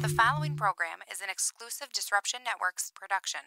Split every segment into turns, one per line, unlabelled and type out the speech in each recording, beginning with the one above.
The following program is an exclusive Disruption Networks production.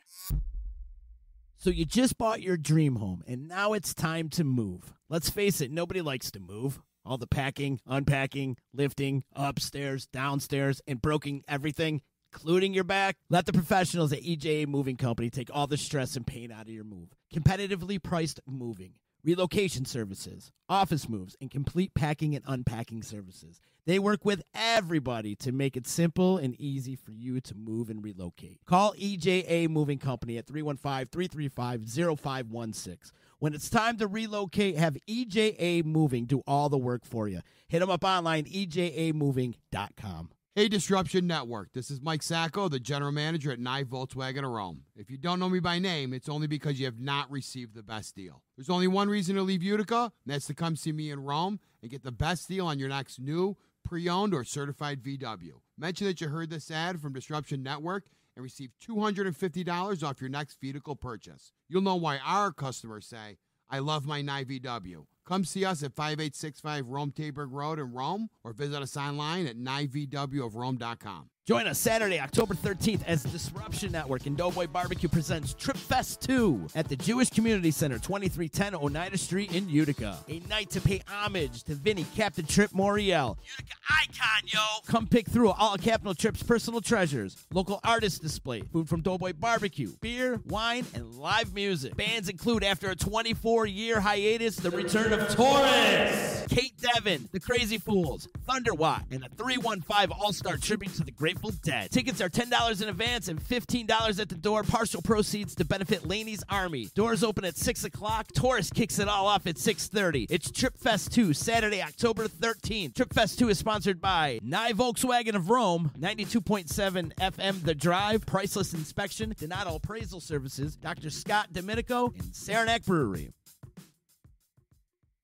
So you just bought your dream home, and now it's time to move. Let's face it, nobody likes to move. All the packing, unpacking, lifting, upstairs, downstairs, and broking everything, including your back. Let the professionals at EJA Moving Company take all the stress and pain out of your move. Competitively priced moving, relocation services, office moves, and complete packing and unpacking services. They work with everybody to make it simple and easy for you to move and relocate. Call EJA Moving Company at 315-335-0516. When it's time to relocate, have EJA Moving do all the work for you. Hit them up online, ejamoving.com.
Hey, Disruption Network. This is Mike Sacco, the general manager at Nye Volkswagen of Rome. If you don't know me by name, it's only because you have not received the best deal. There's only one reason to leave Utica, and that's to come see me in Rome and get the best deal on your next new, pre-owned, or certified VW. Mention that you heard this ad from Disruption Network and receive $250 off your next vehicle purchase. You'll know why our customers say, I love my Nye VW. Come see us at 5865 Rome Taberg Road in Rome, or visit us online at nyvwofrome.com.
Join us Saturday, October 13th, as Disruption Network and Doughboy Barbecue presents Trip Fest 2 at the Jewish Community Center, 2310 Oneida Street in Utica. A night to pay homage to Vinny, Captain Trip Moriel. Utica icon, yo! Come pick through all Captain Trip's personal treasures, local artist display, food from Doughboy Barbecue, beer, wine, and live music. Bands include, after a 24-year hiatus, the return of Taurus, Kate Devin, The Crazy Fools, Thunderwatt, and a 315 All-Star tribute to the Grateful Dead. Tickets are $10 in advance and $15 at the door. Partial proceeds to benefit Laney's Army. Doors open at 6 o'clock. Taurus kicks it all off at 6:30. It's Trip Fest 2, Saturday, October 13th. Trip Fest 2 is sponsored by Nye Volkswagen of Rome, 92.7 FM The Drive, Priceless Inspection, Donato Appraisal Services, Dr. Scott Domenico, and Saranac Brewery.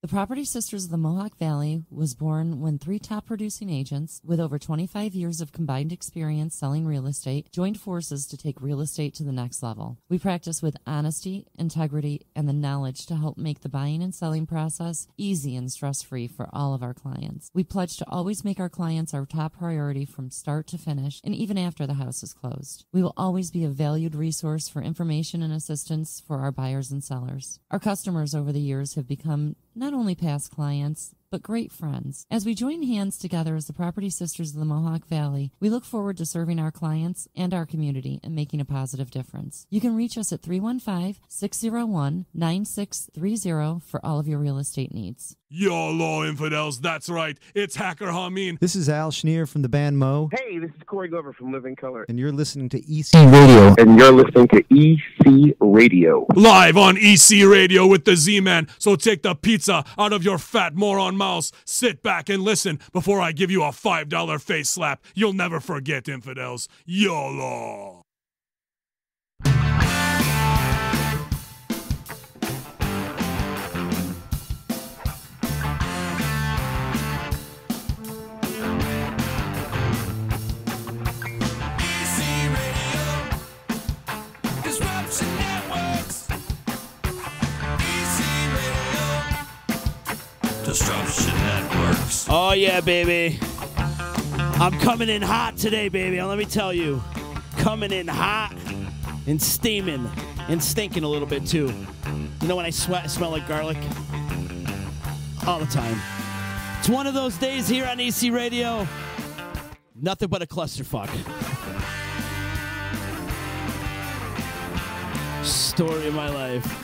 The Property Sisters of the Mohawk Valley was born when three top producing agents with over 25 years of combined experience selling real estate joined forces to take real estate to the next level. We practice with honesty, integrity, and the knowledge to help make the buying and selling process easy and stress-free for all of our clients. We pledge to always make our clients our top priority from start to finish and even after the house is closed. We will always be a valued resource for information and assistance for our buyers and sellers. Our customers over the years have become not only past clients, but great friends. As we join hands together as the Property Sisters of the Mohawk Valley, we look forward to serving our clients and our community and making a positive difference. You can reach us at 315-601-9630 for all of your real estate needs.
YOLO, infidels, that's right. It's Hacker Hameen.
This is Al Schneer from the band Mo.
Hey, this is Corey Glover from Living Color.
And you're listening to EC Radio.
And you're listening to EC Radio.
Live on EC Radio with the Z-Man. So take the pizza out of your fat moron mouse. Sit back and listen before I give you a $5 face slap. You'll never forget, infidels. YOLO.
Disruption Networks.
Oh, yeah, baby. I'm coming in hot today, baby. Let me tell you. Coming in hot and steaming and stinking a little bit, too. You know when I sweat, I smell like garlic? All the time. It's one of those days here on EC Radio. Nothing but a clusterfuck. Story of my life.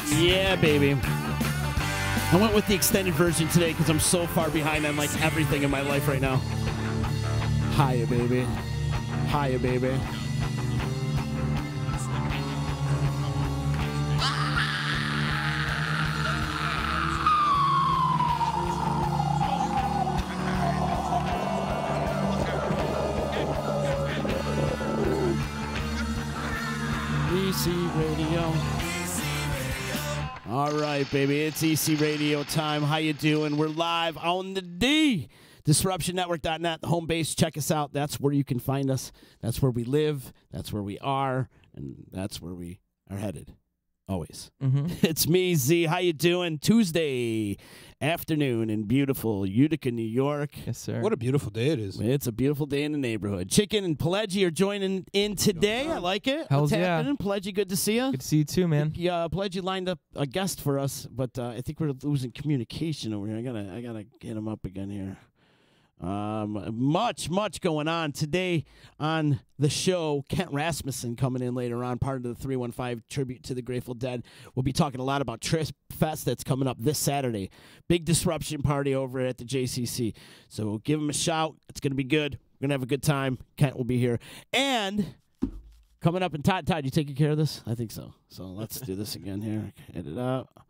Yeah, baby. I went with the extended version today because I'm so far behind on like everything in my life right now. Hiya, baby. Hiya, baby. EC Radio. All right, baby. It's EC Radio time. How you doing? We're live on the D. DisruptionNetwork.net, the home base. Check us out. That's where you can find us. That's where we live. That's where we are. And that's where we are headed. Always.
Mm-hmm.
It's me, Z. How you doing? Tuesday afternoon in beautiful Utica, New York.
Yes, sir.
What a beautiful day it is.
It's a beautiful day in the neighborhood. Chicken and Pledgy are joining in today. I like it.
Hells
What's
yeah.
happening? Pledgy, good to see you.
Good to see you too, man.
Yeah, Pledgy lined up a guest for us, but I think we're losing communication over here. I gotta get him up again here. Much going on today on the show. Kent Rasmussen coming in later on, part of the 315 tribute to the Grateful Dead. We'll be talking a lot about Trip Fest that's coming up this Saturday. Big disruption party over at the JCC. So give him a shout. It's going to be good. We're going to have a good time. Kent will be here. And coming up, and Todd, you taking care of this? I think so. So let's do this again here. Hit it up.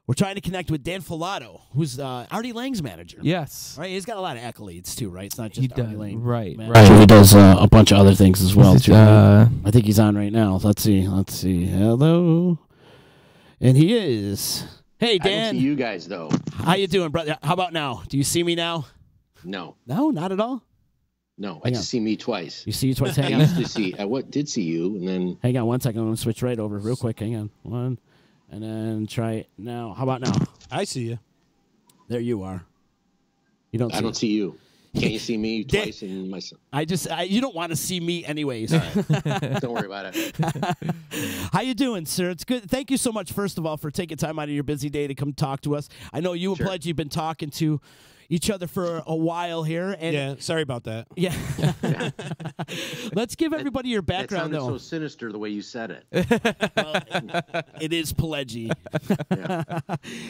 We're trying to connect with Dan Falato, who's Artie Lang's manager.
Yes.
Right, he's got a lot of accolades too, right? It's not just Artie Lang.
Right.
He does a bunch of other things as well too. I think he's on right now. Let's see. Hello, and he is. Hey, Dan.
I don't see you guys though.
How you doing, brother? How about now? Do you see me now?
No,
not at all.
No, I just see me twice.
You see you twice. Hang
I
on.
used to see. Did see you, and then.
Hang on 1 second. I'm gonna switch right over real quick. Hang on. One. And then try it now. How about now?
I see you.
There you are. You don't.
I don't see you. Can't you see me twice in my?
You don't want to see me anyways.
Don't worry about it.
How you doing, sir? It's good. Thank you so much, first of all, for taking time out of your busy day to come talk to us. I know you and Pledge, you've been talking to each other for a while here. And
yeah, sorry about that.
Yeah. Let's give everybody your background,
that sounded
though.
so sinister the way you said it.
Well, it is Pledgy.
Yeah.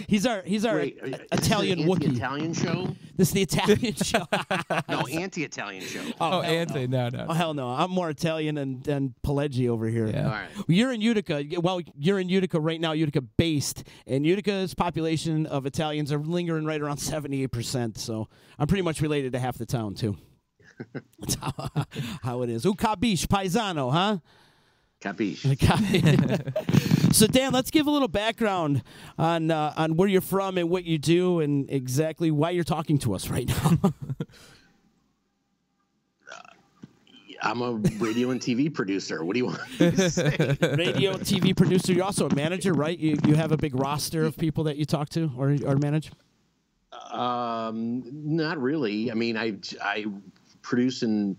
He's our Italian
is this
Wookiee.
the Italian show?
This is the Italian show.
No, anti-Italian show.
Oh, anti. No.
Oh, hell no. I'm more Italian than Pledgy over here.
Yeah.
All right.
You're in Utica. Well, you're in Utica right now, Utica based. And Utica's population of Italians are lingering right around 78%. So I'm pretty much related to half the town, too. That's how it is. Capiche, paisano, huh?
Capiche.
So, Dan, let's give a little background on where you're from and what you do and exactly why you're talking to us right now.
I'm a radio and TV producer. What do you want me to say?
Radio and TV producer. You're also a manager, right? You have a big roster of people that you talk to or manage?
Not really. I mean, I produce and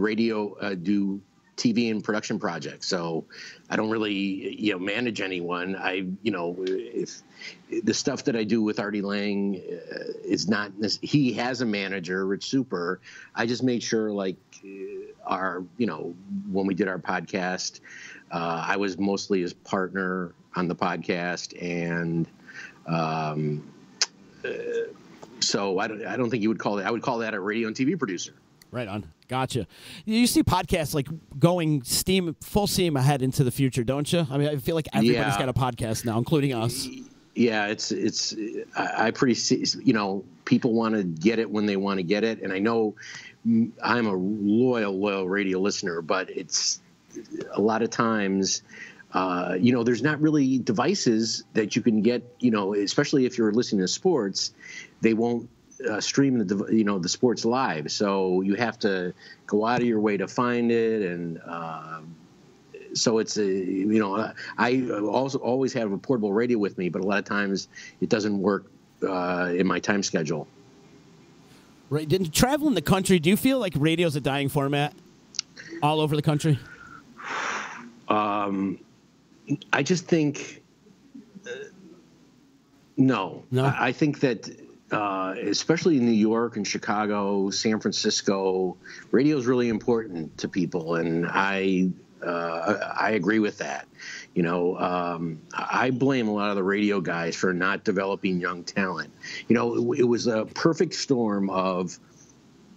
radio do TV and production projects. So I don't really, manage anyone. If the stuff that I do with Artie Lang is not, he has a manager, Rich Super. I just made sure when we did our podcast, I was mostly his partner on the podcast. And, so I don't think you would call it. I would call that a radio and TV producer.
Right on. Gotcha. You see podcasts like going full steam ahead into the future, don't you? I mean, I feel like everybody's got a podcast now, including us.
Yeah, I people want to get it when they want to get it. And I know I'm a loyal radio listener, but it's a lot of times, there's not really devices that you can get, especially if you're listening to sports, they won't stream the sports live. So you have to go out of your way to find it. And so it's, I also always have a portable radio with me, but a lot of times it doesn't work in my time schedule.
Right. Didn't travel in the country, do you feel like radio's a dying format all over the country?
I just think, no. I think that, especially in New York and Chicago, San Francisco, radio is really important to people. And I agree with that. I blame a lot of the radio guys for not developing young talent. It was a perfect storm of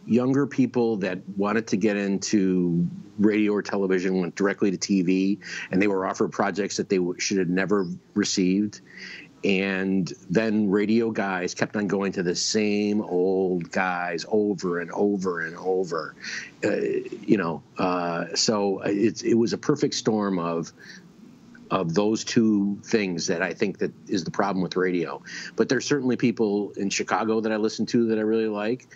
younger people that wanted to get into radio or television, went directly to TV, and they were offered projects that they should have never received. And then radio guys kept on going to the same old guys over and over and over, so it was a perfect storm of those two things that I think that is the problem with radio. But there's certainly people in Chicago that I listen to that I really like.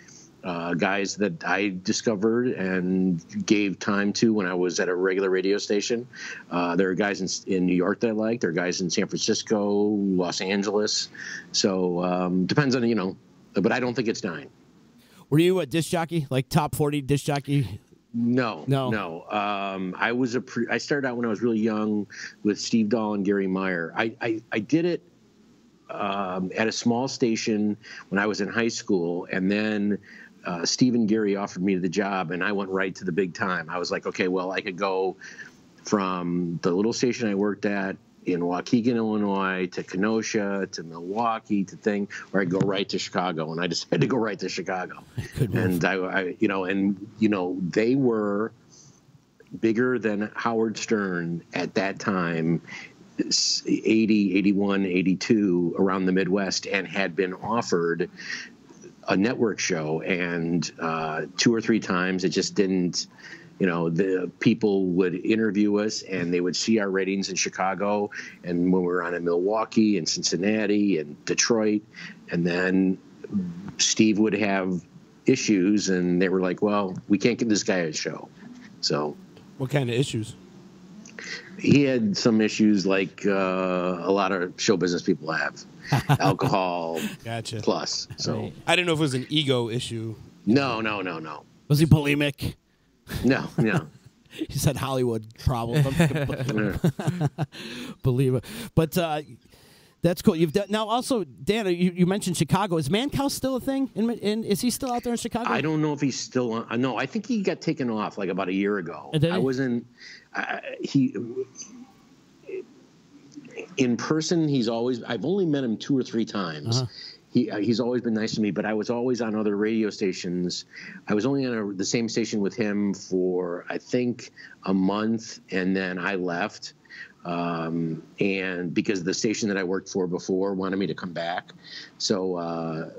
guys that I discovered and gave time to when I was at a regular radio station. There are guys in New York that I like. There are guys in San Francisco, Los Angeles. So depends on, but I don't think it's dying.
Were you a disc jockey, like top 40 disc jockey?
No. I started out when I was really young with Steve Dahl and Gary Meyer. I did it at a small station when I was in high school, and then Steve and Gary offered me the job, and I went right to the big time. I was like, okay, well, I could go from the little station I worked at in Waukegan, Illinois, to Kenosha, to Milwaukee, to thing, or I'd go right to Chicago, and I decided to go right to Chicago. And they were bigger than Howard Stern at that time, 80, 81, 82, around the Midwest, and had been offered a network show, and 2 or 3 times it just didn't. The people would interview us, and they would see our ratings in Chicago, and when we were on in Milwaukee and Cincinnati and Detroit, and then Steve would have issues, and they were like, well, we can't give this guy a show. So
what kind of issues?
He had some issues like a lot of show business people have. Alcohol.
Gotcha.
Plus. So
I didn't know if it was an ego issue.
No.
Was he bulimic?
No.
He said Hollywood problem. Believe it. But that's cool. You've done now. Also, Dan, you mentioned Chicago. Is Mancow still a thing? Is he still out there in Chicago?
I don't know if he's still on. No, I think he got taken off like about a year ago. I wasn't. In person, I've only met him 2 or 3 times.
Uh-huh.
He's always been nice to me, but I was always on other radio stations. I was only on the same station with him for, I think, a month, and then I left. And because the station that I worked for before wanted me to come back. So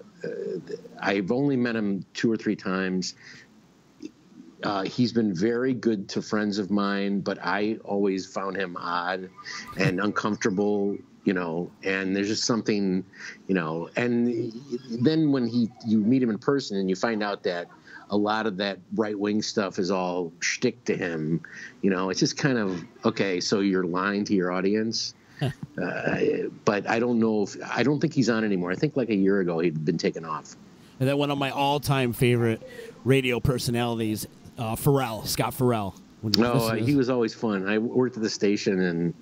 I've only met him 2 or 3 times. He's been very good to friends of mine, but I always found him odd and uncomfortable, and there's just something, and then when you meet him in person and you find out that a lot of that right-wing stuff is all shtick to him, it's just kind of, okay, so you're lying to your audience. But I don't think he's on anymore. I think like a year ago he'd been taken off.
And then one of my all-time favorite radio personalities, Scott Farrell.
He was always fun. I worked at the station and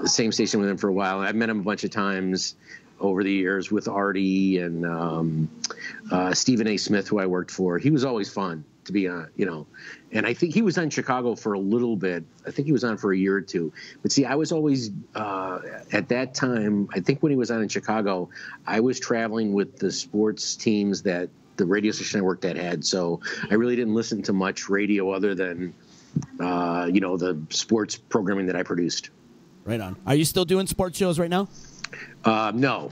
the same station with him for a while. I've met him a bunch of times over the years with Artie and Stephen A. Smith, who I worked for. He was always fun to be on, And I think he was on Chicago for a little bit. I think he was on for a year or 2. But see, I was always at that time. I think when he was on in Chicago, I was traveling with the sports teams that the radio station I worked at had. So I really didn't listen to much radio other than the sports programming that I produced.
Right on. Are you still doing sports shows right now?
No.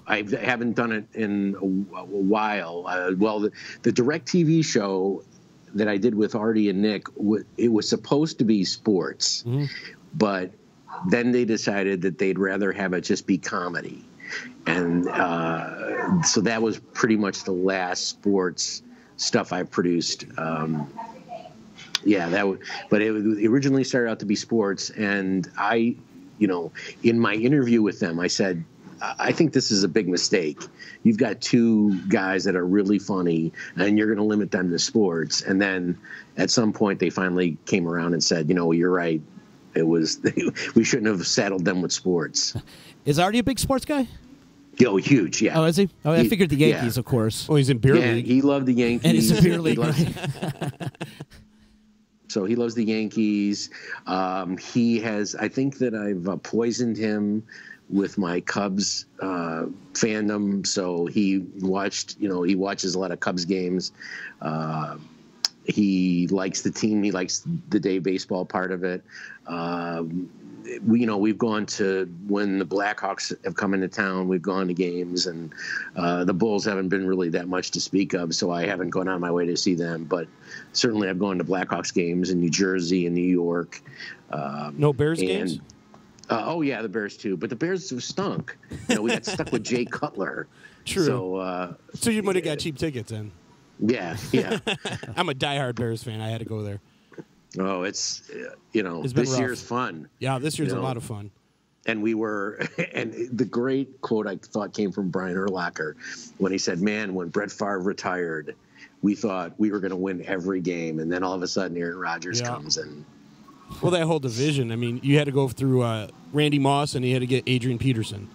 I haven't done it in a while. The DirecTV show that I did with Artie and Nick, it was supposed to be sports, but then they decided that they'd rather have it just be comedy. And so that was pretty much the last sports stuff I produced. But it originally started out to be sports, and I, in my interview with them, I said, I think this is a big mistake. You've got 2 guys that are really funny, and you're going to limit them to sports. And then at some point, they finally came around and said, you're right. We shouldn't have saddled them with sports.
Is Artie a big sports guy?
Oh, huge, yeah.
Oh, is he? Oh, I figured the Yankees, of course.
Oh, he's in beer league.
He loved the Yankees.
And he's in beer league.
So he loves the Yankees. He has, I think that I've poisoned him with my Cubs fandom. So he watches a lot of Cubs games. He likes the team. He likes the day baseball part of it. We've gone to, when the Blackhawks have come into town, we've gone to games, and the Bulls haven't been really that much to speak of, so I haven't gone on my way to see them. But certainly I've gone to Blackhawks games in New Jersey and New York.
No Bears games?
The Bears too. But the Bears have stunk. We got stuck with Jay Cutler.
True.
So
you might have got cheap tickets then.
Yeah, yeah.
I'm a diehard Bears fan. I had to go there.
Oh, it's
It's been
this
rough.
year's fun.
Yeah, this year's a lot of fun.
And we were, and the great quote I thought came from Brian Urlacher when he said, "Man, when Brett Favre retired, we thought we were going to win every game, and then all of a sudden Aaron Rodgers comes and."
Well, that whole division. I mean, you had to go through Randy Moss, and you had to get Adrian Peterson.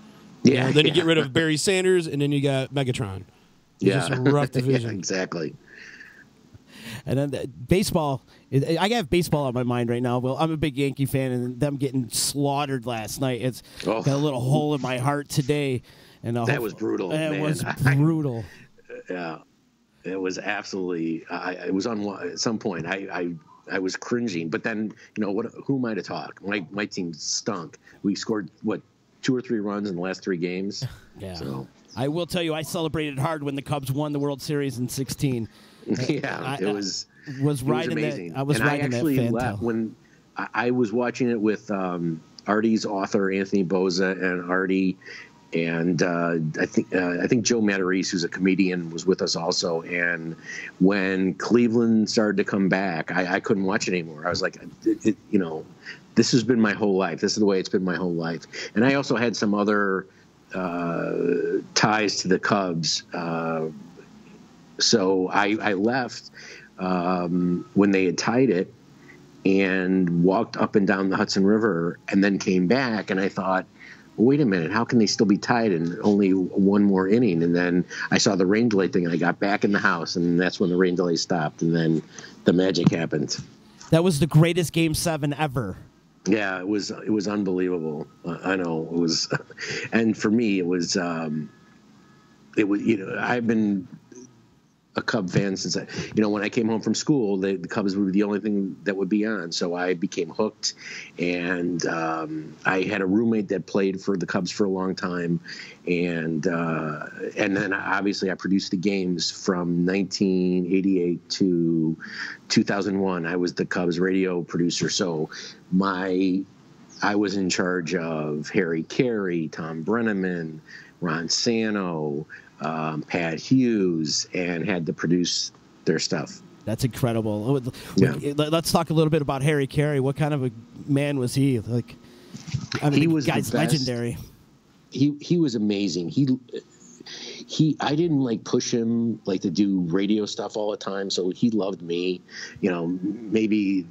Yeah.
Then you get rid of Barry Sanders, and then you got Megatron. It's just a rough division.
Yeah, exactly.
And then baseball, I have baseball on my mind right now. Well, I'm a big Yankee fan, and them getting slaughtered last night. It's got a little hole in my heart today. And
that was brutal.
It was brutal.
Yeah, it was absolutely. It was on at some point. I was cringing, but then who am I to talk? My team stunk. We scored 2 or 3 runs in the last 3 games.
Yeah.
So
I will tell you, I celebrated hard when the Cubs won the World Series in '16.
Yeah, it was
riding
amazing.
I was riding
actually
that
left when I was watching it with Artie's author Anthony Boza and Artie, and I think Joe Matarese, who's a comedian, was with us also. And when Cleveland started to come back, I couldn't watch it anymore. I was like, this has been my whole life. This is the way it's been my whole life. And I also had some other ties to the Cubs. So I left when they had tied it and walked up and down the Hudson River and then came back. And I thought, well, wait a minute, how can they still be tied in only one more inning? And then I saw the rain delay thing, and I got back in the house, and that's when the rain delay stopped, and then the magic happened.
That was the greatest Game 7 ever.
Yeah, it was unbelievable. I know it was, and for me, it was. I've been a Cub fan since when I came home from school, the Cubs would be the only thing that would be on. So I became hooked, and I had a roommate that played for the Cubs for a long time, and then obviously I produced the games from 1988 to 2001. I was the Cubs radio producer, so I was in charge of Harry Carey, Tom Brenneman, Ron Sano, Pat Hughes, and had to produce their stuff.
That's incredible. Let's talk a little bit about Harry Carey. What kind of a man was he?
He was
the guy's legendary.
He was amazing. I didn't push him to do radio stuff all the time, so he loved me. Maybe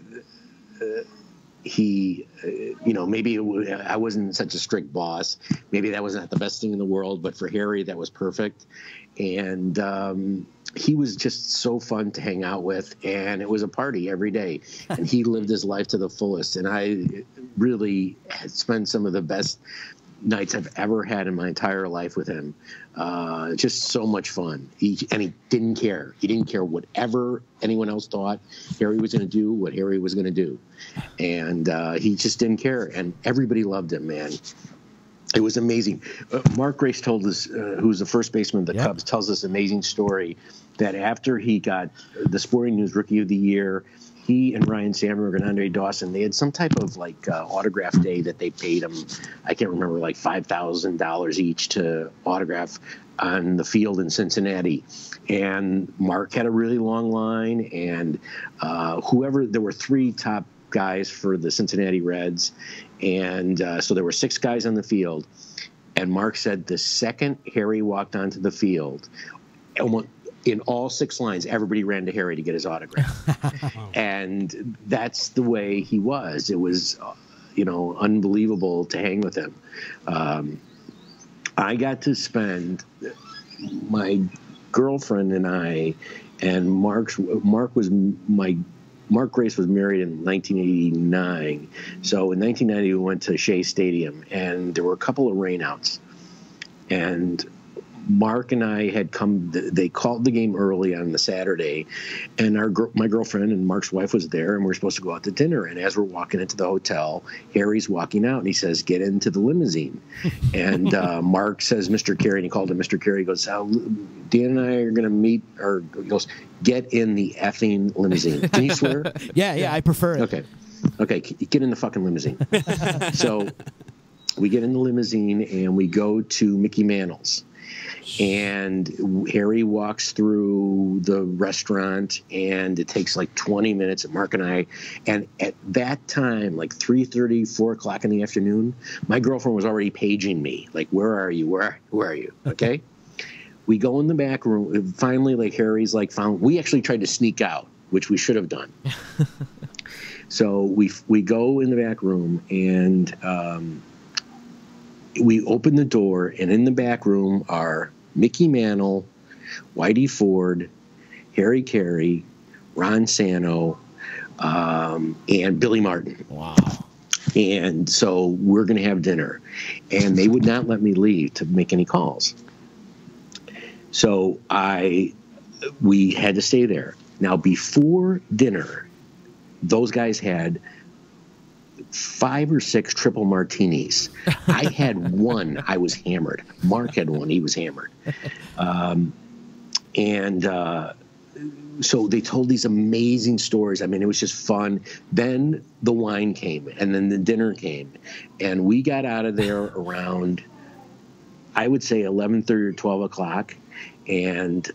maybe I wasn't such a strict boss. Maybe that wasn't the best thing in the world, but for Harry, that was perfect. And he was just so fun to hang out with, and it was a party every day. And he lived his life to the fullest. And I really had spent some of the best nights I've ever had in my entire life with him. Just so much fun. He didn't care. He didn't care whatever anyone else thought Harry was going to do, what Harry was going to do. And he just didn't care. And everybody loved him, man. It was amazing. Mark Grace told us, who's the first baseman of the Cubs, tells this amazing story that after he got the Sporting News Rookie of the Year, he and Ryan Sandberg and Andre Dawson, they had some type of autograph day that they paid him. I can't remember, $5,000 each to autograph on the field in Cincinnati. And Mark had a really long line, and there were 3 top guys for the Cincinnati Reds. And so there were 6 guys on the field. And Mark said the second Harry walked onto the field, in all 6 lines, everybody ran to Harry to get his autograph. And that's the way he was. It was, unbelievable to hang with him. I got to spend my girlfriend and I, and Mark Grace was married in 1989. So in 1990, we went to Shea Stadium, and there were a couple of rainouts. And Mark and I had come. They called the game early on the Saturday, and my girlfriend and Mark's wife was there, and we were supposed to go out to dinner. And as we're walking into the hotel, Harry's walking out, and he says, "Get into the limousine." And Mark says, "Mr. Carey," and he called him Mr. Carey. He goes, "Dan and I are going to meet," or he goes, "Get in the effing limousine." Can you swear?
Yeah, I prefer it.
Okay, get in the fucking limousine. So we get in the limousine, and we go to Mickey Mantle's. And Harry walks through the restaurant, and it takes like 20 minutes. And Mark and I, and at that time, like 3:30, 4 o'clock in the afternoon, my girlfriend was already paging me, like, "Where are you? Where are you?" Okay. We go in the back room. Finally, like, Harry's like found. We actually tried to sneak out, which we should have done. So we go in the back room, and we open the door, and in the back room are Mickey Mantle, Whitey Ford, Harry Carey, Ron Santo, and Billy Martin.
Wow.
And so we're going to have dinner. And they would not let me leave to make any calls. So we had to stay there. Now, before dinner, those guys had 5 or 6 triple martinis. I had one. I was hammered. Mark had one. He was hammered. So they told these amazing stories. I mean, it was just fun. Then the wine came, and then the dinner came. And we got out of there around, I would say, 11:30 or 12 o'clock. And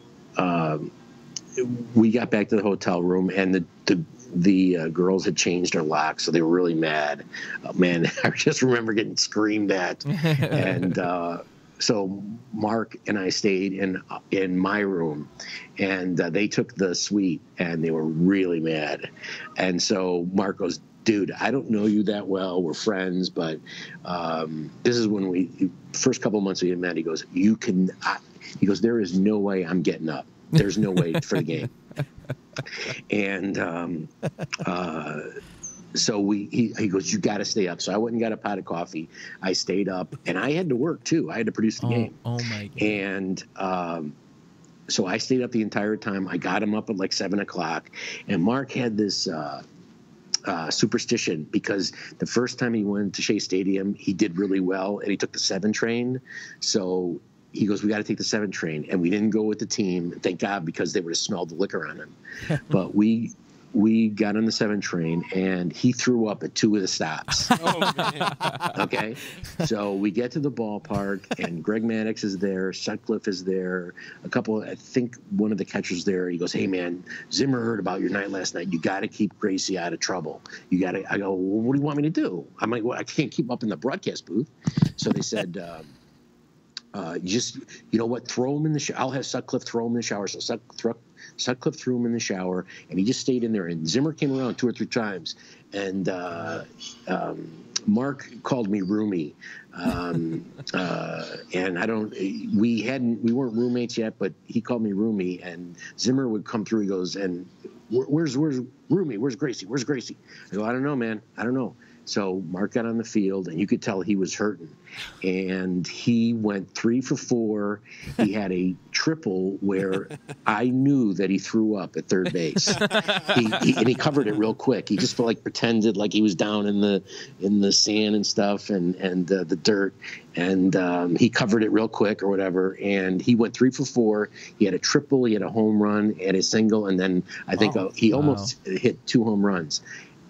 we got back to the hotel room, and the girls had changed their locks, so they were really mad. Man, I just remember getting screamed at. And so Mark and I stayed in my room, and they took the suite, and they were really mad. And so Mark goes, "Dude, I don't know you that well. We're friends, but this is when first couple of months we met. He goes, he goes, there is no way I'm getting up. There's no way for the game." And so he goes, "You got to stay up." So I went and got a pot of coffee. I stayed up, and I had to work too. I had to produce the game.
Oh my God.
And so I stayed up the entire time. I got him up at like 7 o'clock, and Mark had this superstition, because the first time he went to Shea Stadium, he did really well, and he took the 7 train. So he goes, "We got to take the 7 train," and we didn't go with the team. Thank God, because they would have smelled the liquor on him. But we got on the 7 train, and he threw up at 2 of the stops.
Oh, man.
Okay, so we get to the ballpark, and Greg Maddux is there, Sutcliffe is there, I think one of the catchers there. He goes, "Hey man, Zimmer heard about your night last night. You got to keep Gracie out of trouble. You got to." I go, "Well, what do you want me to do?" I'm like, "Well, I can't keep him up in the broadcast booth." So they said, you know what, throw him in the shower. I'll have Sutcliffe throw him in the shower. So Sutcliffe threw him in the shower, and he just stayed in there. And Zimmer came around 2 or 3 times, and Mark called me roomie. And we weren't roommates yet, but he called me roomie. And Zimmer would come through. He goes, "And where's roomie? Where's Gracie? Where's Gracie?" I go, "I don't know, man. I don't know." So Mark got on the field, and you could tell he was hurting. And he went 3 for 4. He had a triple where I knew that he threw up at third base. And he covered it real quick. He just pretended like he was down in the sand and stuff and the dirt. And he covered it real quick or whatever. And he went 3 for 4. He had a triple. He had a home run and a single. And then I think he almost hit 2 home runs.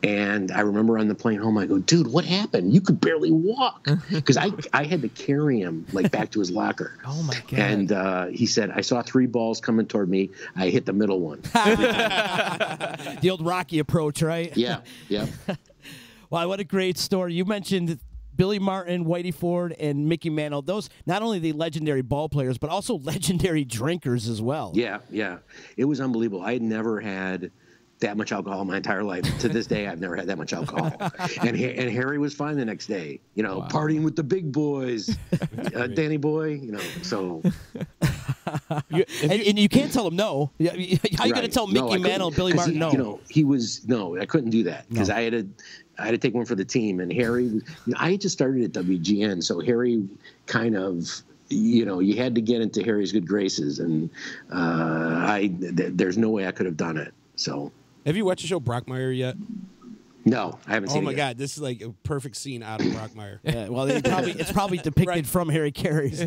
And I remember on the plane home, I go, "Dude, what happened? You could barely walk." Because I had to carry him back to his locker.
Oh my God.
And he said, "I saw 3 balls coming toward me. I hit the middle one."
The old Rocky approach, right?
Yeah.
Wow, what a great story. You mentioned Billy Martin, Whitey Ford, and Mickey Mantle. Those, not only the legendary ball players, but also legendary drinkers as well.
Yeah. It was unbelievable. I had never had that much alcohol my entire life. To this day, I've never had that much alcohol. And Harry was fine the next day, partying with the big boys, Danny Boy, so.
And you can't tell him no. How are you going to tell Mickey Mantle and Billy Martin no?
I couldn't do that, because I had to take one for the team. And Harry, I had just started at WGN, so Harry kind of, you had to get into Harry's good graces, and there's no way I could have done it. So.
Have you watched the show Brockmire yet?
No, I haven't seen it.
Oh my God, this is like a perfect scene out of Brockmire.
Yeah, well, it's probably depicted from Harry Carey's.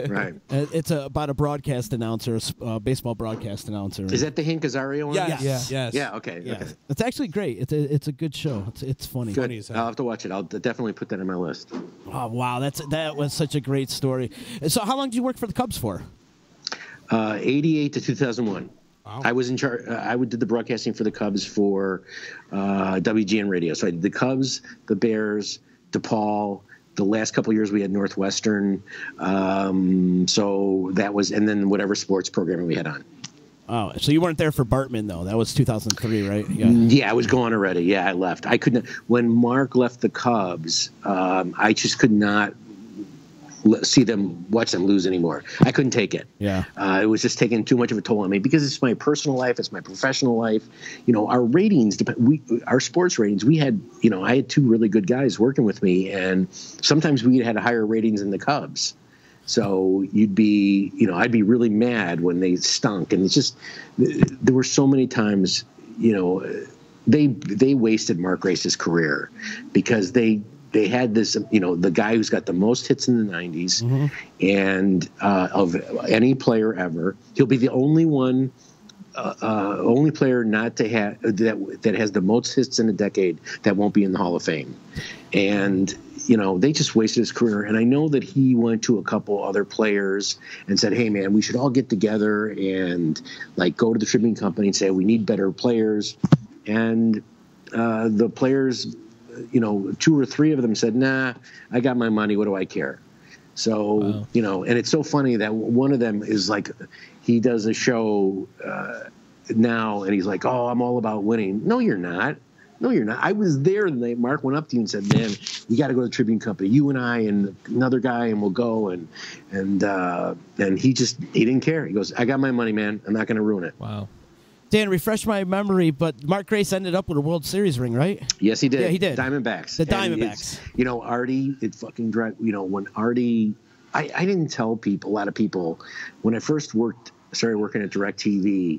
Right.
It's about a broadcast announcer, a baseball broadcast announcer.
Is that the Hank Azaria one?
Yes.
Yeah. Okay.
Yeah.
Okay.
It's actually great. It's a good show. It's funny.
Good. I'll have to watch it. I'll definitely put that on my list.
Oh wow, that was such a great story. So, how long did you work for the Cubs for?
'88 to 2001.
Wow.
I was in charge. Did the broadcasting for the Cubs for WGN Radio. So I did the Cubs, the Bears, DePaul. The last couple of years we had Northwestern. So that was, and then whatever sports programming we had on.
Oh, so you weren't there for Bartman, though. That was 2003, right?
Yeah, I was gone already. Yeah, I left. I couldn't. When Mark left the Cubs, I just could not watch them lose anymore. I couldn't take it.
Yeah.
It was just taking too much of a toll on me because it's my personal life. It's my professional life. You know, our ratings, our sports ratings, we had, you know, I had two really good guys working with me, and sometimes we had higher ratings than the Cubs. So I'd be really mad when they stunk. And it's just, there were so many times, you know, they wasted Mark Grace's career because they had this, you know, the guy who's got the most hits in the 90s and of any player ever. He'll be the only one, only player not to have that has the most hits in a decade that won't be in the Hall of Fame. And you know, they just wasted his career. And I know that he went to a couple other players and said, hey, man, we should all get together and, like, go to the Tribune Company and say we need better players. And the players, you know, 2 or 3 of them said, nah, I got my money. What do I care? So, wow. You know, and it's so funny that one of them is like, he does a show now and he's like, oh, I'm all about winning. No, you're not. No, you're not. I was there the night Mark went up to you and said, man, we got to go to the Tribune Company. You and I and another guy, and we'll go. And he didn't care. He goes, I got my money, man. I'm not going to ruin it.
Wow. Dan, refresh my memory, but Mark Grace ended up with a World Series ring, right?
Yes, he did.
Yeah, he did.
Diamondbacks.
The Diamondbacks.
You know, Artie, it fucking drive. You know, when Artie, I didn't tell a lot of people, when I first started working at DirecTV,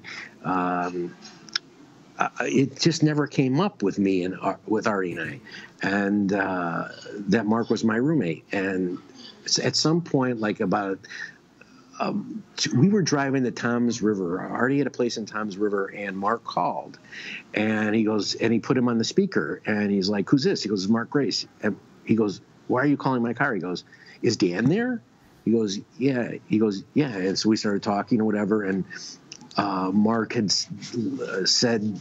it just never came up with me and with Artie and I, and that Mark was my roommate. And at some point, like about, we were driving to Tom's River. Artie had a place in Tom's River, and Mark called, and he goes, and he put him on the speaker, and he's like, "Who's this?" He goes, "It's Mark Grace." And he goes, "Why are you calling my car?" He goes, "Is Dan there?" He goes, "Yeah." He goes, "Yeah." And so we started talking or whatever, and Mark had said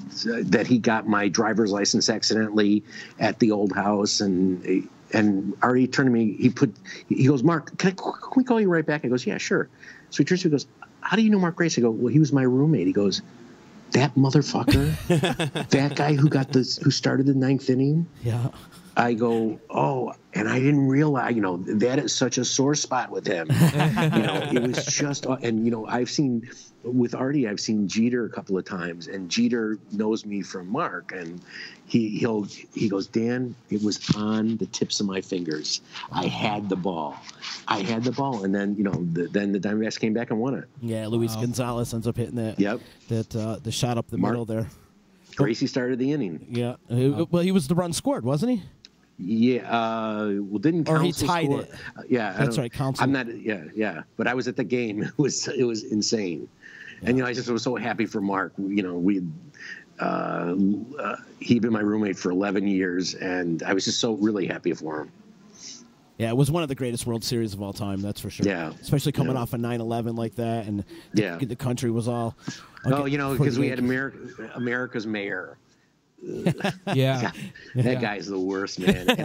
that he got my driver's license accidentally at the old house, and Artie turned to me. He goes, "Mark, can we call you right back?" I goes, "Yeah, sure." So he turns to me and goes, "How do you know Mark Grace?" I go, "Well, he was my roommate." He goes, "That motherfucker, that guy who started the 9th inning."
Yeah.
I go, "Oh," and I didn't realize, you know, that is such a sore spot with him. You know, it was just, and you know, with Artie, I've seen Jeter a couple of times, and Jeter knows me from Mark, and he goes, "Dan, it was on the tips of my fingers. I had the ball, and then you know, then the Diamondbacks came back and won it."
Yeah, Luis Gonzalez ends up hitting that.
Yep.
The shot up the middle there.
Gracie started the inning.
Yeah. Well, he was the run scored, wasn't he?
Yeah, well, didn't Counsell
or he tied
score?
it.
Yeah,
that's right, Counsell.
I'm not. Yeah. But I was at the game. It was insane, and you know, I just was so happy for Mark. You know, he'd been my roommate for 11 years, and I was just so really happy for him.
Yeah, it was one of the greatest World Series of all time. That's for sure.
Yeah,
especially coming off of 9/11 like that, and the country was all.
Oh, you know, because we had America's mayor.
Yeah,
that guy's the worst, man. And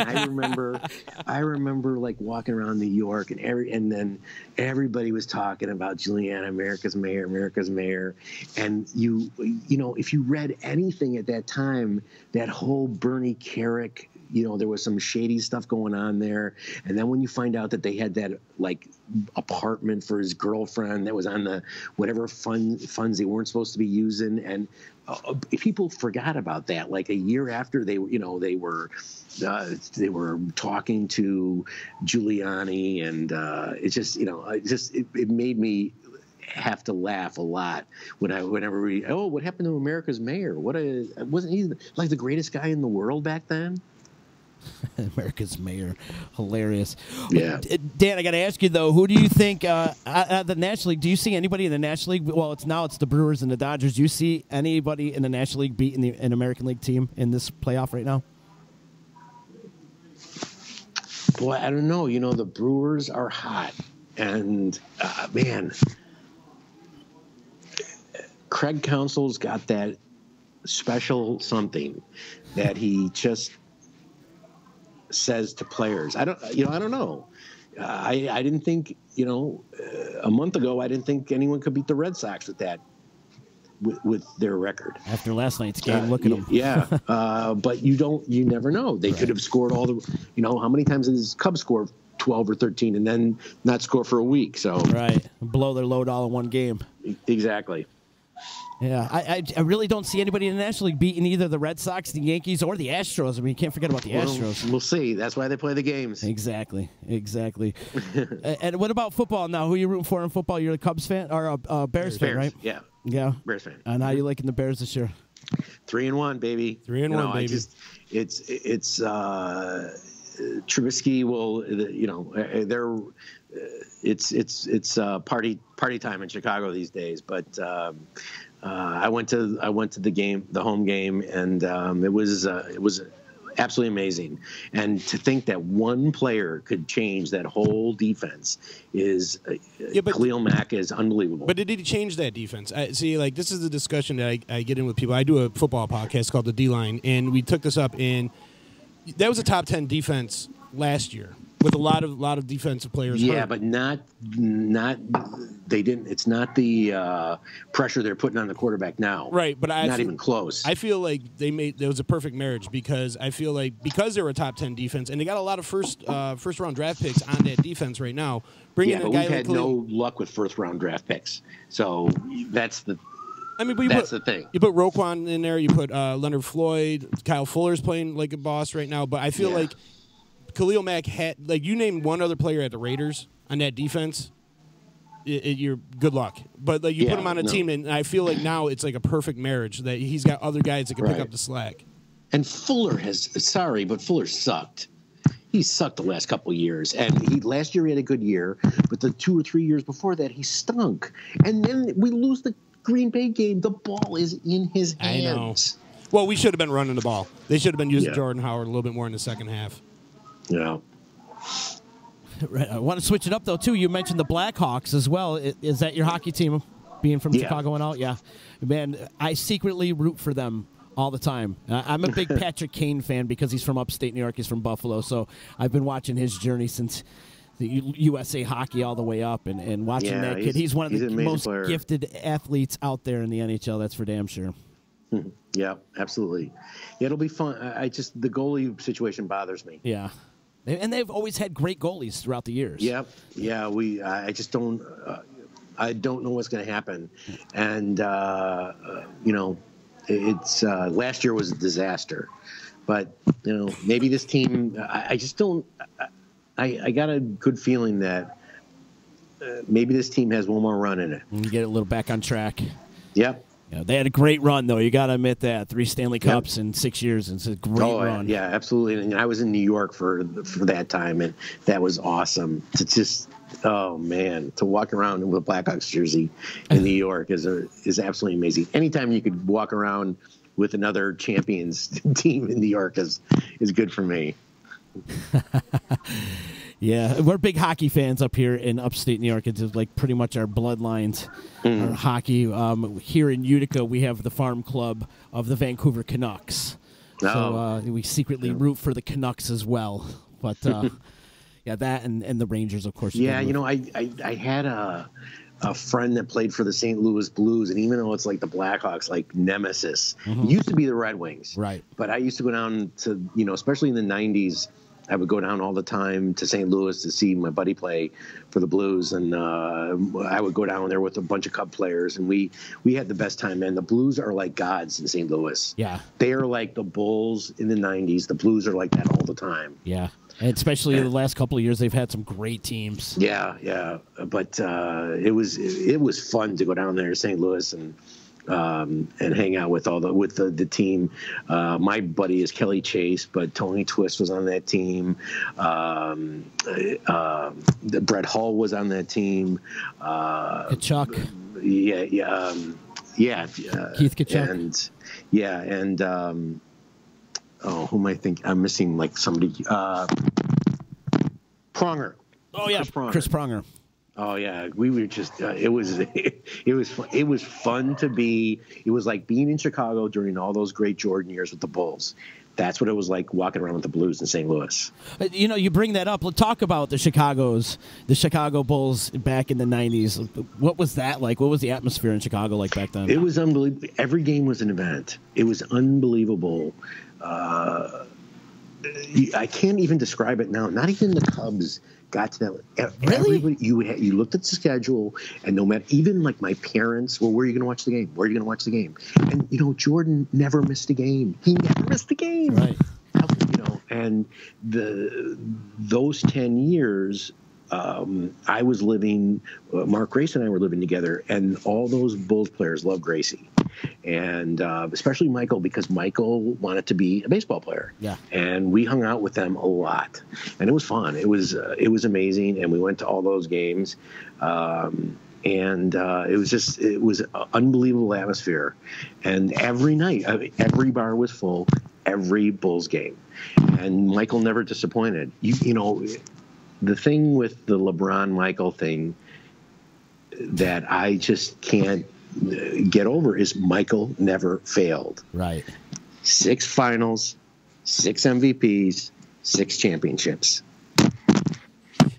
I remember like walking around New York, and then everybody was talking about Giuliani, America's mayor. And you know, if you read anything at that time, that whole Bernie Carrick, you know, there was some shady stuff going on there. And then when you find out that they had that like apartment for his girlfriend that was on the whatever funds they weren't supposed to be using, and people forgot about that. Like a year after they were talking to Giuliani, and it made me have to laugh a lot whenever we what happened to America's mayor? Wasn't he like the greatest guy in the world back then?
America's mayor, hilarious.
Yeah,
Dan, I got to ask you though, who do you think out of the National League? Do you see anybody in the National League? Well, it's the Brewers and the Dodgers. Do you see anybody in the National League beating an American League team in this playoff right now?
Boy, I don't know. You know, the Brewers are hot, and man, Craig Counsell's got that special something that he just says to players. I don't know. I didn't think, a month ago, I didn't think anyone could beat the Red Sox with that, with their record.
After last night's game, look at them.
Yeah. But you never know. They could have scored all the, how many times does Cubs score 12 or 13 and then not score for a week? So
right. Blow their load all in one game.
Exactly.
Yeah, I really don't see anybody in the National League beating either the Red Sox, the Yankees, or the Astros. I mean, you can't forget about the Astros.
We'll see. That's why they play the games.
Exactly. And what about football now? Who are you rooting for in football? You're a Cubs fan or a Bears fan, right?
Yeah.
Yeah.
Bears fan.
And how you liking the Bears this year?
3-1, baby.
3-1, baby.
It's Trubisky will, it's party time in Chicago these days. But I went to the home game, and it was absolutely amazing. And to think that one player could change that whole defense is Khalil Mack is unbelievable.
But did he change that defense? This is the discussion that I get in with people. I do a football podcast called The D-Line, and we took this up, and that was a top 10 defense last year with a lot of defensive players.
Yeah,
hurt.
but not they didn't. It's not the pressure they're putting on the quarterback now.
Right, but
not even close.
I feel like there was a perfect marriage because I feel like because they're a top 10 defense and they got a lot of first round draft picks on that defense right now.
But we've had no luck with first round draft picks, so that's the. That's the thing.
You put Roquan in there. You put Leonard Floyd. Kyle Fuller's playing like a boss right now. But I feel like Khalil Mack had you name one other player at the Raiders on that defense. You're good luck. But you put him on a team, and I feel like now it's like a perfect marriage that he's got other guys that can pick up the slack.
And Fuller Fuller sucked. He sucked the last couple of years, and last year he had a good year, but the 2 or 3 years before that he stunk. And then we lose the Green Bay game. The ball is in his hands.
I know. Well, we should have been running the ball. They should have been using Jordan Howard a little bit more in the second half.
Yeah.
I want to switch it up, though, too. You mentioned the Blackhawks as well. Is that your hockey team, being from Chicago and all? Yeah. Man, I secretly root for them all the time. I'm a big Patrick Kane fan because he's from upstate New York. He's from Buffalo, so I've been watching his journey since the USA hockey all the way up and watching that kid. He's one of the most gifted athletes out there in the NHL, that's for damn sure.
Yeah, absolutely. Yeah, it'll be fun. The goalie situation bothers me.
Yeah. And they've always had great goalies throughout the years.
Yep. Yeah, I just don't I don't know what's going to happen. And it's last year was a disaster. But, maybe this team I just don't I got a good feeling that maybe this team has one more run in it.
And you get a little back on track.
Yep.
Yeah, they had a great run, though. You got to admit that. 3 Stanley Cups in 6 years. It's a great run.
Yeah, absolutely. And I was in New York for that time, and that was awesome. To just, to walk around with a Blackhawks jersey in New York is absolutely amazing. Anytime you could walk around with another champions team in New York is good for me.
Yeah, we're big hockey fans up here in upstate New York. It's like pretty much our bloodlines, our hockey. Here in Utica, we have the farm club of the Vancouver Canucks. So we secretly root for the Canucks as well. But, that and the Rangers, of course.
Yeah, I had a friend that played for the St. Louis Blues, and even though it's like the Blackhawks, like nemesis, it used to be the Red Wings.
Right.
But I used to go down to, especially in the 90s, I would go down all the time to St. Louis to see my buddy play for the Blues, and I would go down there with a bunch of Cub players, and we had the best time, man. The Blues are like gods in St. Louis.
Yeah.
They are like the Bulls in the 90s. The Blues are like that all the time.
Yeah. And especially in the last couple of years, they've had some great teams.
Yeah. But it was fun to go down there to St. Louis and hang out with the team. My buddy is Kelly Chase, but Tony Twist was on that team. Brett Hull was on that team.
Kachuk. Keith Kachuk.
And who am I thinking? I'm missing like somebody. Pronger.
Oh yeah, Chris Pronger.
Oh yeah, we were just it was fun to be. It was like being in Chicago during all those great Jordan years with the Bulls. That's what it was like walking around with the Blues in St. Louis.
You know, you bring that up. Let's talk about the Chicago Bulls back in the 90s. What was that like? What was the atmosphere in Chicago like back then?
It was unbelievable. Every game was an event. It was unbelievable. I can't even describe it now. Not even the Cubs got to that.
Really?
Everybody, you looked at the schedule, and no matter, even like my parents, well, where are you going to watch the game? Where are you going to watch the game? And you know, Jordan never missed a game. He never missed a game.
Right.
You know, and those 10 years. I was living, Mark Grace and I were living together, and all those Bulls players loved Gracie. And especially Michael, because Michael wanted to be a baseball player. Yeah. And we hung out with them a lot. And it was fun. It was amazing. And we went to all those games. And it was an unbelievable atmosphere. And every night, every bar was full, every Bulls game. And Michael never disappointed. You know, the thing with the LeBron-Michael thing that I just can't get over is Michael never failed.
Right.
6 finals, 6 MVPs, 6 championships.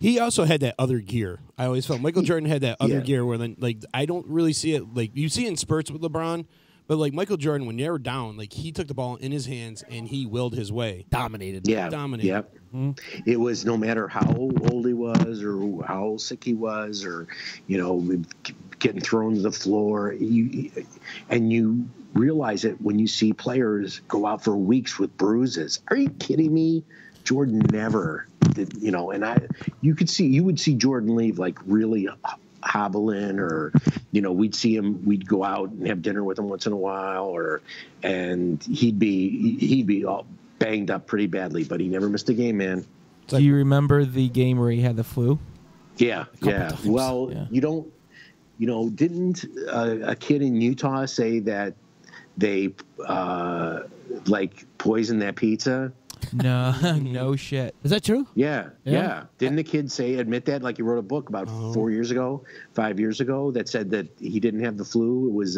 He also had that other gear. I always felt Michael Jordan had that other gear where then, like, I don't really see it. Like, you see it in spurts with LeBron, but like Michael Jordan, when they were down, like he took the ball in his hands and he willed his way.
Dominated.
Yeah.
Dominated.
Yep. Mm-hmm. It was no matter how old he was or how sick he was or, you know, getting thrown to the floor. You realize it when you see players go out for weeks with bruises. Are you kidding me? Jordan never did, you know, and you would see Jordan leave like really hobbling, or, you know, we'd go out and have dinner with him once in a while, and he'd be all banged up pretty badly, but he never missed a game, man.
Do you remember the game where he had the flu?
Yeah.
Times.
Well,
yeah.
you don't, you know, didn't a kid in Utah say that they like poisoned that pizza?
No, no shit.
Is that true?
Yeah. Didn't the kid admit that? Like he wrote a book about 5 years ago, that said that he didn't have the flu. It was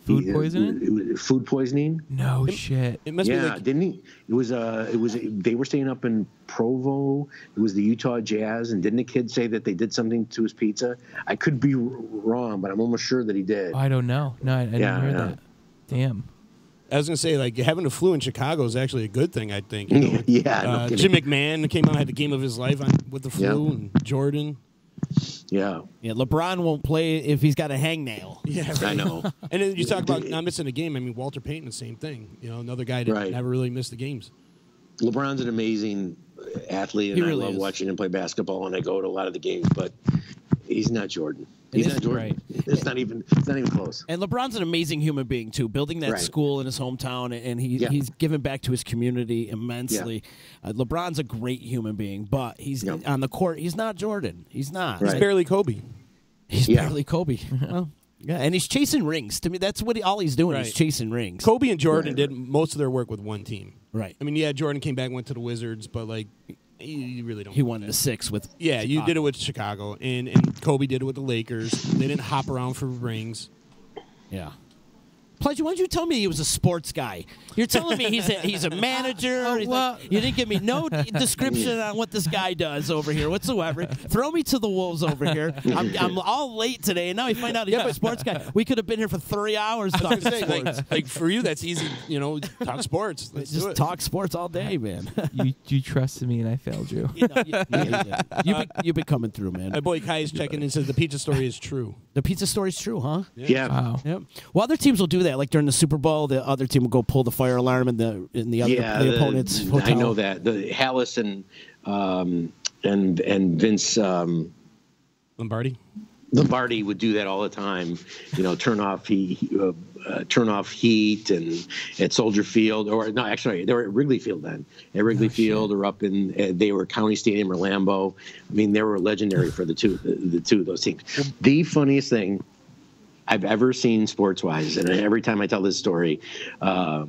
food poisoning.
It was food poisoning.
No shit.
It must be like,
didn't he? It was they were staying up in Provo. It was the Utah Jazz, and didn't the kid say that they did something to his pizza? I could be wrong, but I'm almost sure that he did.
I don't know. No, I didn't hear that. Damn.
I was gonna say, like, having the flu in Chicago is actually a good thing. I think. You know,
no
Jim McMahon came out, had the game of his life with the flu, and Jordan.
Yeah.
LeBron won't play if he's got a hangnail.
Yeah, right.
I know.
And then you talk about not missing a game. I mean, Walter Payton, the same thing. You know, another guy that never really missed the games.
LeBron's an amazing athlete, and I love watching him play basketball, and I go to a lot of the games, but he's not Jordan. He's not Jordan.
Right.
It's not even close.
And LeBron's an amazing human being too, building that school in his hometown, and he's given back to his community immensely. Yeah. LeBron's a great human being, but he's on the court. He's not Jordan. He's not.
He's barely Kobe.
He's barely Kobe. Well, yeah, and he's chasing rings. To me, that's what all he's doing. He's chasing rings.
Kobe and Jordan did most of their work with one team.
Right.
I mean, Jordan came back, went to the Wizards, but like. You really don't.
He won the 6 with.
Yeah, Chicago. You did it with Chicago, and Kobe did it with the Lakers. They didn't hop around for rings.
Yeah. Pledge, why don't you tell me he was a sports guy? You're telling me he's a manager. You didn't give me no description on what this guy does over here whatsoever. Throw me to the wolves over here. I'm all late today, and now we find out he's a sports guy. We could have been here for 3 hours talking sports.
Like for you, that's easy. You know, talk sports. Let's
just talk sports all day, man.
You trusted me, and I failed you.
You've been coming through, man.
My boy Kai is checking and says the pizza story is true.
The pizza story's true, huh?
Yeah.
Wow.
Yep. Well, other teams will do that. Like during the Super Bowl, the other team will go pull the fire alarm in the opponent's hotel.
I know that. The Hallis and Vince
Lombardi
would do that all the time. You know, turn off heat and at Soldier Field, or no, actually they were at Wrigley Field then. At Wrigley Field, or up in they were County Stadium or Lambeau. I mean, they were legendary for the two of those teams. The funniest thing I've ever seen sports-wise, and every time I tell this story to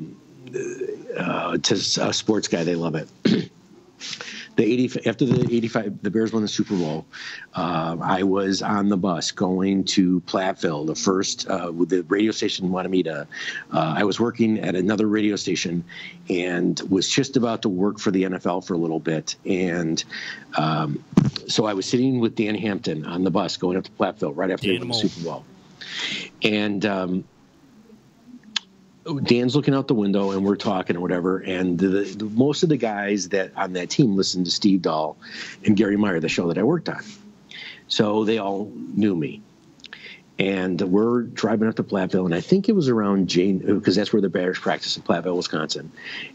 a sports guy, they love it. After the 85, the Bears won the Super Bowl. I was on the bus going to Platteville. The first, the radio station wanted me to. I was working at another radio station, and was just about to work for the NFL for a little bit. And so I was sitting with Dan Hampton on the bus going up to Platteville right after they won the Super Bowl, and. Dan's looking out the window and we're talking or whatever, and the most of the guys that on that team listened to Steve Dahl and Gary Meyer, the show that I worked on. So they all knew me. And we're driving up to Platteville, and I think it was around because that's where the Bears practice in Platteville, Wisconsin.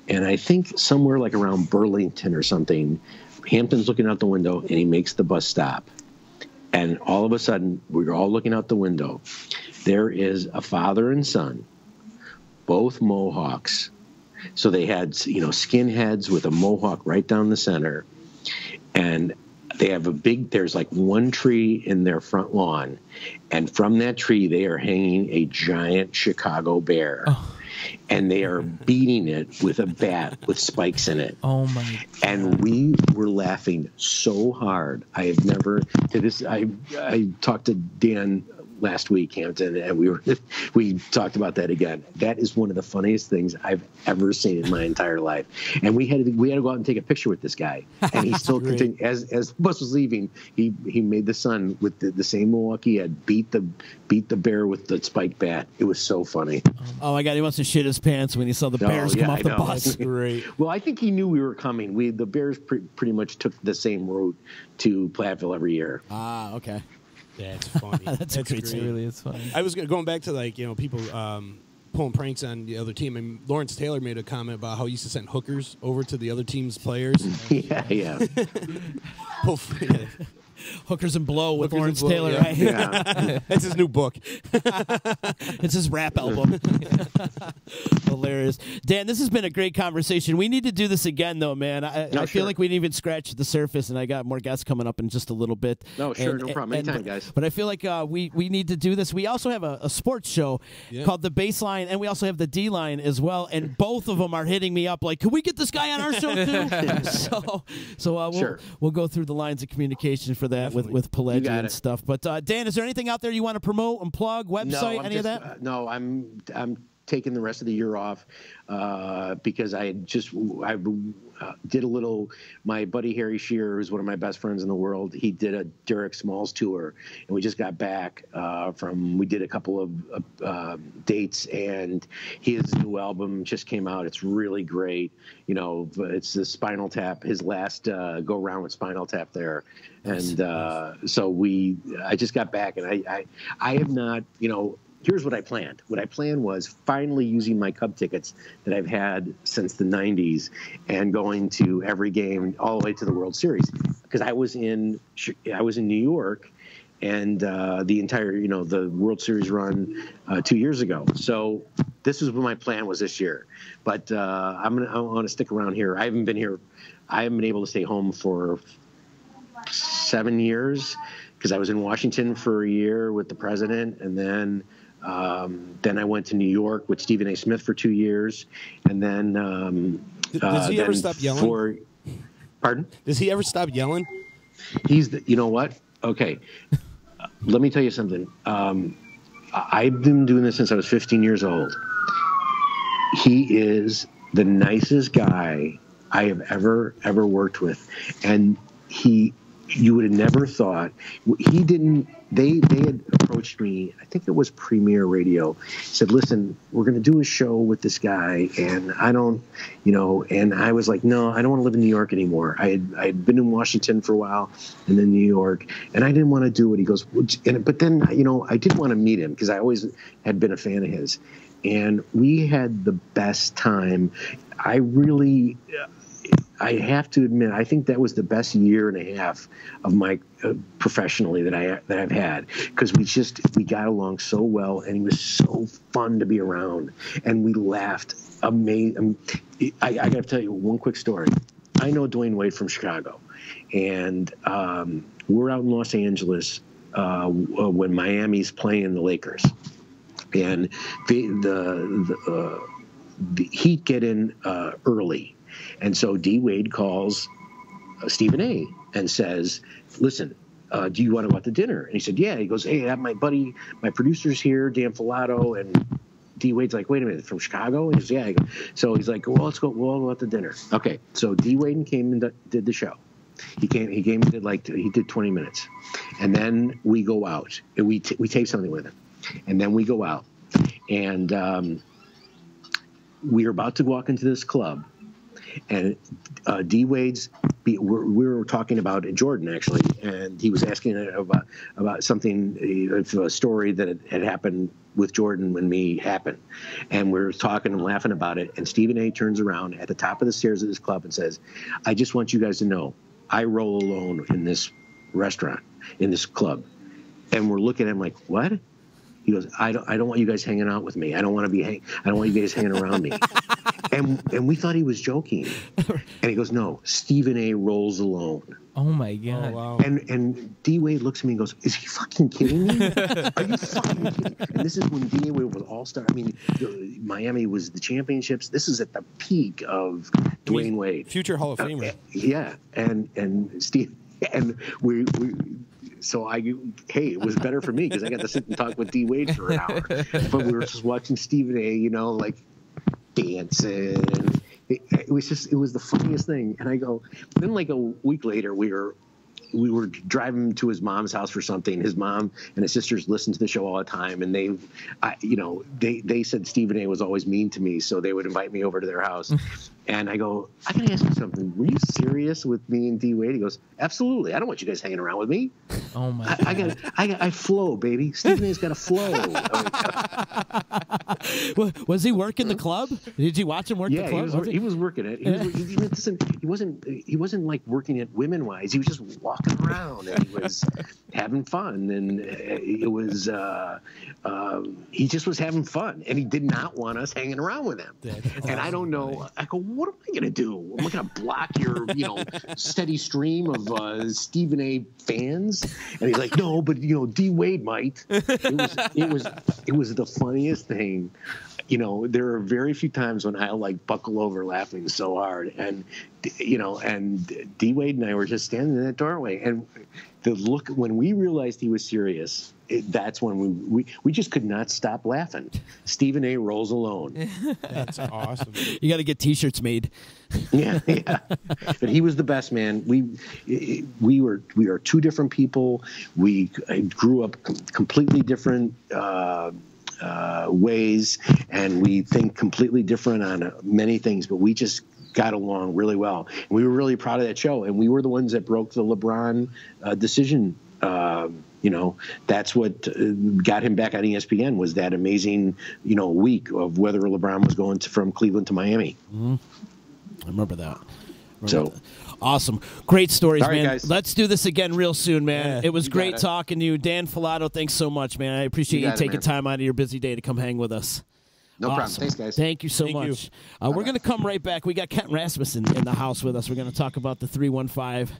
And I think somewhere like around Burlington or something, Hampton's looking out the window and he makes the bus stop. And all of a sudden, we're all looking out the window. There is a father and son, both Mohawks. So they had, skinheads with a mohawk right down the center. And they have there's like one tree in their front lawn. And from that tree, they are hanging a giant Chicago bear. Oh. And they are beating it with a bat with spikes in it.
Oh, my God.
And we were laughing so hard. I have never to this. I talked to Dan last week, Hampton, and we talked about that again. That is one of the funniest things I've ever seen in my entire life. And we had to go out and take a picture with this guy. And he still continued as the bus was leaving. He made the son with the same mohawk he had beat the bear with the spike bat. It was so funny.
Oh my God, he must have shit his pants when he saw the Bears come off the bus.
That's great.
Well, I think he knew we were coming. The Bears pretty much took the same route to Platteville every year.
Ah, okay.
That's funny.
That's great.
It really is funny.
I was going back to people pulling pranks on the other team. And Lawrence Taylor made a comment about how he used to send hookers over to the other team's players.
Yeah.
Hookers and Blow with
Hookers
Lawrence Taylor,
yeah.
right?
Yeah.
That's his new book.
It's his rap album. Hilarious. Dan, this has been a great conversation. We need to do this again, though, man. I feel like we didn't even scratch the surface, and I got more guests coming up in just a little bit.
No, sure, no problem. Anytime, guys.
But I feel like we need to do this. We also have a sports show called The Baseline, and we also have the D-Line as well, and both of them are hitting me up like, can we get this guy on our show, too? We'll go through the lines of communication for that with Pelleggi and stuff. But Dan, is there anything out there you want to promote and plug, website, of that?
No, I'm taking the rest of the year off because I did a little. My buddy Harry Shearer, who's one of my best friends in the world, he did a Derek Smalls tour, and we just got back we did a couple of dates, and his new album just came out. It's really great. It's the Spinal Tap, his last go around with Spinal Tap there, and I just got back, and I have not, here's what I planned. What I planned was finally using my Cub tickets that I've had since the 90s and going to every game all the way to the World Series. Because I was in New York and the entire, the World Series run 2 years ago. So this is what my plan was this year. But I want to stick around here. I haven't been able to stay home for 7 years because I was in Washington for a year with the president, and then I went to New York with Stephen A. Smith for 2 years, and then
does he ever stop yelling?
Pardon?
Does he ever stop yelling?
You know what? Okay, let me tell you something. I've been doing this since I was 15 years old. He is the nicest guy I have ever worked with, and you would have never thought he didn't. They had approached me. I think it was Premier Radio. Said, "Listen, we're going to do a show with this guy, and I don't, And I was like, "No, I don't want to live in New York anymore." I had been in Washington for a while, and then New York, and I didn't want to do it. He goes, but then I did want to meet him because I always had been a fan of his, and we had the best time. I have to admit, I think that was the best year and a half of my professionally that I've had, because we got along so well, and he was so fun to be around, and we laughed. Amazing. I got to tell you one quick story. I know Dwayne Wade from Chicago, and we're out in Los Angeles when Miami's playing the Lakers, and the Heat get in early. And so D. Wade calls Stephen A. and says, listen, do you want to go out to dinner? And he said, yeah. He goes, hey, I have my buddy, my producer's here, Dan Falato, and D. Wade's like, wait a minute, from Chicago? And he goes, yeah. So he's like, well, let's go. We'll all go out to dinner. Okay. So D. Wade came and did the show. He came and did 20 minutes. And then we go out. And we tape something with him. And then we go out. And we are about to walk into this club. And D. Wade's, we were talking about Jordan, actually, and he was asking about something, a story that had happened with Jordan when me happened. And we were talking and laughing about it, and Stephen A. turns around at the top of the stairs of this club and says, I just want you guys to know, I roll alone in this restaurant, in this club. And we're looking at him like, what? He goes, I don't want you guys hanging out with me. I don't want you guys hanging around me. And we thought he was joking. And he goes, no, Stephen A. rolls alone.
Oh my God.
Oh, wow.
And D. Wade looks at me and goes, is he fucking kidding me? Are you fucking kidding? And this is when D. Wade was all-star. I mean, Miami was the championships. This is at the peak of Dwayne Wade.
Future Hall of Famer.
Yeah. And Steve, and we so it was better for me because I got to sit and talk with D. Wade for an hour. But we were just watching Stephen A., like dancing. It was the funniest thing. And I go, then like a week later, we were driving to his mom's house for something. His mom and his sisters listen to the show all the time, and they said Stephen A. was always mean to me, so they would invite me over to their house. And I go, I gotta ask you something. Were you serious with me and D. Wade? He goes, absolutely. I don't want you guys hanging around with me.
Oh my!
I flow, baby. Stephen A.'s got to flow.
Was he working the club? Did you watch him work the club?
He was working it. He wasn't like working it women wise. He was just walking around and he was having fun, and it was he just was having fun, and he did not want us hanging around with him. And I don't know. I go, what am I gonna do? Am I gonna block your steady stream of Stephen A. fans? And he's like, no, but D. Wade might. It was the funniest thing. There are very few times when I buckle over laughing so hard, and and D. Wade and I were just standing in that doorway, and the look when we realized he was serious, that's when we just could not stop laughing. Stephen A. rolls alone.
That's awesome.
You got to get T-shirts made.
Yeah. But he was the best, man. We are two different people. We grew up completely different ways, and we think completely different on many things, but we just got along really well. And we were really proud of that show, and we were the ones that broke the LeBron decision. That's what got him back on ESPN, was that amazing week of whether LeBron was going from Cleveland to Miami.
Mm-hmm. I remember that.
So
awesome. Great stories,
all right,
man.
Guys.
Let's do this again real soon, man.
Yeah,
it was great talking to you. Dan Falato, thanks so much, man. I appreciate you taking time out of your busy day to come hang with us.
No problem. Thanks, guys.
Thank you so much. We're going to come right back. We got Kent Rasmussen in the house with us. We're going to talk about the 315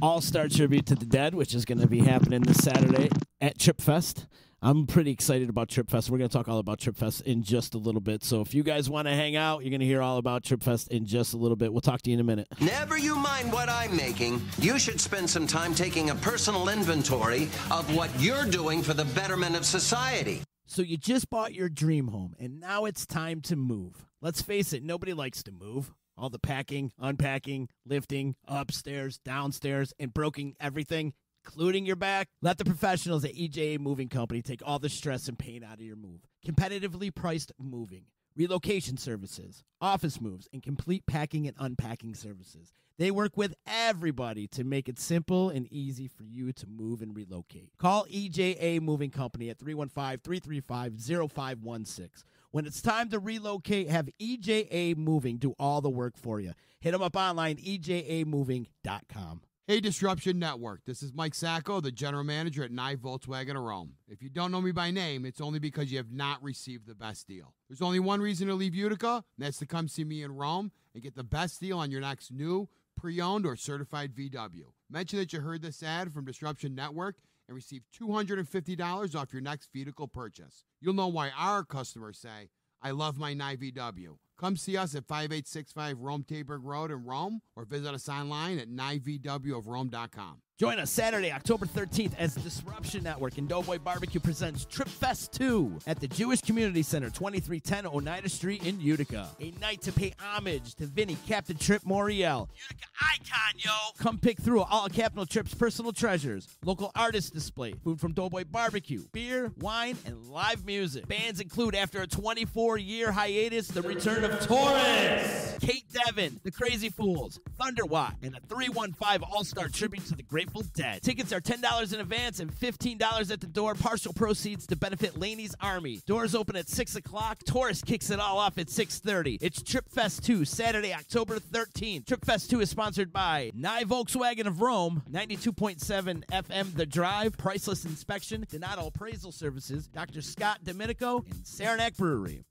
All-Star Tribute to the Dead, which is going to be happening this Saturday at Trip Fest. I'm pretty excited about Trip Fest. We're going to talk all about Trip Fest in just a little bit. So if you guys want to hang out, you're going to hear all about Trip Fest in just a little bit. We'll talk to you in a minute.
Never you mind what I'm making. You should spend some time taking a personal inventory of what you're doing for the betterment of society.
So you just bought your dream home, and now it's time to move. Let's face it, nobody likes to move. All the packing, unpacking, lifting, upstairs, downstairs, and broking everything, including your back. Let the professionals at EJA Moving Company take all the stress and pain out of your move. Competitively priced moving, relocation services, office moves, and complete packing and unpacking services. They work with everybody to make it simple and easy for you to move and relocate. Call EJA Moving Company at 315-335-0516. When it's time to relocate, have EJA Moving do all the work for you. Hit them up online, ejamoving.com.
Hey, Disruption Network. This is Mike Sacco, the general manager at Nye Volkswagen of Rome. If you don't know me by name, it's only because you have not received the best deal. There's only one reason to leave Utica, and that's to come see me in Rome and get the best deal on your next new, pre-owned, or certified VW. Mention that you heard this ad from Disruption Network and receive $250 off your next vehicle purchase. You'll know why our customers say, I love my Nye VW. Come see us at 5865 Rome Taberg Road in Rome, or visit us online at nivwofrome.com.
Join us Saturday, October 13th as Disruption Network and Doughboy Barbecue presents Trip Fest 2 at the Jewish Community Center, 2310 Oneida Street in Utica. A night to pay homage to Vinny, Captain Trip Moriel. Utica icon, yo! Come pick through all Captain Trip's personal treasures. Local artist display, food from Doughboy Barbecue, beer, wine, and live music. Bands include, after a 24-year hiatus, the return of Taurus, Kate Devin, The Crazy Fools, Thunderwatt, and a 315 All-Star tribute to the Grateful Dead. Tickets are $10 in advance and $15 at the door. Partial proceeds to benefit Laney's Army. Doors open at 6 o'clock. Taurus kicks it all off at 6:30. It's Trip Fest 2, Saturday, October 13th. Trip Fest 2 is sponsored by Nye Volkswagen of Rome, 92.7 FM The Drive, Priceless Inspection, Donato Appraisal Services, Dr. Scott Domenico, and Saranac Brewery.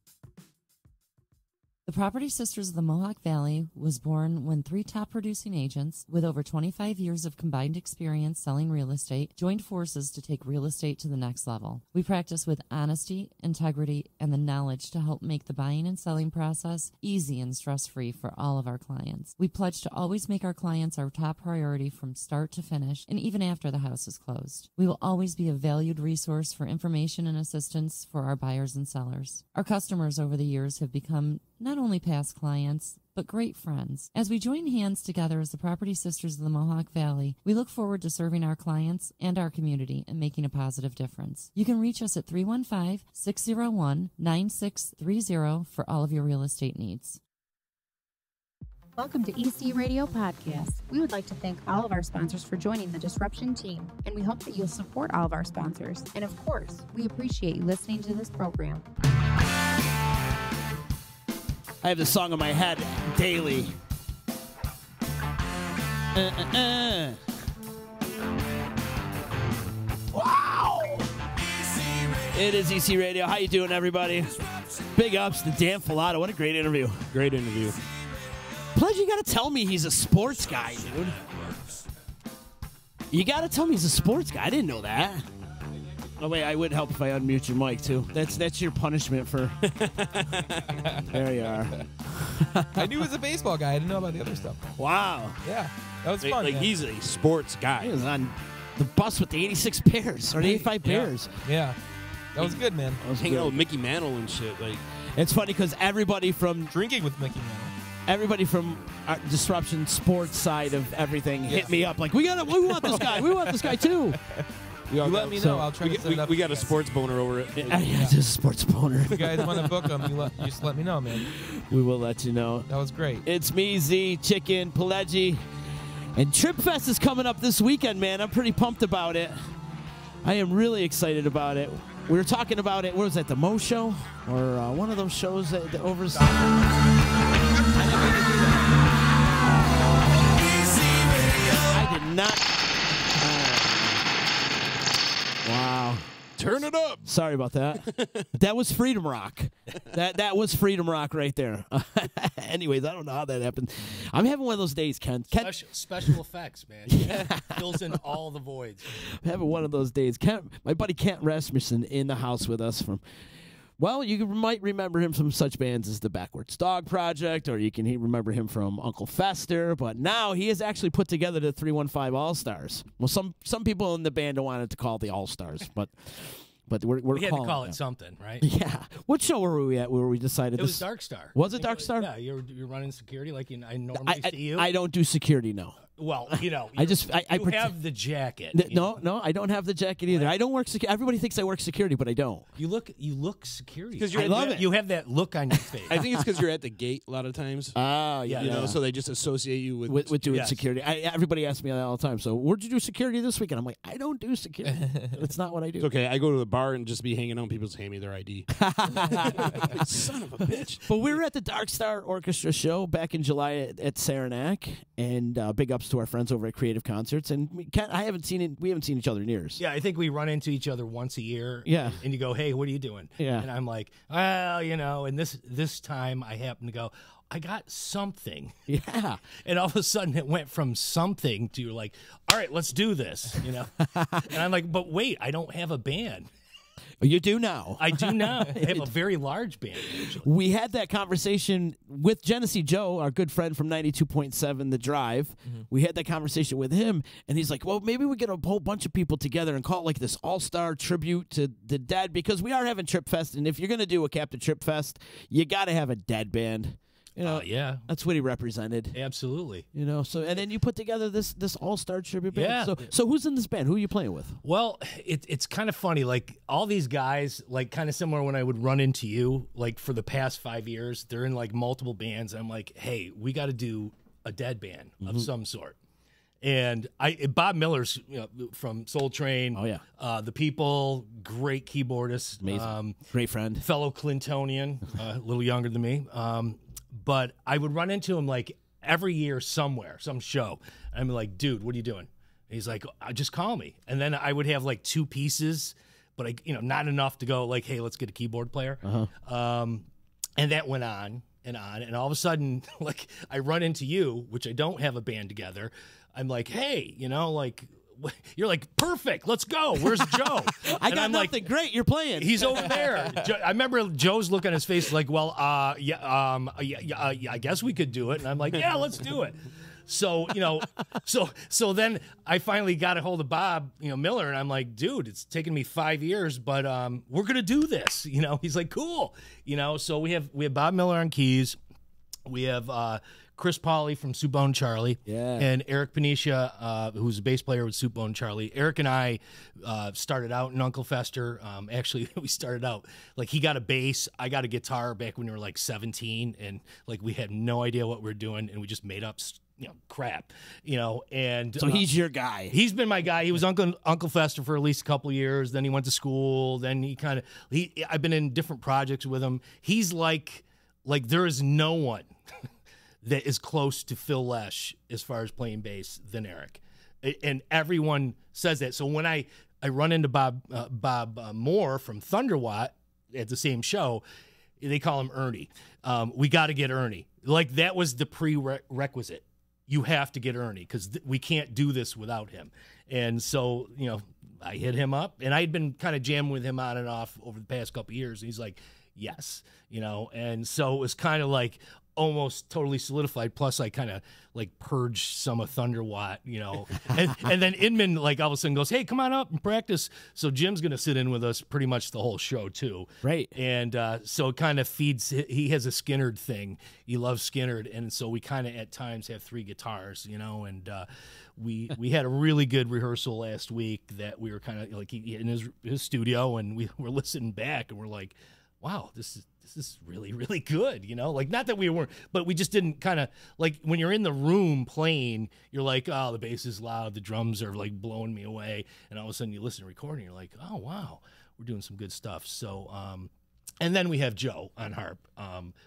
The Property Sisters of the Mohawk Valley was born when 3 top producing agents with over 25 years of combined experience selling real estate joined forces to take real estate to the next level. We practice with honesty, integrity, and the knowledge to help make the buying and selling process easy and stress-free for all of our clients. We pledge to always make our clients our top priority from start to finish and even after the house is closed. We will always be a valued resource for information and assistance for our buyers and sellers. Our customers over the years have become not only past clients, but great friends. As we join hands together as the Property Sisters of the Mohawk Valley, we look forward to serving our clients and our community and making a positive difference. You can reach us at 315-601-9630 for all of your real estate needs.
Welcome to EC Radio Podcast. We would like to thank all of our sponsors for joining the Disruption team, and we hope that you'll support all of our sponsors. And of course, we appreciate you listening to this program.
I have this song in my head daily. Wow! It is EC Radio. How you doing, everybody? Big ups to Dan Falato. What a great interview.
Great interview.
Plus, you got to tell me he's a sports guy, dude. You got to tell me he's a sports guy. I didn't know that. Oh, wait, I would help if I unmute your mic, too. That's your punishment for... There you are.
I knew he was a baseball guy. I didn't know about the other stuff.
Wow.
Yeah, that was fun.
Like, he's a sports guy.
He was on the bus with the 86 Bears, or the 85 Bears.
Yeah. That was good, man.
Hanging out with Mickey Mantle and shit. Like,
it's funny because everybody from...
Drinking with Mickey Mantle.
Everybody from our Disruption sports side of everything hit me up like, we want this guy. We want this guy, too.
You let me know. I'll try to set it up.
We got a sports boner over it.
Yeah, it's a sports boner.
If you guys want to book him, you just let me know, man.
We will let you know.
That was great.
It's me, Z, Chicken, Pelegi. And Trip Fest is coming up this weekend, man. I'm pretty pumped about it. I am really excited about it. We were talking about it, what was that, the Mo Show? Or one of those shows that over... I did not... Wow.
Turn it up.
Sorry about that. That was Freedom Rock. That was Freedom Rock right there. Anyways, I don't know how that happened. I'm having one of those days, Ken.
Special effects, man. Yeah. Fills in all the voids.
I'm having one of those days. My buddy Kent Rasmussen in the house with us from... Well, you might remember him from such bands as the Backwards Dog Project, or you can remember him from Uncle Fester, but now he has actually put together the 315 All-Stars. Well, some people in the band don't want it to call it the All-Stars, but we're
we had to
calling
call
it
it something, right?
Yeah. What show were we at where we decided
it was Dark Star.
Was it Dark Star?
Yeah, you're running security like I normally see you.
I don't do security, no.
Well, you know,
I
have the jacket.
No, I don't have the jacket either. I don't work security. Everybody thinks I work security, but I don't.
You look security.
Because
I love it.
You have that look on your face.
I think it's because you're at the gate a lot of times.
Oh, yeah.
You know, so they just associate you
with doing security. Everybody asks me that all the time. So, where'd you do security this weekend? I'm like, I don't do security. It's not what I do.
It's okay. I go to the bar and just be hanging out and people just hand me their ID. Son of a bitch.
But we were at the Dark Star Orchestra show back in July at Saranac, and big ups to our friends over at Creative Concerts. And we haven't seen each other in years.
Yeah, I think we run into each other once a year.
Yeah.
And you go, hey, what are you doing?
Yeah.
And I'm like, well, you know, and this time I happen to go, I got something.
Yeah.
And all of a sudden it went from something to like, all right, let's do this, you know? And I'm like, but wait, I don't have a band.
You do now.
I do now. I have a very large band. Actually.
We had that conversation with Genesee Joe, our good friend from 92.7 The Drive.
Mm-hmm.
We had that conversation with him, and he's like, well, maybe we get a whole bunch of people together and call it like this all-star tribute to the dead, because we are having Trip Fest, and if you're going to do a Captain Trip Fest, you got to have a dead band. You know,
yeah,
that's what he represented.
Absolutely.
You know, so and then you put together this all-star tribute band.
Yeah.
So who's in this band? Who are you playing with?
Well, it's kind of funny. Like all these guys, like kind of similar when I would run into you, like for the past 5 years, they're in like multiple bands. I'm like, hey, we got to do a dead band of some sort. And Bob Miller's from Soul Train.
Oh yeah,
The People, great keyboardist,
amazing, great friend,
fellow Clintonian, a little younger than me. But I would run into him like every year somewhere, some show. And I'm like, dude, what are you doing? And he's like, just call me. And then I would have like 2 pieces, but not enough to go like, hey, let's get a keyboard player. And that went on and on. And all of a sudden, like I run into you, which I don't have a band together. I'm like, hey, you're like, perfect, let's go. Where's Joe?
I got nothing. Like, great, you're playing.
He's over there. I remember Joe's look on his face like, well, I guess we could do it. And I'm like, yeah, let's do it. So, so then I finally got a hold of Bob, Miller, and I'm like, dude, it's taken me 5 years, but we're gonna do this. He's like, cool. So we have Bob Miller on keys. We have Chris Pauly from Soup Bone Charlie, and Eric Panicia, who's a bass player with Soup Bone Charlie. Eric and I started out in Uncle Fester. Actually, we started out, like, he got a bass, I got a guitar back when we were, like, 17, and, like, we had no idea what we were doing, and we just made up crap, and
so he's your guy.
He's been my guy. He was Uncle Fester for at least a couple of years. Then he went to school. Then I've been in different projects with him. He's like there is no one that is close to Phil Lesh as far as playing bass than Eric, and everyone says that. So when I run into Bob Moore from Thunderwatt at the same show, they call him Ernie. We got to get Ernie. Like, that was the prerequisite. You have to get Ernie because we can't do this without him. And so, I hit him up, and I had been kind of jamming with him on and off over the past couple of years. And he's like, yes, and so it was kind of like almost totally solidified. Plus, I kind of like purged some of Thunderwatt, and then Inman like all of a sudden goes, hey, come on up and practice. So Jim's going to sit in with us pretty much the whole show too.
Right.
And so it kind of feeds, he has a Skinnerd thing. He loves Skinnerd. And so we kind of at times have 3 guitars, and we had a really good rehearsal last week that we were kind of like in his studio, and we were listening back and we're like, wow, this is really, really good, Like, not that we weren't, but we just didn't kind of, like, when you're in the room playing, you're like, oh, the bass is loud, the drums are, like, blowing me away, and all of a sudden you listen to recording, you're like, oh, wow, we're doing some good stuff. So, and then we have Joe on harp,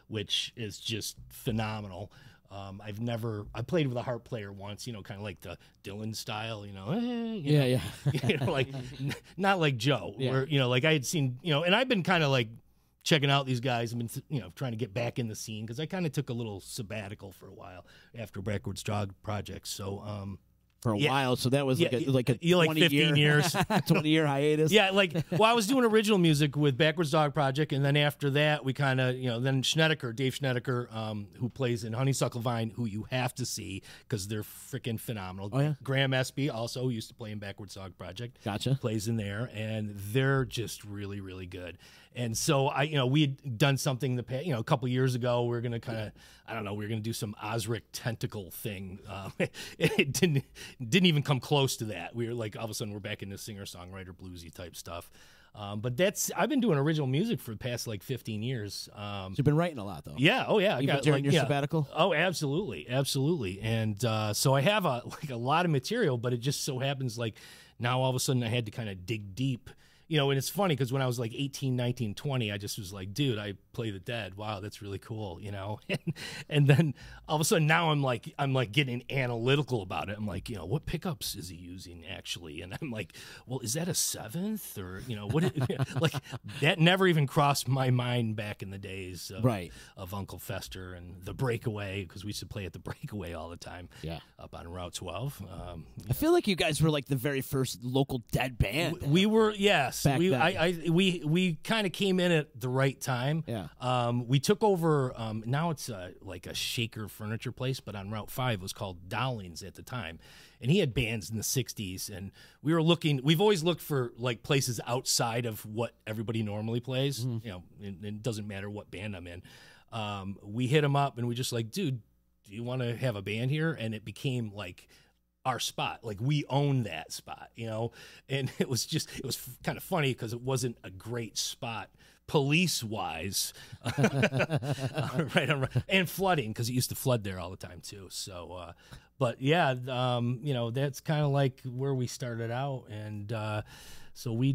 which is just phenomenal. I played with a harp player once, kind of like the Dylan style,
Yeah.
Like, not like Joe, where, like I had seen, and I've been kind of like checking out these guys. I've been, trying to get back in the scene because I kind of took a little sabbatical for a while after Backwards Dog projects. So,
for a while, so that was like a
15 years,
20-year hiatus.
Yeah, I was doing original music with Backwards Dog Project, and then after that, we kind of, then Dave Schnedeker, who plays in Honeysuckle Vine, who you have to see because they're freaking phenomenal.
Oh, yeah.
Graham Espy also, who used to play in Backwards Dog Project,
gotcha,
plays in there, and they're just really, really good. And so we had done something a couple years ago. We were gonna kind of, we were gonna do some Osric tentacle thing. It didn't even come close to that. We were like, all of a sudden we're back into singer-songwriter bluesy type stuff. But I've been doing original music for the past 15 years.
So you've been writing a lot though.
Yeah. Oh yeah.
Even during your sabbatical.
Oh, absolutely. And so I have a lot of material, but it just so happens now all of a sudden I had to kind of dig deep. And it's funny because when I was 18, 19, 20, I just was like, dude, I play the Dead. Wow, that's really cool, and then all of a sudden now I'm getting analytical about it. I'm like, what pickups is he using actually? And I'm like, well, is that a 7th or what? That never even crossed my mind back in the days of Uncle Fester and the Breakaway, because we used to play at the Breakaway all the time.
Yeah,
up on Route 12.
I feel like you guys were the very first local Dead band.
We were, yes. Yes,
back
we
then.
we kind of came in at the right time.
Yeah.
We took over. Now it's like a shaker furniture place, but on Route 5 it was called Dowling's at the time, and he had bands in the '60s. And we were looking. We've always looked for like places outside of what everybody normally plays.
Mm-hmm.
You know, it doesn't matter what band I'm in. We hit him up, and we just like, dude, do you want to have a band here? And it became like our spot. Like we own that spot, you know? And it was kind of funny because it wasn't a great spot police wise. Right. And flooding, because it used to flood there all the time too. So, but yeah, you know, that's kind of like where we started out. And, so we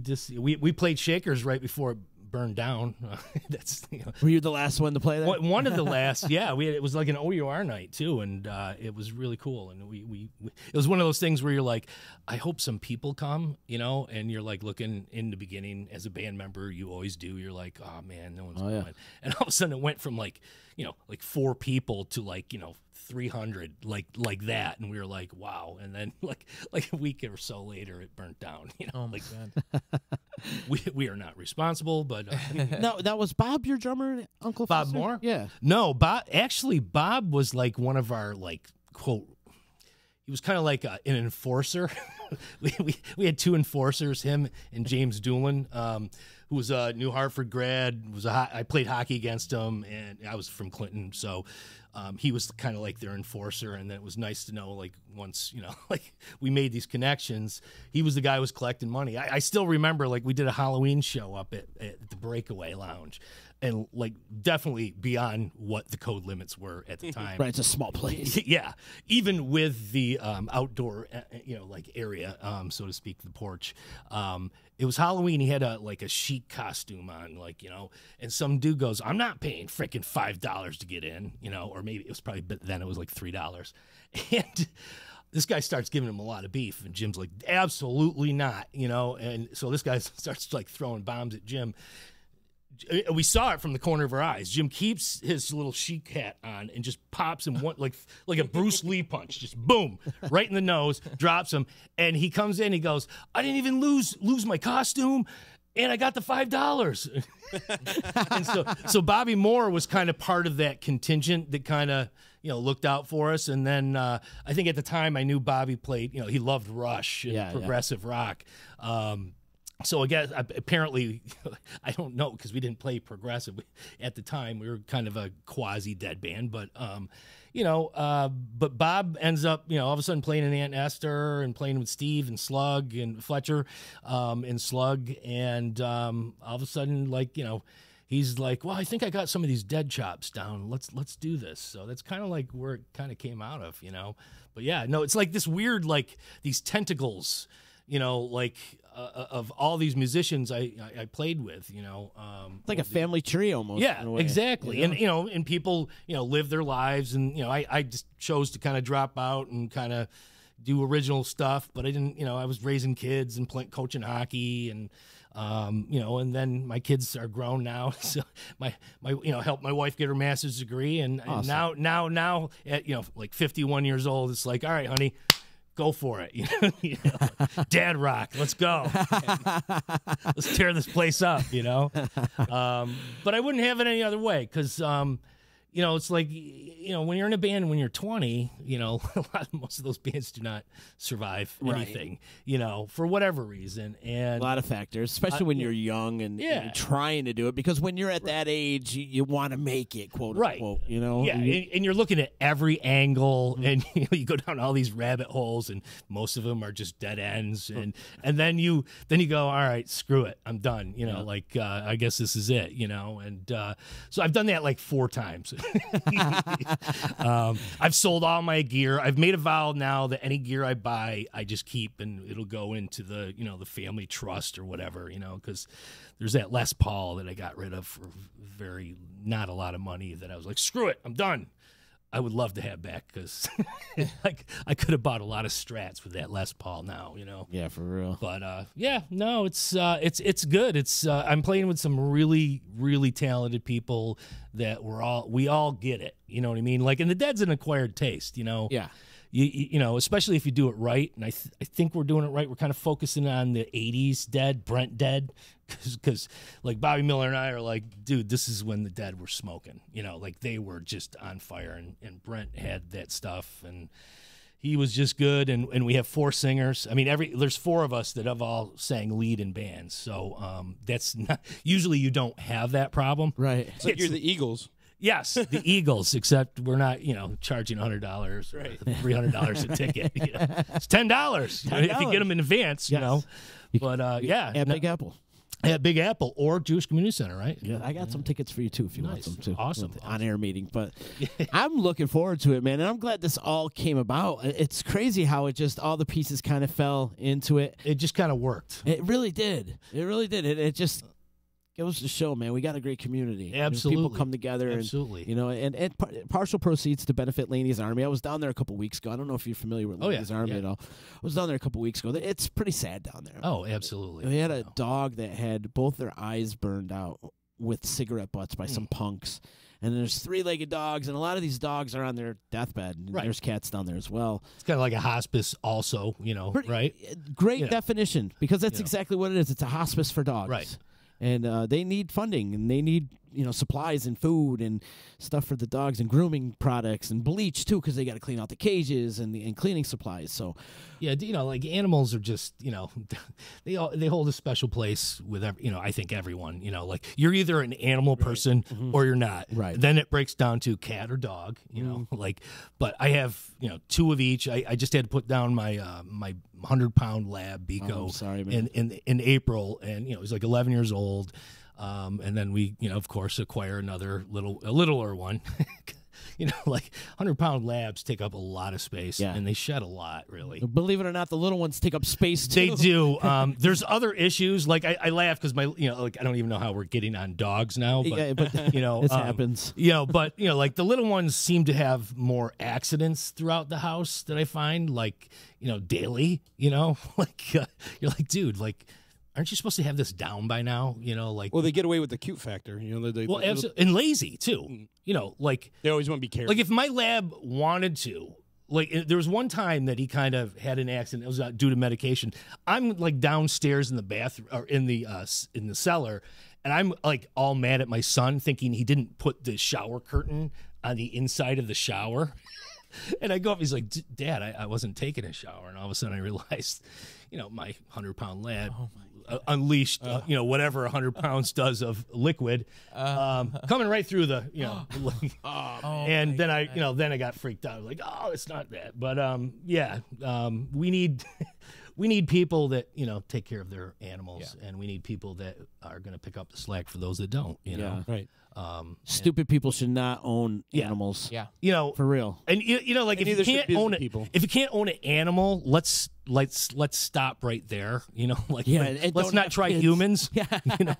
played Shakers right before it burned down. That's, you know,
Were you the last one to play that?
one of the last. Yeah, it was like an OUR night too, and it was really cool. And we it was one of those things where you're like, I hope some people come, you know, and you're like looking in the beginning as a band member, you always do. You're like, oh man, no one's coming. Yeah. And all of a sudden it went from like, you know, like 4 people to like, you know, 300, like that, and we were like, wow. And then like a week or so later, it burnt down. You know,
oh my
God. we are not responsible, but
No, that was Bob, your drummer, Uncle
Bob
Fester?
Moore.
Yeah.
No, Bob was like one of our like quote. He was kind of like an enforcer. we had 2 enforcers, him and James Doolin, who was a New Hartford grad. I played hockey against him, and I was from Clinton, so he was kind of like their enforcer. And then it was nice to know, like, once, you know, like we made these connections, he was the guy who was collecting money. I still remember, like, we did a Halloween show up at the Breakaway Lounge, and like definitely beyond what the code limits were at the time.
Right, it's a small place.
Yeah, even with the outdoor, you know, like area, so to speak, the porch. It was Halloween. He had a chic costume on, like, you know, and some dude goes, "I'm not paying freaking $5 to get in," you know, or maybe it was probably then it was like $3, and this guy starts giving him a lot of beef, and Jim's like, "Absolutely not," you know, and so this guy starts like throwing bombs at Jim. We saw it from the corner of our eyes. Jim keeps his little chic hat on and just pops him one like a Bruce Lee punch, just boom, right in the nose, drops him, and he comes in. He goes, "I didn't even lose my costume, and I got the $5." And so Bobby Moore was kind of part of that contingent that kind of, you know, looked out for us. And then I think at the time I knew Bobby played, you know, he loved Rush and progressive rock. So I guess apparently, I don't know, because we didn't play progressive at the time. We were kind of a quasi dead band, but you know, but Bob ends up, you know, all of a sudden playing in Aunt Esther and playing with Steve and Slug and Fletcher in Slug, and all of a sudden, like, you know, he's like, "Well, I think I got some of these dead chops down. Let's do this." So that's kind of like where it kind of came out of, you know. But yeah, no, it's like this weird, like these tentacles, you know, like of all these musicians I played with, you know.
It's like a family tree almost.
Yeah,
in a way,
exactly.
you know?
And, you know, and people, you know, live their lives. And, you know, I just chose to kind of drop out and kind of do original stuff. But I didn't, you know, I was raising kids and coaching hockey. And, you know, and then my kids are grown now. So my you know, helped my wife get her master's degree. And,
Awesome.
and now at, you know, like 51 years old, it's like, all right, honey, go for it. You know, dad rock. Let's go. Let's tear this place up, you know. But I wouldn't have it any other way, because, you know, it's like, you know, when you're in a band when you're 20, you know, most of those bands do not survive anything, you know, for whatever reason. And
a lot of factors, especially when you're young and you're trying to do it, because when you're at that age, you want to make it, quote unquote, you know?
Yeah, and you're looking at every angle, and you know, you go down all these rabbit holes, and most of them are just dead ends, and then you go, all right, screw it, I'm done, you know, like I guess this is it, you know. And so I've done that like 4 times. I've sold all my gear. I've made a vow now that any gear I buy, I just keep, and it'll go into the, you know, the family trust or whatever, you know, because there's that Les Paul that I got rid of for not a lot of money, that I was like, screw it, I'm done. I would love to have back, because like I could have bought a lot of Strats with that Les Paul now, you know.
Yeah, for real.
But yeah, no, it's good. It's I'm playing with some really, really talented people that we all get it. You know what I mean? Like, and the Dead's an acquired taste, you know.
Yeah.
you know, especially if you do it right, and I think we're doing it right. We're kind of focusing on the 80s dead, Brent dead, because like Bobby Miller and I are like, dude, this is when the dead were smoking, you know, like they were just on fire, and Brent had that stuff, and he was just good, and we have 4 singers. I mean, there's 4 of us that have all sang lead in bands, so that's not usually you don't have that problem,
right? It's like you're the Eagles.
Yes, the Eagles, except we're not, you know, charging $100
right.
or $300 a ticket. You know. It's $10 if you get them in advance, you know. But yeah,
at Big Apple.
At Big Apple or Jewish Community Center, right?
Yeah, I got some tickets for you too if you want them too.
Awesome.
On-air meeting, but I'm looking forward to it, man, and I'm glad this all came about. It's crazy how it just all the pieces kind of fell into it.
It just kind of worked.
It really did. It really did. It just goes to show, man, we got a great community.
Absolutely.
People come together.
Absolutely.
And, you know, and partial proceeds to benefit Laney's Army. I was down there a couple weeks ago. I don't know if you're familiar with Laney's Army at all. I was down there a couple weeks ago. It's pretty sad down there.
Oh, absolutely.
They had a dog that had both their eyes burned out with cigarette butts by some punks. And there's 3-legged dogs, and a lot of these dogs are on their deathbed. And there's cats down there as well.
It's kind of like a hospice also, you know, right?
Great definition, because that's exactly what it is. It's a hospice for dogs.
Right.
And they need funding, and they need, you know, supplies and food and stuff for the dogs, and grooming products and bleach too, because they got to clean out the cages and cleaning supplies. So,
yeah, you know, like animals are just, you know, they hold a special place with you know, I think everyone, you know, like you're either an animal person or you're not.
Right.
Then it breaks down to cat or dog, you know, like. But I have, you know, 2 of each. I just had to put down my my 100-pound lab Biko in April, and you know, he's like 11 years old. And then we, you know, of course, acquire another littler one. You know, like 100-pound labs take up a lot of space, and they shed a lot, really.
Believe it or not, the little ones take up space too.
They do. There's other issues. Like I laugh because you know, like I don't even know how we're getting on dogs now, but you know,
it happens.
You know, but you know, like the little ones seem to have more accidents throughout the house that I find, like, you know, daily. You know, like you're like, dude, like, aren't you supposed to have this down by now? You know, like,
well, they get away with the cute factor. You know,
well, absolutely, and lazy too. You know, like
they always want to be careful.
Like if my lab wanted to, like there was one time that he kind of had an accident. It was due to medication. I'm like downstairs in the bathroom or in the cellar, and I'm like all mad at my son, thinking he didn't put the shower curtain on the inside of the shower. And I go up, he's like, Dad, I wasn't taking a shower. And all of a sudden I realized, you know, my 100-pound lad unleashed, you know, whatever 100 pounds does of liquid, coming right through the, you know, and then I, you know, then I got freaked out. Like, oh, it's not that. But, yeah, we need people that, you know, take care of their animals, and we need people that are going to pick up the slack for those that don't, you know.
Right.
Stupid people should not own animals.
Yeah.
You know,
for real.
And you know, like if you can't own it, if you can't own an animal, let's stop right there. You know, like let's not try humans.
Yeah.
You know,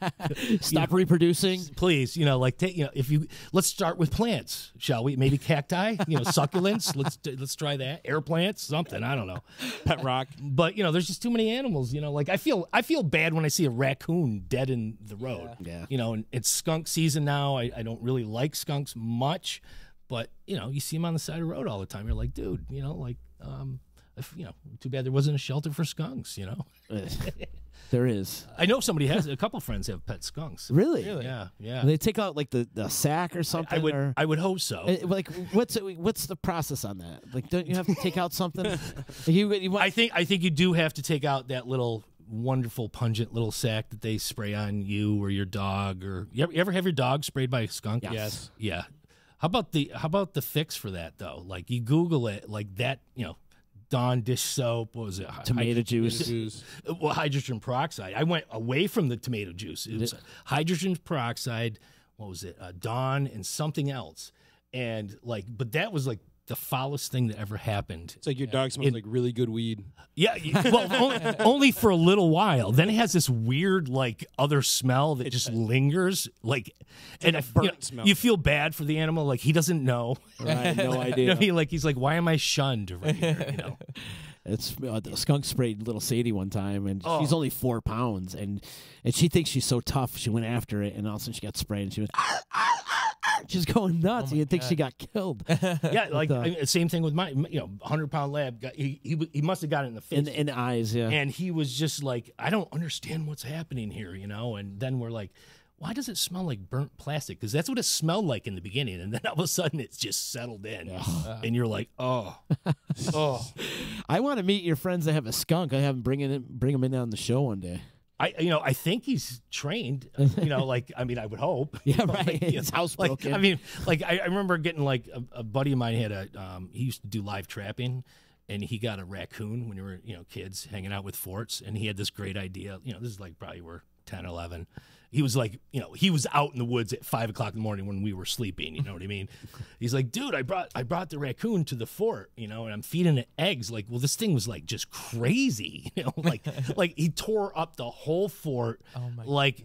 stop reproducing,
please. You know, like you know, let's start with plants, shall we? Maybe cacti. You know, succulents. Let's try that. Air plants, something. I don't know.
Pet rock.
But you know, there's just too many animals. You know, like I feel bad when I see a raccoon dead in the road.
Yeah.
You know, and it's skunk season now. I don't really like skunks much, but you know, you see them on the side of the road all the time. You're like, dude, you know, like, you know, too bad there wasn't a shelter for skunks. You know,
there is.
I know somebody has. A couple friends have pet skunks.
Really?
Yeah, yeah.
They take out like the sack or something.
I would hope so.
Like, what's the process on that? Like, don't you have to take out something?
I think you do have to take out that little wonderful pungent little sack that they spray on you or your dog. Or you ever have your dog sprayed by a skunk?
Yes.
Yeah. How about the fix for that though? Like you Google it, like that, you know, Dawn dish soap. What was it?
Tomato juice.
Well, hydrogen peroxide. I went away from the tomato juice. It was hydrogen peroxide. What was it? Dawn and something else. And like, but that was like the foulest thing that ever happened.
It's like your dog smells like really good weed.
Yeah, well, only for a little while. Then it has this weird, like, other smell that just lingers. Like, and
like a burnt smell.
You feel bad for the animal. Like, he doesn't know.
Right, no idea.
You know what I mean? Like, he's like, why am I shunned right here? You know?
It's the skunk sprayed little Sadie one time, and she's only 4 pounds, and she thinks she's so tough. She went after it, and all of a sudden she got sprayed, and she was, She's going nuts.
Oh my
You think she
God.
got killed.
Yeah, like same thing with my 100-pound lab. He must have got it in the face,
in the eyes, yeah.
And he was just like, I don't understand what's happening here, And then we're like, why does it smell like burnt plastic? Because that's what it smelled like in the beginning, and then all of a sudden it's just settled in, and you're like, oh.
I want to meet your friends that have a skunk. I have them bring him in on the show one day.
I think he's trained. I would hope.
Yeah, right. His housebroken.
I remember getting a buddy of mine had he used to do live trapping, and he got a raccoon when we were kids hanging out with forts, and he had this great idea. This is probably we're 10, 11. He was he was out in the woods at 5 o'clock in the morning when we were sleeping. You know what I mean? He's like, dude, I brought the raccoon to the fort, and I'm feeding it eggs. Well, this thing was just crazy, like he tore up the whole fort,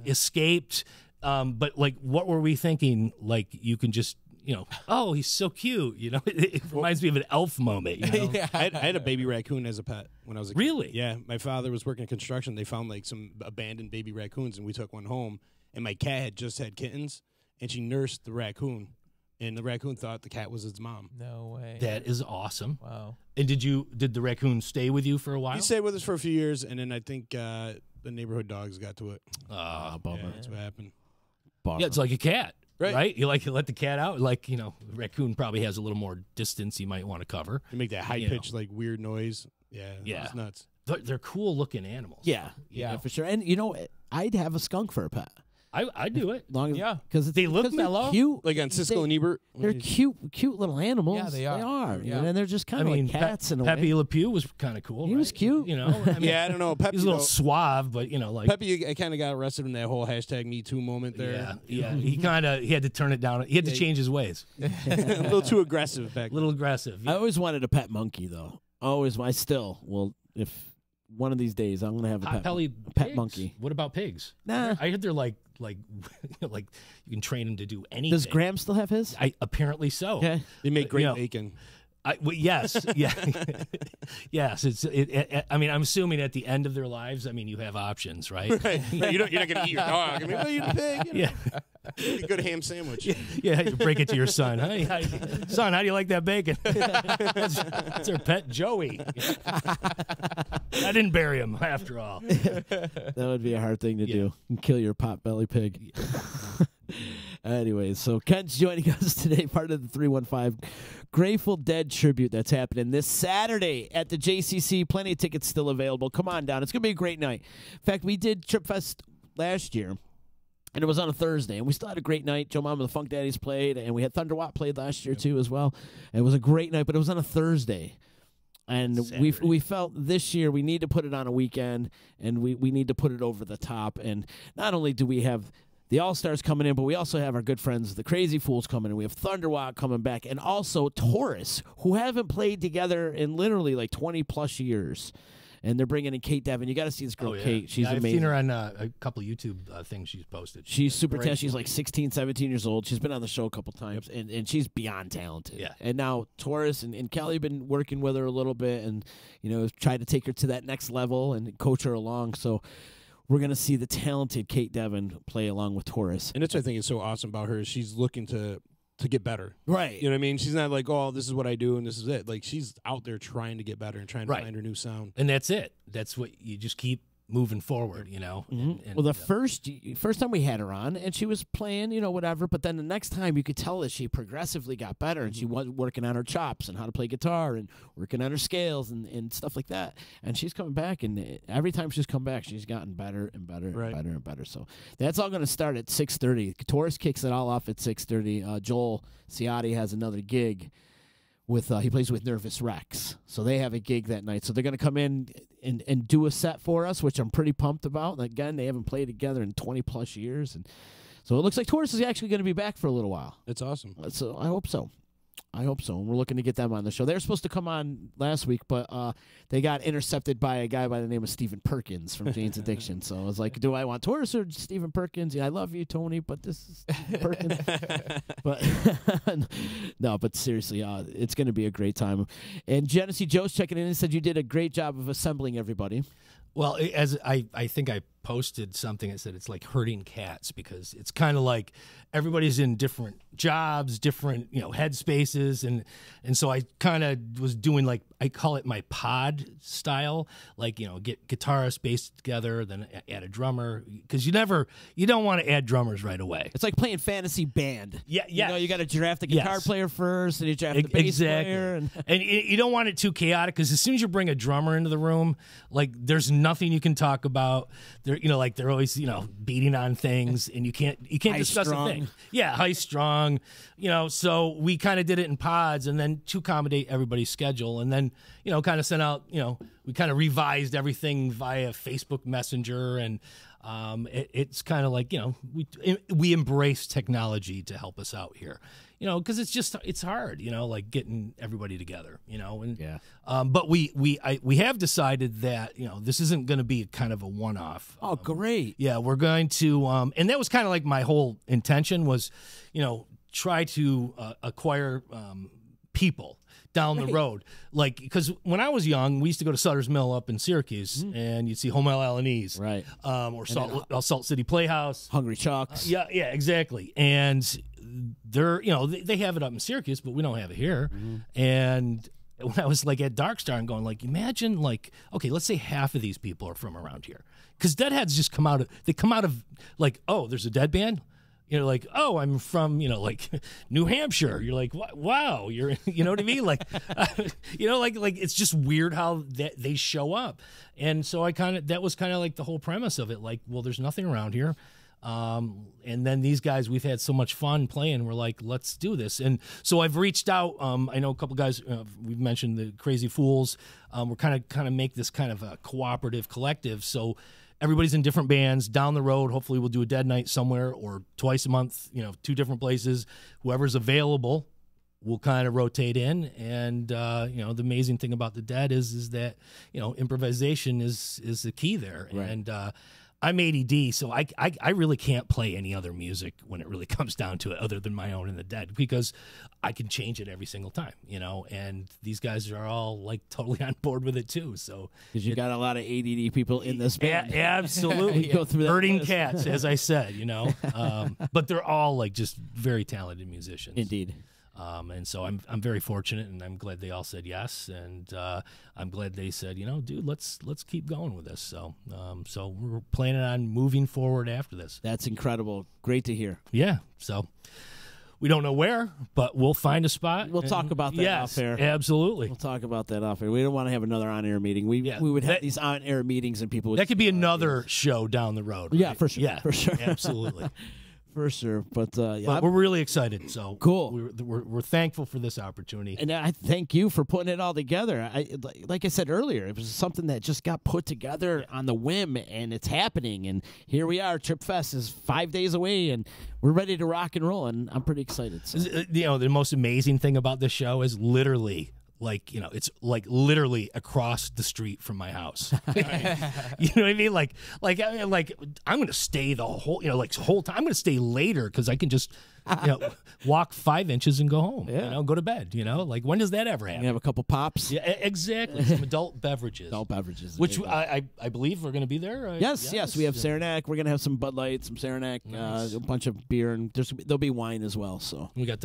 escaped. But what were we thinking? You can just, oh, he's so cute. It reminds me of an elf moment.
Yeah. I had a baby raccoon as a pet when I was a kid.
Really?
Yeah. My father was working construction. They found some abandoned baby raccoons, and we took one home. And my cat had just had kittens, and she nursed the raccoon. And the raccoon thought the cat was its mom.
No way.
That is awesome.
Wow.
And did the raccoon stay with you for a while?
He stayed with us for a few years, and then I think the neighborhood dogs got to it.
Bummer.
Yeah, that's what happened.
Yeah, it's like a cat.
Right.
You let the cat out. Raccoon probably has a little more distance you might want to cover.
You make that high-pitched, weird noise. Yeah.
Yeah.
It's nuts.
They're cool-looking animals.
Yeah, for sure. And I'd have a skunk for a pet.
I do it.
Because
they look mellow.
Cute.
Like on Siskel and Ebert.
They're cute little animals.
Yeah, they are.
Yeah. And they're just kind of like cats in a
Pepe
way.
Le Pew was kind of cool.
He was cute.
Yeah, I don't know. Pepe,
he was a little suave, but
Pepe, I kind of got arrested in that whole #MeToo moment there.
Yeah. He had to turn it down. He had to change his ways.
A little too aggressive back.
A little aggressive.
I always wanted a pet monkey though. I still will. If one of these days I'm gonna have a pet monkey.
What about pigs?
Nah.
I heard they're like you can train them to do anything.
Does Graham still have his?
Apparently so.
Okay.
They make great bacon.
Yes, yeah, yes. I'm assuming at the end of their lives, you have options, right?
Right. You're not going to eat your dog. Eat a pig.
Yeah.
A good ham sandwich.
Yeah, you break it to your son. Son, how do you like that bacon? That's our pet Joey. I didn't bury him after all.
That would be a hard thing to do. Kill your pot-belly pig. Anyways, so Kent's joining us today, part of the 315 Grateful Dead tribute that's happening this Saturday at the JCC. Plenty of tickets still available. Come on down. It's going to be a great night. In fact, we did Trip Fest last year, and it was on a Thursday, and we still had a great night. Joe Mama, the Funk Daddies played, and we had Thunder Watt played last year too as well. And it was a great night, but it was on a Thursday. And we felt this year we need to put it on a weekend, and we need to put it over the top. And not only do we have the All-Stars coming in, but we also have our good friends, the Crazy Fools, coming in. We have Thunderwalk coming back, and also Taurus, who haven't played together in literally 20-plus years. And they're bringing in Kate Devin. You got to see this girl, Kate. She's amazing.
I've seen her on a couple of YouTube things she's posted.
She's super talented. She's 16, 17 years old. She's been on the show a couple times, and she's beyond talented.
Yeah.
And now Taurus and Kelly have been working with her a little bit and, tried to take her to that next level and coach her along. So we're going to see the talented Kate Devin play along with Taurus.
And that's what I think is so awesome about her is she's looking to get better.
Right.
You know what I mean? She's not like, oh, this is what I do and this is it. She's out there trying to get better and trying to find her new sound.
And that's it. That's what you just keep moving forward,
Mm-hmm. Well, the first time we had her on, and she was playing, whatever, but then the next time you could tell that she progressively got better, and she was working on her chops and how to play guitar and working on her scales and stuff like that. And she's coming back, and every time she's come back, she's gotten better and better and better and better. So that's all going to start at 6:30. Taurus kicks it all off at 6:30. Joel Ciotti has another gig. He plays with Nervous Rex. So they have a gig that night. So they're going to come in and do a set for us, which I'm pretty pumped about. And again, they haven't played together in 20-plus years. And so it looks like Taurus is actually going to be back for a little while.
That's awesome.
So I hope so. And we're looking to get them on the show. They were supposed to come on last week, but they got intercepted by a guy by the name of Stephen Perkins from Jane's Addiction. So I was like, do I want Taurus or Stephen Perkins? Yeah, I love you, Tony, but this is Stephen Perkins. But no, but seriously, it's going to be a great time. And Genesee Joe's checking in and said you did a great job of assembling everybody.
Well, as I think I posted something that said it's like herding cats because it's kind of like everybody's in different jobs, different headspaces, and so I kind of was doing like I call it my pod style, like get guitarist, bass together, then add a drummer because you don't want to add drummers right away.
It's like playing fantasy band.
Yeah.
You got to draft the guitar player first, and you draft the bass player,
and you don't want it too chaotic because as soon as you bring a drummer into the room, like there's nothing you can talk about. They're like they're always beating on things, and you can't discuss a thing. Yeah, high strung. So we kind of did it in pods, and then to accommodate everybody's schedule, and then kind of sent out. We kind of revised everything via Facebook Messenger, and it's kind of like we embrace technology to help us out here. Because it's hard, like getting everybody together, but we have decided that this isn't going to be kind of a one-off.
Oh, great!
Yeah, we're going to, and that was kind of like my whole intention was, try to acquire people down the road, like because when I was young, we used to go to Sutter's Mill up in Syracuse, and you'd see Homo Alaniz,
right,
or Salt City Playhouse,
Hungry Chucks,
yeah, exactly, and they're they have it up in Syracuse, but we don't have it here. And when I was like at Dark Star and going like, imagine like, okay, let's say half of these people are from around here, because Deadheads just come out of like, oh, there's a Dead band. Like, oh, I'm from, like New Hampshire. You're like, wow, you're, what I mean? Like, like it's just weird how they show up. And so that was kind of like the whole premise of it. Like, well, there's nothing around here. And then these guys, we've had so much fun playing. We're like, let's do this. And so I've reached out. I know a couple guys. We've mentioned the Crazy Fools. We're kind of make this kind of a cooperative collective. So everybody's in different bands down the road. Hopefully, we'll do a Dead night somewhere or twice a month. 2 different places. Whoever's available, we'll kind of rotate in. And the amazing thing about the Dead is that improvisation is the key there. Right. And I'm ADD, so I really can't play any other music when it really comes down to it other than my own and the Dead, because I can change it every single time, and these guys are all like totally on board with it too. So
because you got a lot of ADD people in this band.
Absolutely.
Go through that
herding
list.
cats, as I said, but they're all like just very talented musicians.
Indeed.
And so I'm very fortunate, and I'm glad they all said yes, and I'm glad they said, dude, let's keep going with this. So so we're planning on moving forward after this.
That's incredible. Great to hear.
Yeah. So we don't know where, but we'll find a spot.
We'll talk about that off air.
Absolutely.
We'll talk about that off air. We don't want to have another on-air meeting. We would have these on-air meetings, and people would...
That could be another show down the road. Right?
Yeah, for sure.
Yeah,
for sure.
Absolutely.
For sure, but
we're really excited. So
cool.
We're thankful for this opportunity,
and I thank you for putting it all together. Like I said earlier, it was something that just got put together on the whim, and it's happening. And here we are. Trip Fest is 5 days away, and we're ready to rock and roll. And I'm pretty excited. So.
The most amazing thing about this show is literally. It's like literally across the street from my house. You know what I mean? Like I'm going to stay the whole, whole time. I'm going to stay later because I can just, walk 5 inches and go home.
Yeah.
Go to bed. Like when does that ever happen?
You have a couple pops.
Yeah, exactly. Some adult beverages.
Adult beverages,
which I believe we're going to be there.
Yes. We have Saranac. We're going to have some Bud Light, some Saranac, nice. A bunch of beer, and there'll be wine as well. So
we got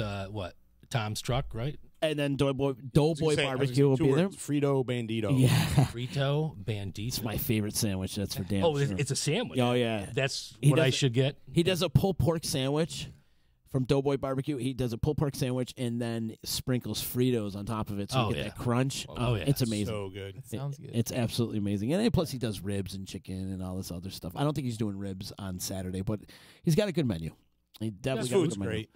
Tom's truck, right?
And then Doughboy Barbecue will be there.
Frito Bandito.
Yeah.
Frito Bandito.
It's my favorite sandwich. That's for damn sure.
It's a sandwich.
Oh, yeah.
That's what I should get.
He does a pulled pork sandwich from Doughboy Barbecue. He does a pulled pork sandwich and then sprinkles Fritos on top of it so you get that crunch.
Oh, yeah.
It's amazing.
So good.
It sounds good.
It's absolutely amazing. And plus he does ribs and chicken and all this other stuff. I don't think he's doing ribs on Saturday, but he's got a good menu. He definitely got a good menu.
Great.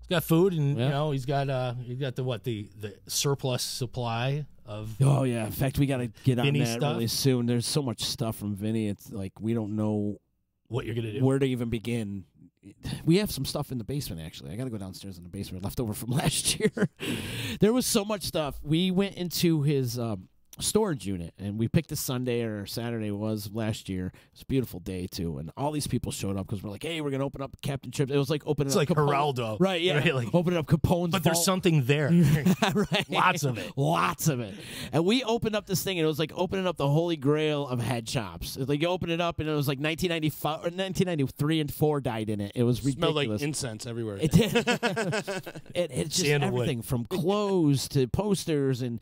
Got food, and he's got the surplus supply of.
Oh yeah, in fact, we got to get on
Vinny
that
stuff.
really soon. There's so much stuff from Vinny. It's like we don't know
what you're gonna do,
where to even begin. We have some stuff in the basement. Actually, I got to go downstairs in the basement, left over from last year. There was so much stuff. We went into his storage unit, and we picked a Sunday or Saturday it was last year. It was a beautiful day too, and all these people showed up because we're like, hey, we're gonna open up Captain Trips. It was like opening
It's
up
like
Capone.
Geraldo.
Right, yeah.
Right, like,
opening up Capone's
but there's
vault.
something there.
Right.
Lots of it.
Lots of it. And we opened up this thing, and it was like opening up the holy grail of head chops. It's like you open it up, and it was like 1995 or 1993, and 4 died in it. It was ridiculous.
Smelled like incense everywhere.
It did. It's just
Sandalwood.
everything from clothes to posters and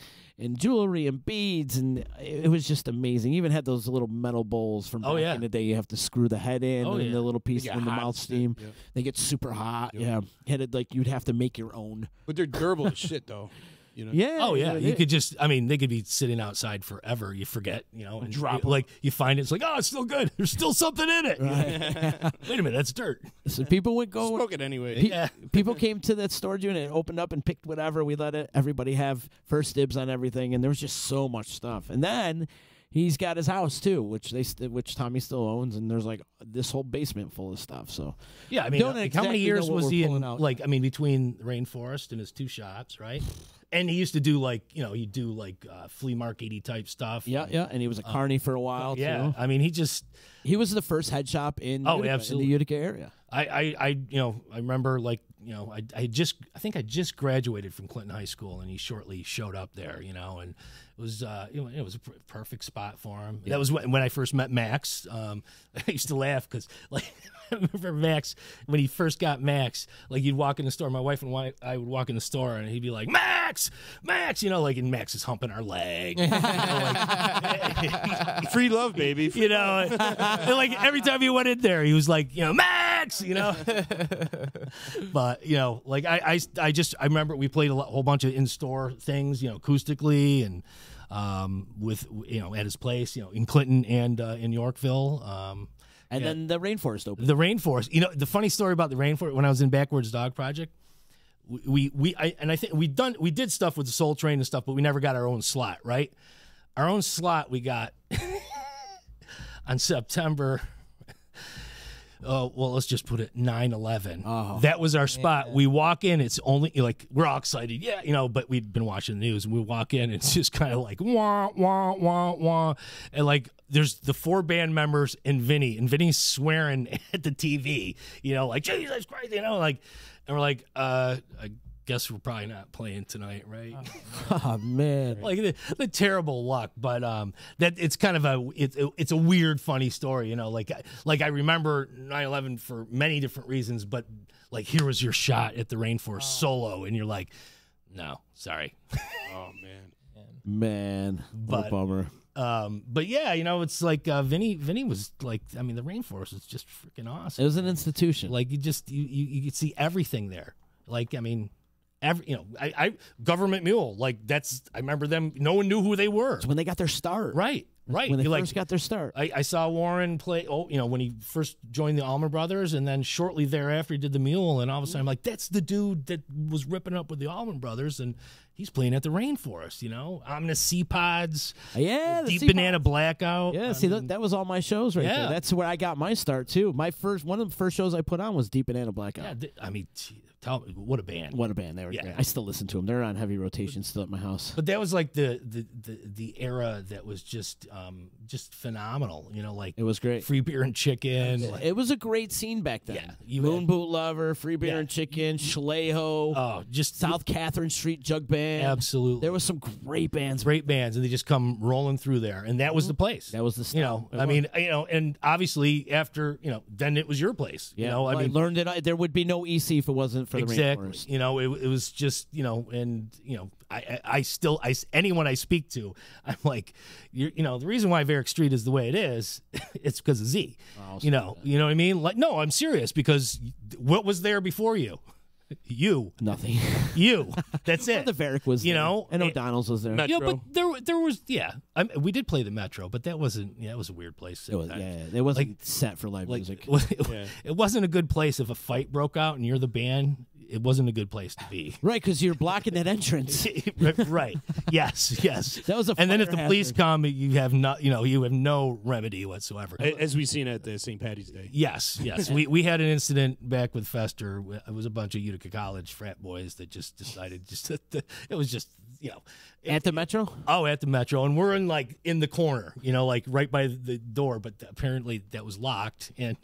jewelry and beads, and it was just amazing. You even had those little metal bowls from back in the day. You have to screw the head in and the little piece in the mouth steam.
Yeah.
They get super hot. Yeah, had it like you'd have to make your own.
But they're durable as shit, though. You know?
Yeah.
Oh yeah, you could just. I mean, they could be sitting outside forever. You forget, and
drop
like you find it, it's like, oh, it's still good. There's still something in it.
Right.
Wait a minute, that's dirt.
So people would go.
Smoke it anyway.
People came to that storage unit and opened up and picked whatever. We let everybody have first dibs on everything, and there was just so much stuff. And then he's got his house too, which Tommy still owns, and there's like this whole basement full of stuff. So
yeah, I mean, how many years was he in? Like, I mean, between the Rainforest and his 2 shops, right? And he used to do he'd do flea market-y type stuff.
Yeah, and he was a carny for a while too.
Yeah, I mean,
he was the first head shop in Utica, in the Utica area.
I remember I think I just graduated from Clinton High School, and he shortly showed up there, and it was it was a perfect spot for him. Yeah. That was when I first met Max. I used to laugh because I remember Max when he first got Max. Like you'd walk in the store, my wife and I would walk in the store, and he'd be like, Max, and Max is humping our leg.
Free love, baby.
And like every time he went in there, he was like, Max, But I remember we played a whole bunch of in-store things, acoustically and with at his place, in Clinton and in Yorkville.
And then the Rainforest opened.
The Rainforest. The funny story about the Rainforest, when I was in Backwards Dog Project, we did stuff with the Soul Train and stuff, but we never got our own slot, right? Our own slot we got on September. Oh, well, let's just put it 9/11.
Oh,
that was our spot. Yeah. We walk in, it's only we're all excited. Yeah, but we'd been watching the news, and we walk in, and it's just kind of like wah, wah, wah, wah. And there's the 4 band members and Vinny's swearing at the TV, like, Jesus Christ, and we're like, I guess we're probably not playing tonight, right?
Oh man,
the terrible luck, but that it's kind of it's a weird, funny story, Like I remember 9/11 for many different reasons, but here was your shot at the Rainforest solo, and you're like, no, sorry.
Oh
man, what a bummer.
But yeah, it's like Vinny was like, I mean, the Rainforest was just freaking awesome.
It was an institution.
Like you could see everything there. Like, I mean, I Government Mule, I remember them. No one knew who they were.
It's when they got their start.
Right.
When they first got their start.
I saw Warren play. When he first joined the Allman Brothers, and then shortly thereafter he did the Mule, and all of a sudden I'm like, that's the dude that was ripping up with the Allman Brothers, and he's playing at the Rainforest. Omnis Sea Pods.
Yeah,
Deep Banana Blackout.
Yeah, that was all my shows right there. That's where I got my start too. One of the first shows I put on was Deep Banana Blackout.
Yeah, I mean, tell me, what a band!
What a band! They were great. I still listen to them. They're on heavy rotation still at my house.
But that was like the era that was just phenomenal.
It was great.
Free Beer and Chicken.
It was a great scene back then.
Yeah,
Moon Boot Lover, Free Beer and Chicken, Schleho.
Oh, just
South Catherine Street Jug Band.
Absolutely,
there was some great bands,
and they just come rolling through there, and that was the place.
That was the stuff.
And obviously after then it was your place.
Yeah, I learned it. There would be no EC if it wasn't for the Rainforest.
It was just and I still anyone I speak to, I'm like, the reason why Varick Street is the way it is, it's because of Z. You know what I mean? Like, no, I'm serious, because what was there before you? You.
Nothing.
You. That's it.
Well, the Varick was there. And O'Donnell's was there.
Metro.
Yeah, but there was, we did play the Metro, but that wasn't, it was a weird place.
It was, it wasn't set for live music.
It wasn't a good place if a fight broke out and you're the band. It wasn't a good place to be.
Right, because you're blocking that entrance.
Right. Yes.
That was
and then if the police come, you have no remedy whatsoever.
As we seen at the St. Patty's Day.
Yes. we had an incident back with Fester. It was a bunch of Utica College frat boys that just decided it was just
At the Metro?
Oh, at the Metro. And we're in the corner, like right by the door, but apparently that was locked. And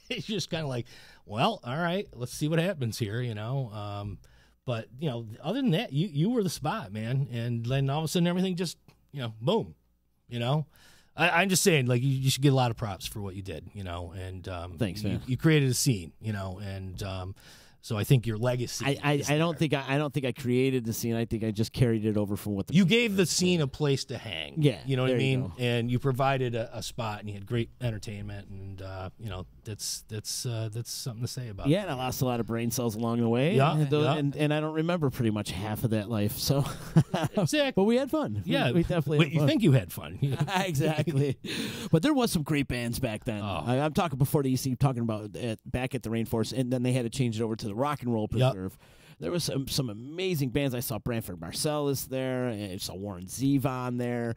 it's just kind of like, well, all right, let's see what happens here, But, other than that, you were the spot, man. And then all of a sudden everything just, boom, I'm just saying, you should get a lot of props for what you did, and
thanks, man.
You created a scene, and so I think your legacy.
I don't think I created the scene. I think I just carried it over from what
you gave the scene a place to hang.
Yeah,
you know what I mean.
You
and you provided a spot, and you had great entertainment, and that's something to say about.
Yeah, and I lost a lot of brain cells along the way.
Yeah,
and I don't remember pretty much half of that life. So,
exactly.
But we had fun.
Yeah,
we definitely.
You think you had fun?
Exactly. But there was some great bands back then.
Oh.
I'm talking before the EC, talking about back at the Rainforest, and then they had to change it over to the Rock and Roll Preserve. Yep. There was some amazing bands. I saw Branford Marsalis there. I saw Warren Zevon there.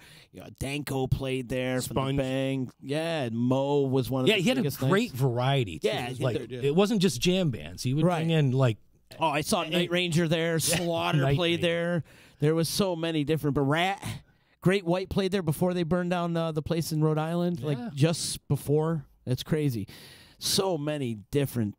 Danko played there. From the Bang. Yeah, and Mo was one of the
he had a great variety. Too.
Yeah,
it wasn't just jam bands. He would bring in
Oh, I saw Night Ranger there. Slaughter played there. There was so many different. But Rat, Great White played there before they burned down the place in Rhode Island. Just before. That's crazy. So many different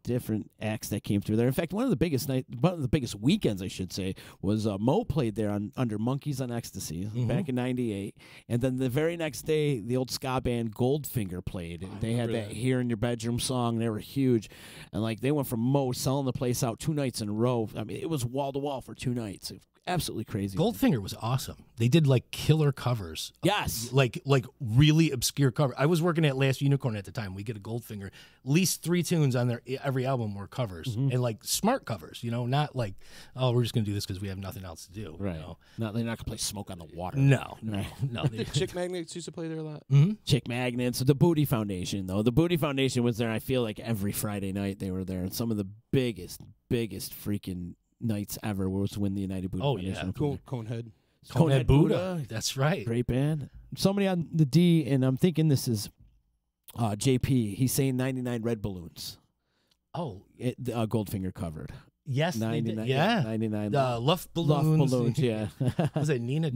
acts that came through there. In fact, one of the biggest weekends, I should say, was Mo played there under Monkeys on Ecstasy back in '98, and then the very next day, the old ska band Goldfinger played. They had that "Here in Your Bedroom" song. They were huge, and they went from Mo selling the place out 2 nights in a row. I mean, it was wall to wall for 2 nights. Absolutely crazy.
Goldfinger was awesome. They did killer covers.
Yes.
Like really obscure cover. I was working at Last Unicorn at the time. We get a Goldfinger. At least 3 tunes on their every album were covers. And smart covers, not oh, we're just going to do this because we have nothing else to do.
Right. No, they're not going to play Smoke on the Water.
No.
Chick Magnets used to play there a lot.
Chick Magnets. The Booty Foundation, though. The Booty Foundation was there, I feel like, every Friday night they were there. And some of the biggest freaking nights ever was when the United Buddha Foundation.
Conehead
Buddha. That's right.
Great band. Somebody on the D, and I'm thinking this is JP. He's saying 99 Red Balloons.
Oh.
Goldfinger covered.
Yes.
99.
Yeah.
99.
Luft Balloons.
Luft Balloons, yeah.
Was it Nena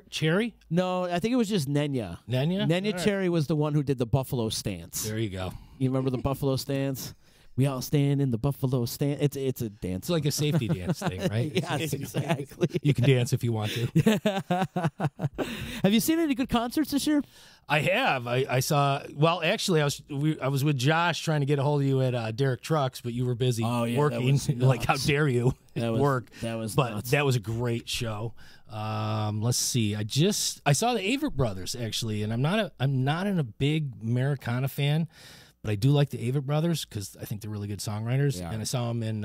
Cherry?
No, I think it was just Nenya. Nenya
All
Cherry was the one who did the Buffalo Stance.
There you go.
You remember the Buffalo Stance? We all stand in the Buffalo stand. It's a dance.
It's like a safety dance thing, right?
Yes, exactly.
You can dance if you want to.
Have you seen any good concerts this year?
I have. I saw. Well, actually, I was with Josh trying to get a hold of you at Derek Trucks, but you were busy working. How dare you work?
That was
a great show. Let's see. I saw the Avett Brothers actually, and I'm not a big Americana fan. But I do like the Avett Brothers because I think they're really good songwriters. Yeah. And I saw them in,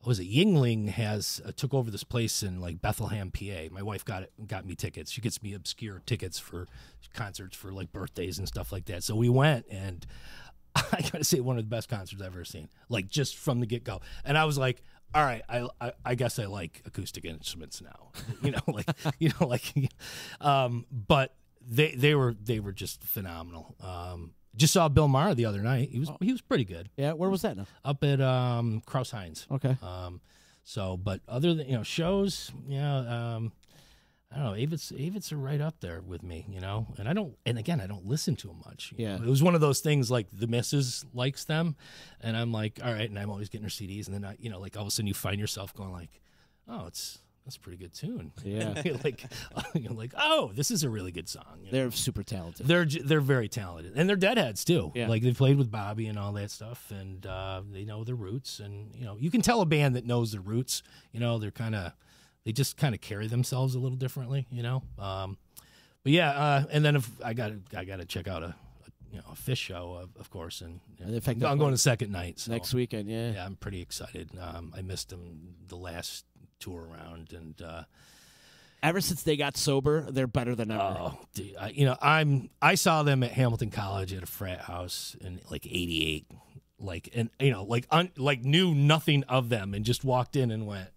Yingling took over this place in Bethlehem, PA. My wife got me tickets. She gets me obscure tickets for concerts for birthdays and stuff like that. So we went, and I got to say, one of the best concerts I've ever seen. Just from the get go. And I was like, all right, I guess I like acoustic instruments now. But they were just phenomenal. Just saw Bill Maher the other night. He was pretty good.
Yeah, where was that now?
Up at Kraus Heinz.
Okay.
But other than shows, I don't know. Avett's are right up there with me, And I don't listen to them much.
Yeah.
It was one of those things the missus likes them, and I'm like, all right, and I'm always getting her CDs, and then all of a sudden you find yourself going oh, that's a pretty good tune.
Yeah.
You're like, oh, this is a really good song.
They're super talented.
They're very talented, and they're Deadheads too.
Yeah.
They played with Bobby and all that stuff, and they know their roots. And you can tell a band that knows their roots. They just kind of carry themselves a little differently. But yeah, and then if I got to check out a Fish show, of course, and
in fact,
I'm going to second night
next weekend. Yeah,
I'm pretty excited. I missed them the last tour around, and
ever since they got sober, they're better than ever.
Oh, dude, I saw them at Hamilton College at a frat house in '88, and knew nothing of them, and just walked in and went,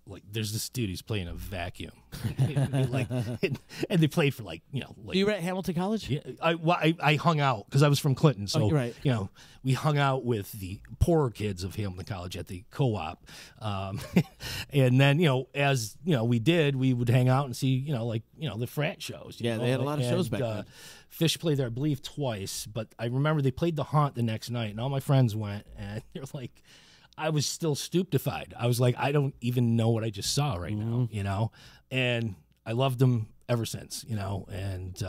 like there's this dude who's playing a vacuum, and they played for like.
You were at Hamilton College?
Yeah, I hung out because I was from Clinton, so
right.
We hung out with the poorer kids of Hamilton College at the co-op, and then as we would hang out and see the frat shows.
They had a lot of shows back then.
Fish played there, I believe, twice, but I remember they played the Haunt the next night, and all my friends went, and they're like. I was still stupefied. I was like, I don't even know what I just saw right now, and I loved them ever since, and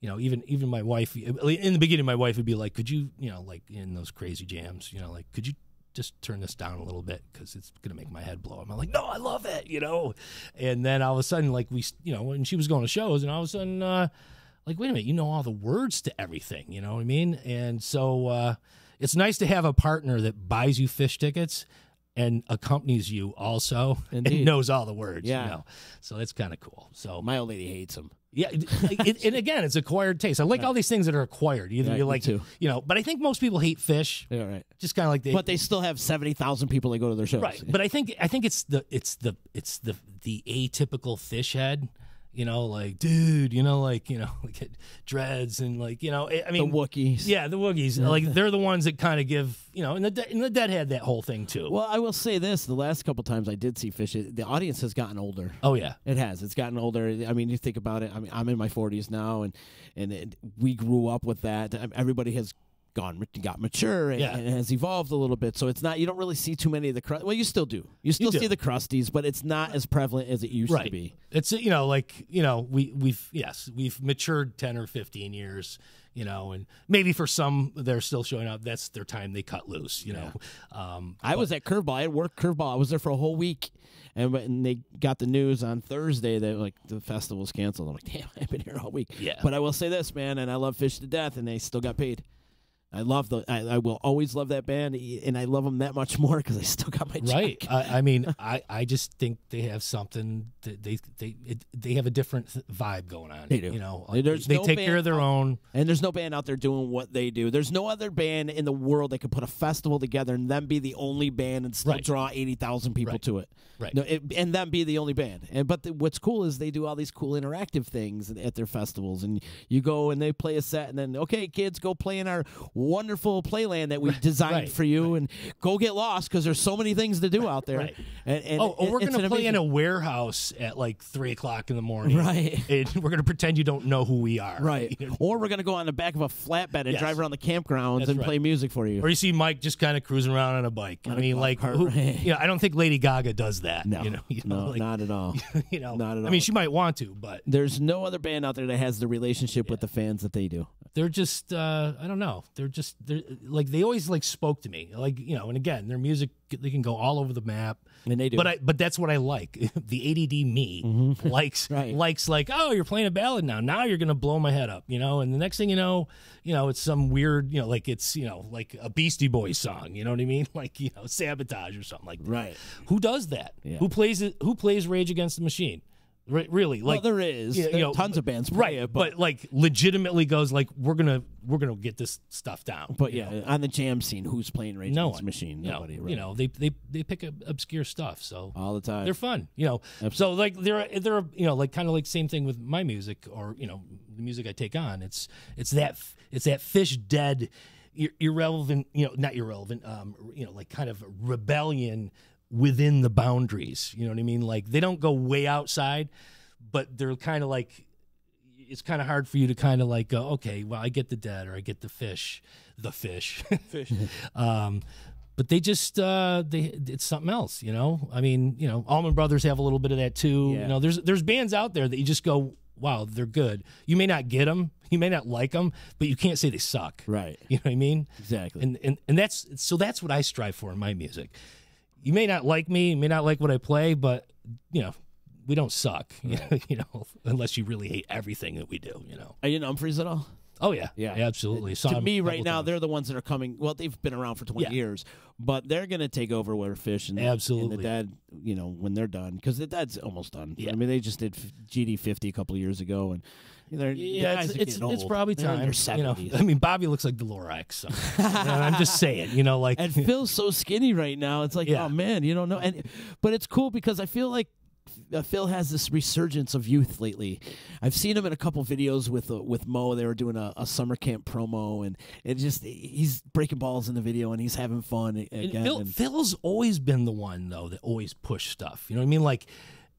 even my wife, in the beginning, my wife would be like, could you, like in those crazy jams, like, could you just turn this down a little bit because it's going to make my head blow. I'm like, no, I love it, and then all of a sudden, like when she was going to shows and all of a sudden, like, wait a minute, all the words to everything, you know what I mean? And so, it's nice to have a partner that buys you fish tickets and accompanies you also and knows all the words. Yeah. So that's kind of cool. So
my old lady hates them.
Yeah. And again, it's acquired taste. I like all these things that are acquired. Either you like,
too.
But I think most people hate fish.
Yeah, right.
Just kind of like
but they still have 70,000 people that go to their shows.
Right. But I think it's the atypical fish head. Like, dude, like dreads and I mean,
the Wookiees.
Yeah, the Wookiees. Like, they're the ones that kind of give, and the Dead had that whole thing too.
Well, I will say this: the last couple times I did see Fish, the audience has gotten older.
Oh yeah,
it has. It's gotten older. I mean, you think about it. I mean, I'm in my 40s now, and we grew up with that. Everybody has got mature and has evolved a little bit. So it's not, you don't really see too many of the well, you still do. You still see the crusties, but it's not as prevalent as it used to be.
It's we've matured 10 or 15 years, and maybe for some they're still showing up. That's their time they cut loose,
I was at Curveball. I had worked Curveball. I was there for a whole week. And they got the news on Thursday that the festival's canceled. I'm like, damn, I've been here all week.
Yeah.
But I will say this, man, and I love Fish to death, and they still got paid. I will always love that band, and I love them that much more because I still got my check.
Right. I mean, I just think they have something that they have a different vibe going on.
They do.
They take care of their own.
And there's no band out there doing what they do. There's no other band in the world that could put a festival together and then be the only band and still draw 80,000 people to it.
Right.
No, and then be the only band. But what's cool is they do all these cool interactive things at their festivals, and you go and they play a set, and then okay, kids, go play in our wonderful playland that we've designed for you, and go get lost because there's so many things to do out there.
Right.
And
we're going to play in a warehouse at like 3:00 in the morning.
Right.
And we're going to pretend you don't know who we are.
Right. Or we're going to go on the back of a flatbed and drive around the campgrounds and play music for you.
Or you see Mike just kind of cruising around on a bike. I mean, like, I don't think Lady Gaga does that.
No, not at all. Not at all.
I mean, she might want to, but
there's no other band out there that has the relationship with the fans that they do.
They're just, I don't know. They're like, they always like spoke to me, like, and again, their music, they can go all over the map,
and they do.
But that's what I like. The ADD me likes like, oh, you're playing a ballad now you're gonna blow my head up, and the next thing you know, it's some weird, like it's, like a Beastie Boys song, you know what I mean, like, Sabotage or something like that.
Right.
Who does that?
Yeah.
Who plays Rage Against the Machine? Really, like,
well, there is tons of bands play it,
but like legitimately goes like, we're gonna get this stuff down.
But on the jam scene, who's playing Rage Against the Machine?
Nobody.
Right.
They pick obscure stuff, so
all the time
they're fun. So like they're like kind of like same thing with my music, or the music I take on. It's that Fish Dead, irrelevant. Not irrelevant. Like kind of rebellion within the boundaries, you know what I mean? Like, they don't go way outside, but they're kind of like, it's kind of hard for you to kind of like go, okay, well, I get the Dead, or I get the fish. But they just, it's something else, I mean, Allman Brothers have a little bit of that too.
Yeah.
There's bands out there that you just go, wow, they're good. You may not get them, you may not like them, but you can't say they suck.
Right.
You know what I mean?
Exactly.
And that's what I strive for in my music. You may not like me, you may not like what I play, but we don't suck. Right. Unless you really hate everything that we do.
Are you Humphreys at all?
Oh yeah, absolutely.
To me, right now, they're the ones that are coming. Well, they've been around for 20 years, but they're going to take over where Fish and
absolutely
and the Dead when they're done, because that's almost done. I mean, they just did GD50 a couple of years ago, and
it's probably
They're in
time.
their 70s.
I mean, Bobby looks like the Lorax. So, I'm just saying, like.
And Phil's so skinny right now. It's like, oh man, you don't know. But it's cool because I feel like Phil has this resurgence of youth lately. I've seen him in a couple videos with Mo. They were doing a summer camp promo, and he's breaking balls in the video, and he's having fun again.
Phil's always been the one though that always pushed stuff. You know what I mean? Like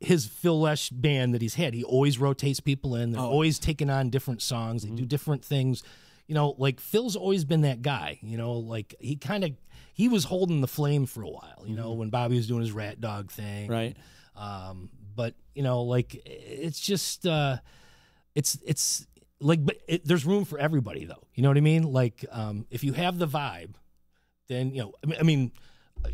his Phil Lesh band that he's had, he always rotates people in. They're always taking on different songs. They do different things. Like Phil's always been that guy. Like he was holding the flame for a while. When Bobby was doing his Rat Dog thing,
right?
But like it's just it's like, but there's room for everybody though. You know what I mean? Like if you have the vibe, then I mean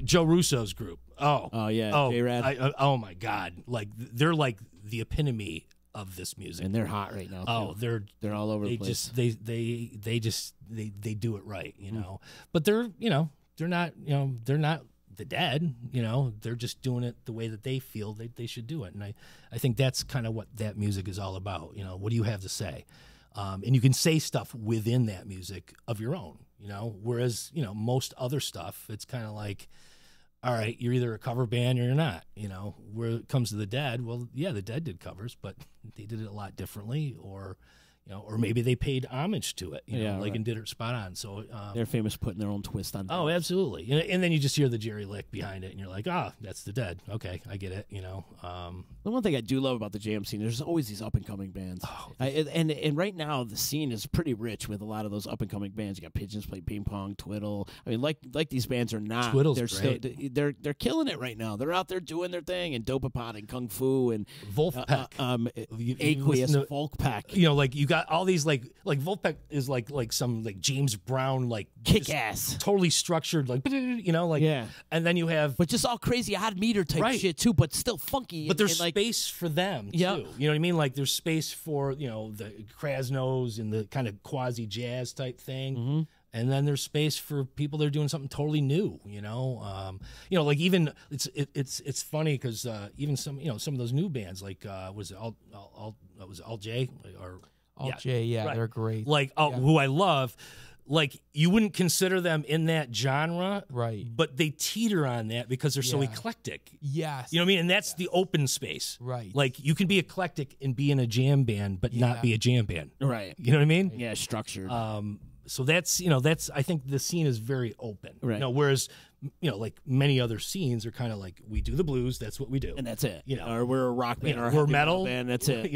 Joe Russo's group. J-Rad. Oh my God! Like they're like the epitome of this music,
and they're hot right now.
Oh,
they're all over the place.
They do it right, But they're they're not the Dead, they're just doing it the way that they feel they should do it, and I think that's kind of what that music is all about. What do you have to say? And you can say stuff within that music of your own, Whereas most other stuff, it's kind of like, all right, you're either a cover band or you're not. Where it comes to the Dead, well, yeah, the Dead did covers, but they did it a lot differently, or maybe they paid homage to it, and did it spot on. So
they're famous putting their own twist on.
Oh, absolutely. And then you just hear the Jerry Lick behind it, and you're like, that's the Dead. Okay, I get it.
The one thing I do love about the jam scene, there's always these up and coming bands. And right now the scene is pretty rich with a lot of those up and coming bands. You got Pigeons Play Ping Pong, Twiddle. I mean, like these bands are not.
Twiddle's
great. They're killing it right now. They're out there doing their thing, and Dopapod and Kung Fu and
Wolfpack,
Aqueous, Folkpack.
Like you got all these like Wolfpack is like some like James Brown like
kick ass,
totally structured and then you have
but just all crazy odd meter type shit too, but still funky.
But there's space for them too. You know what I mean? Like there's space for the Krasnos and the kind of quasi jazz type thing. And then there's space for people that are doing something totally new, like even it's funny because even some of those new bands like was it Alt J or
Alt J,
right.
They're great.
Like who I love, like you wouldn't consider them in that genre,
right?
But they teeter on that because they're so eclectic.
Yes,
you know what I mean, and that's the open space,
right?
Like you can be eclectic and be in a jam band, but not be a jam band,
right?
You know what I mean?
Yeah, structured.
So that's I think the scene is very open,
right?
Whereas like many other scenes are kind of like we do the blues, that's what we do,
and that's it. Or we're a rock band, or
we're metal
band, that's it.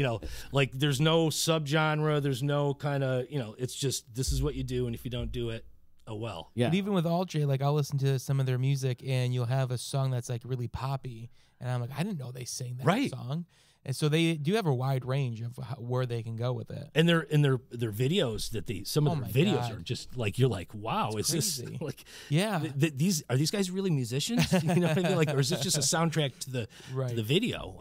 Like there's no subgenre, there's no kind of it's just this is what you do, and if you don't do it, oh well.
Yeah.
But even with Alt J, like I'll listen to some of their music, and you'll have a song that's like really poppy, and I'm like, I didn't know they sang that song. And so they do have a wide range of where they can go with it.
And their videos some of their videos are just like you're like, wow, is this like these are these guys really musicians? You know what I mean? Like, or is this just a soundtrack to the video?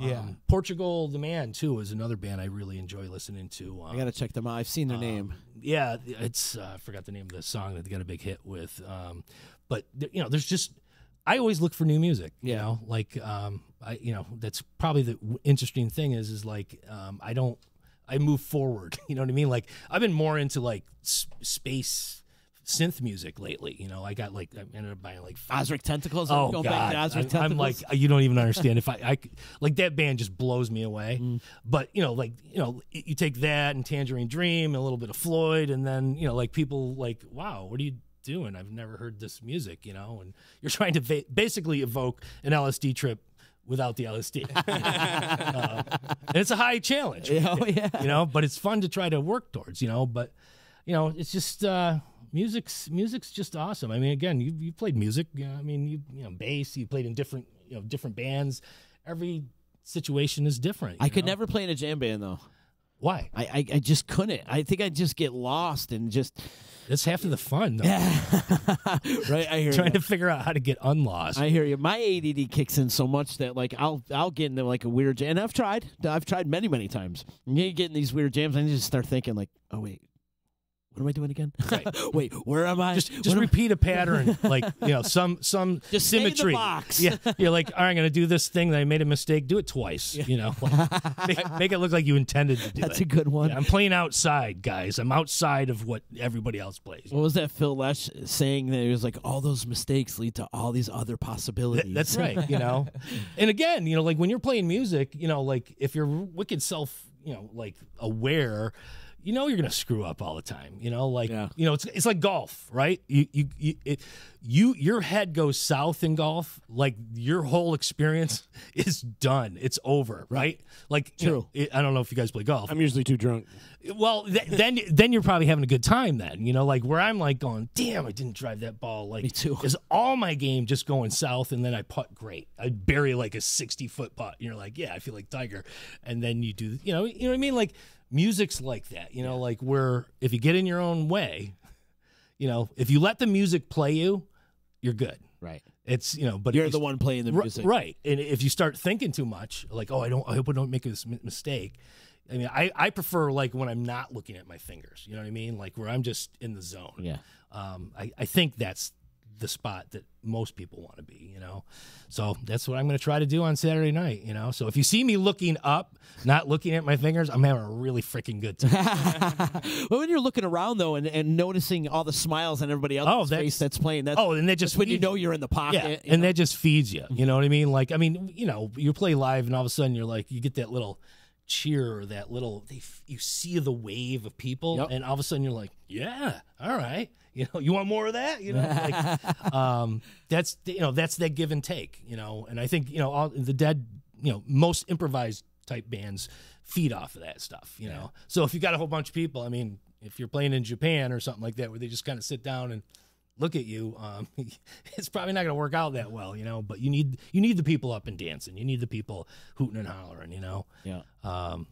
Portugal the Man too is another band I really enjoy listening to.
I gotta check them out. I've seen their name.
Yeah, it's I forgot the name of the song that they got a big hit with. But there's just I always look for new music. That's probably the interesting thing is like I move forward. You know what I mean? Like I've been more into like space synth music lately. I got I ended up buying like
Ozric Tentacles.
Oh
God,
back to
Ozric Tentacles.
I'm like, you don't even understand. If I like that band just blows me away. But you take that and Tangerine Dream and a little bit of Floyd, and then like people like, wow, what are you doing? I've never heard this music. And you're trying to basically evoke an LSD trip without the LSD. And it's a high challenge.
Oh yeah.
But it's fun to try to work towards. But it's just music's just awesome. I mean, again, you played music. I mean, you bass. You played in different different bands. Every situation is different.
I could never play in a jam band though.
Why?
I just couldn't. I think I'd just get lost and just.
That's half of the fun, though.
Yeah. Right, I hear
Trying
you.
to figure out how to get unlost.
I hear you. My ADD kicks in so much that like I'll get into like a weird jam. And I've tried many times. And you get in these weird jams and you just start thinking like, oh wait, What am I doing again?
Right.
Wait, where am I?
Just repeat a pattern, like some
Just
symmetry.
stay in the box.
Yeah, you're like, all right, I'm gonna do this thing that I made a mistake. Do it twice. Make it look like you intended to do it.
That's a good one.
Yeah, I'm playing outside, guys. I'm outside of what everybody else plays.
What was that Phil Lesh saying? That it was like all those mistakes lead to all these other possibilities.
That's right. And again, like when you're playing music, like if you're wicked self, like aware. You're gonna screw up all the time. It's like golf, right? Your head goes south in golf, like your whole experience is done. It's over, right? Like,
True.
I don't know if you guys play golf.
I'm usually too drunk.
Well, then you're probably having a good time then. Like where I'm like going, damn, I didn't drive that ball. Like,
me too.
Is all my game just going south, and then I putt great. I bury like a 60-foot putt, and you're like, yeah, I feel like Tiger, and then you do, you know what I mean, like. Music's like that, like where if you get in your own way, if you let the music play you, you're good.
Right.
It's, but
you're the one playing the music.
Right. And if you start thinking too much, like, I hope I don't make this mistake. I mean, I prefer like when I'm not looking at my fingers, you know what I mean? Like where I'm just in the zone.
Yeah.
I think that's the spot that most people want to be, So that's what I'm going to try to do on Saturday night, So if you see me looking up, not looking at my fingers, I'm having a really freaking good time.
Well, when you're looking around, though, and noticing all the smiles on everybody else's face that's playing,
and that just
when you know you're in the pocket.
Yeah, and that just feeds you. You know what I mean? Like, you play live, and all of a sudden you're like, you get that little cheer or that little, you see the wave of people, and all of a sudden you're like, yeah, all right. You want more of that? That's that give and take, and I think, all the Dead, most improvised type bands feed off of that stuff, So if you got a whole bunch of people, if you're playing in Japan or something like that, where they just kind of sit down and look at you, it's probably not going to work out that well, but you need the people up and dancing. You need the people hooting and hollering,
Yeah.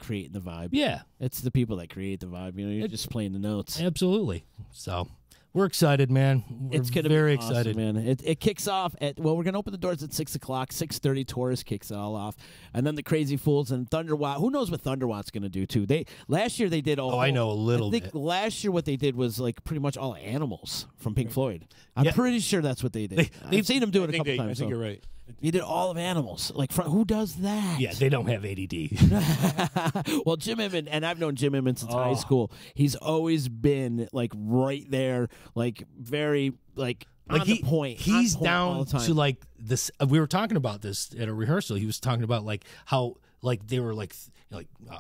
Creating the vibe.
Yeah.
It's the people that create the vibe, you're just playing the notes.
Absolutely. So we're excited, man.
It's going to be
very
awesome,
excited,
man. It kicks off at we're going to open the doors at 6 o'clock. 6:30, Taurus kicks it all off, and then the Crazy Fools and Thunderwatt. Who knows what Thunderwatt's going to do too? Last year they did all.
Oh, I know a little
bit. I
bit.
think last year what they did was like pretty much all animals from Pink Floyd. I'm pretty sure that's what they did. I've seen them do it a couple times.
I think you're right.
You did all of animals. Like, who does that?
Yeah, they don't have ADD.
Well, Jim Inman, and I've known Jim Inman since high school. He's always been like right there, like very like on the point.
He's
on point all
down
the time.
to like this. We were talking about this at a rehearsal. He was talking about like how like they were like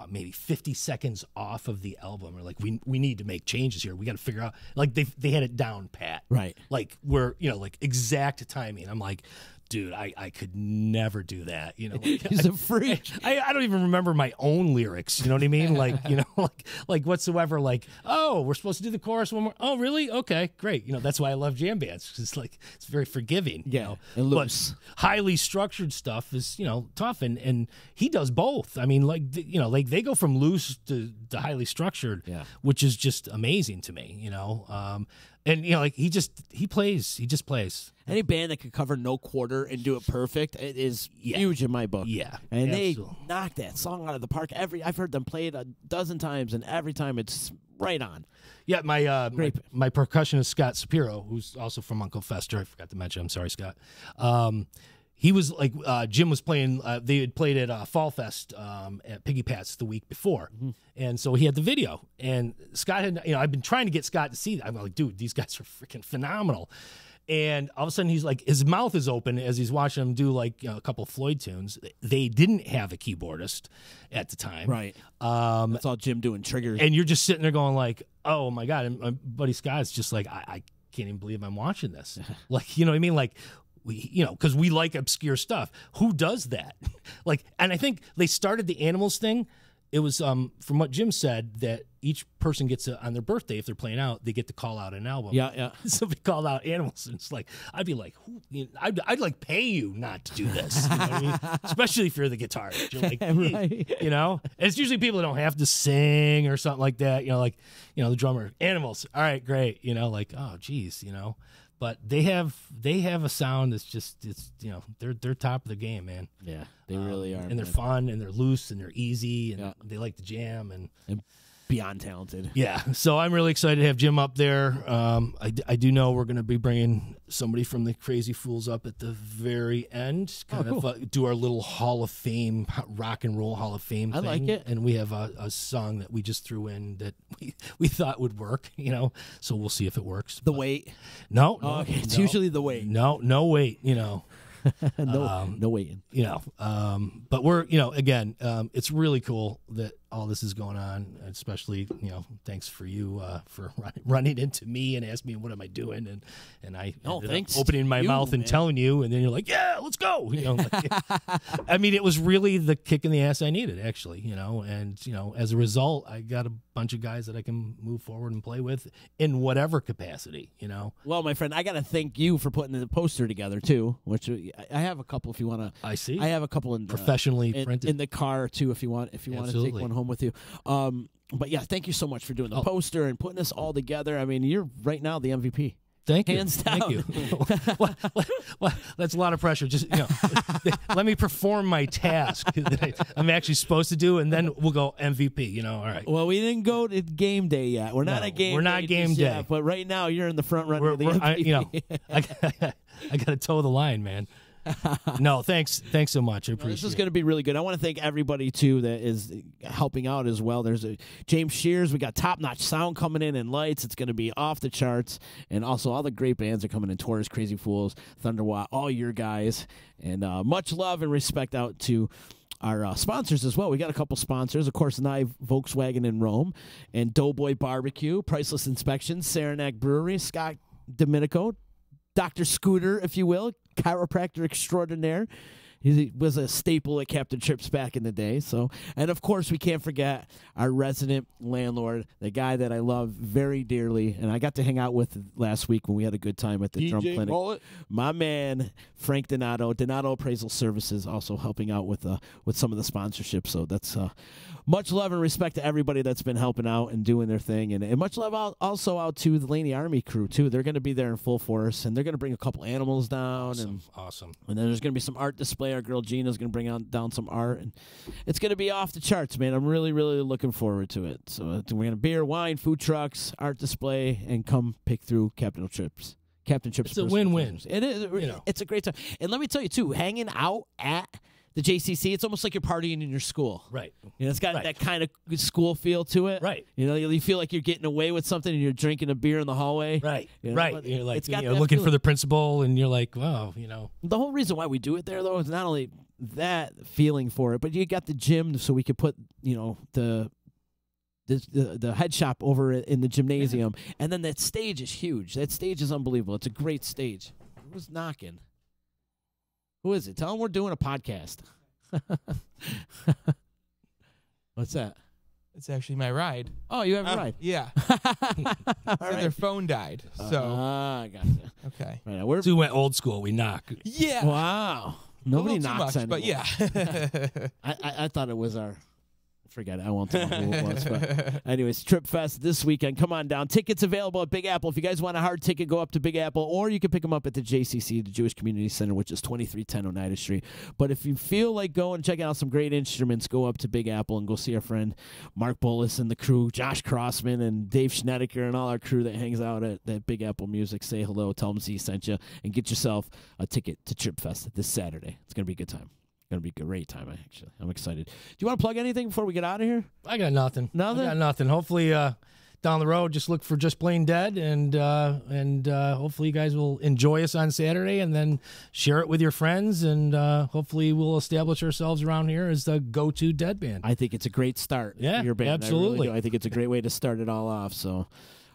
maybe 50 seconds off of the album, or like we need to make changes here. We got to figure out, like they had it down pat,
right?
Like we're like exact timing. I'm like, dude, I could never do that.
He's a freak.
I don't even remember my own lyrics. You know what I mean? Like, like whatsoever. Like, oh, we're supposed to do the chorus one more. Oh, really? Okay, great. That's why I love jam bands. 'Cause it's like, it's very forgiving.
Yeah, and loose.
But highly structured stuff is, tough. And he does both. Like they go from loose to highly structured, which is just amazing to me, And like he just plays.
Any band that could cover no quarter and do it perfect, it is huge in my book.
Yeah,
and
absolutely.
they knock that song out of the park. I've heard them play it a dozen times, and every time it's right on.
Yeah, my percussionist Scott Shapiro, who's also from Uncle Fester. I forgot to mention. I'm sorry, Scott. He was like Jim was playing. They had played at Fall Fest at Piggy Pat's the week before, and so he had the video. And Scott had, I've been trying to get Scott to see that. I'm like, dude, these guys are freaking phenomenal. And all of a sudden, he's like, his mouth is open as he's watching them do like a couple of Floyd tunes. They didn't have a keyboardist at the time,
right? That's all Jim doing triggers,
and you're just sitting there going like, oh my god. And my buddy Scott's just like, I can't even believe I'm watching this. Like, you know what I mean? Like. Because we like obscure stuff. Who does that? And I think they started the animals thing. It was from what Jim said that each person gets on their birthday, if they're playing out, they get to call out an album.
Yeah.
So they called out animals, and it's like I'd be like, I'd like pay you not to do this, you know what I mean? Especially if you're the guitarist. You're like,
right.
And it's usually people that don't have to sing or something like that. The drummer, animals. All right, great. Like, oh, geez, But they have a sound that's just they're top of the game, man.
Yeah, they really are,
and they're fun and they're loose and they're easy and they like to jam and
beyond talented.
Yeah, so I'm really excited to have Jim up there. I do know we're going to be bringing somebody from the Crazy Fools up at the very end, kind of do our little Hall of Fame, rock and roll Hall of Fame thing.
I like it.
And we have a song that we just threw in that we thought would work, so we'll see if it works.
The Wait?
No.
Okay, it's usually The Wait.
No wait,
no waiting.
But we're, again, it's really cool that all this is going on, especially, thanks for you for running into me and asking me what am I doing, and I ended up opening my mouth and telling you, and then you're like, yeah, let's go. I mean, it was really the kick in the ass I needed, actually, and as a result, I got a bunch of guys that I can move forward and play with in whatever capacity.
Well, my friend, I got to thank you for putting the poster together too, which I have a couple if you want to.
I see.
I have a couple in
professionally printed
in the car too if you want to take one home with you. But yeah, thank you so much for doing the poster and putting this all together. I mean, you're right now the MVP.
Thank you.
Hands down.
Thank you. well, that's a lot of pressure. Just let me perform my task that I'm actually supposed to do, and then we'll go MVP. All right.
Well, we didn't go to game day yet. We're not at game.
We're not game day.
Yet, but right now you're in the front runner of the MVP.
I got to toe the line, man. No, thanks so much. I appreciate it.
This is going to be really good. I want to thank everybody too that is helping out as well. There's James Shears. We got top-notch sound coming in and lights. It's going to be off the charts, and also all the great bands are coming in. Taurus, Crazy Fools, Thunderwatt, all your guys, and much love and respect out to our sponsors as well. We got a couple sponsors, of course, Nye Volkswagen in Rome, and Doughboy Barbecue, Priceless Inspection, Saranac Brewery, Scott Domenico, Dr. Scooter, if you will, chiropractor extraordinaire. He was a staple at Captain Trips back in the day. So, and of course, we can't forget our resident landlord, the guy that I love very dearly, and I got to hang out with last week when we had a good time at the drum clinic.
Mullet.
My man, Frank Donato Appraisal Services, also helping out with some of the sponsorship. So that's much love and respect to everybody that's been helping out and doing their thing, and much love also out to the Laney Army crew too. They're going to be there in full force, and they're going to bring a couple animals down,
awesome.
And then there's going to be some art display. Our girl Gina's going to bring down some art, and it's going to be off the charts, man. I'm really, really looking forward to it. So we're going to beer, wine, food trucks, art display, and come pick through Captain Trips.
It's a win-win.
It is. It's a great time. And let me tell you too, hanging out at the JCC, it's almost like you're partying in your school.
Right.
It's got that kind of school feel to it.
Right.
You feel like you're getting away with something and you're drinking a beer in the hallway.
Right. You're like,
it's got
looking for the principal, and you're like, wow,
The whole reason why we do it there, though, is not only that feeling for it, but you got the gym so we could put, the head shop over in the gymnasium. Yeah. And then that stage is huge. That stage is unbelievable. It's a great stage. Who's knocking? Who is it? Tell them we're doing a podcast. What's that?
It's actually my ride.
Oh, you have a ride?
Yeah. Their phone died. So.
I gotcha.
Okay.
Right,
we went old school. We knock.
Yeah.
Wow. Nobody knocks
anymore. But yeah.
I thought it was our... Forget it. I won't tell who it was. But anyways, Trip Fest this weekend. Come on down. Tickets available at Big Apple. If you guys want a hard ticket, go up to Big Apple, or you can pick them up at the JCC, the Jewish Community Center, which is 2310 Oneida Street. But if you feel like going and checking out some great instruments, go up to Big Apple and go see our friend Mark Bullis and the crew, Josh Crossman and Dave Schnedeker and all our crew that hangs out at Big Apple Music. Say hello. Tell them Z sent you, and get yourself a ticket to Trip Fest this Saturday. It's going to be a good time. Going to be a great time, actually. I'm excited. Do you want to plug anything before we get out of here?
I got nothing.
Nothing?
I got nothing. Hopefully, down the road, just look for Just Plain Dead, and hopefully you guys will enjoy us on Saturday, and then share it with your friends, and hopefully we'll establish ourselves around here as the go-to Dead band.
I think it's a great start.
Yeah,
for your band.
absolutely.
I think it's a great way to start it all off. So.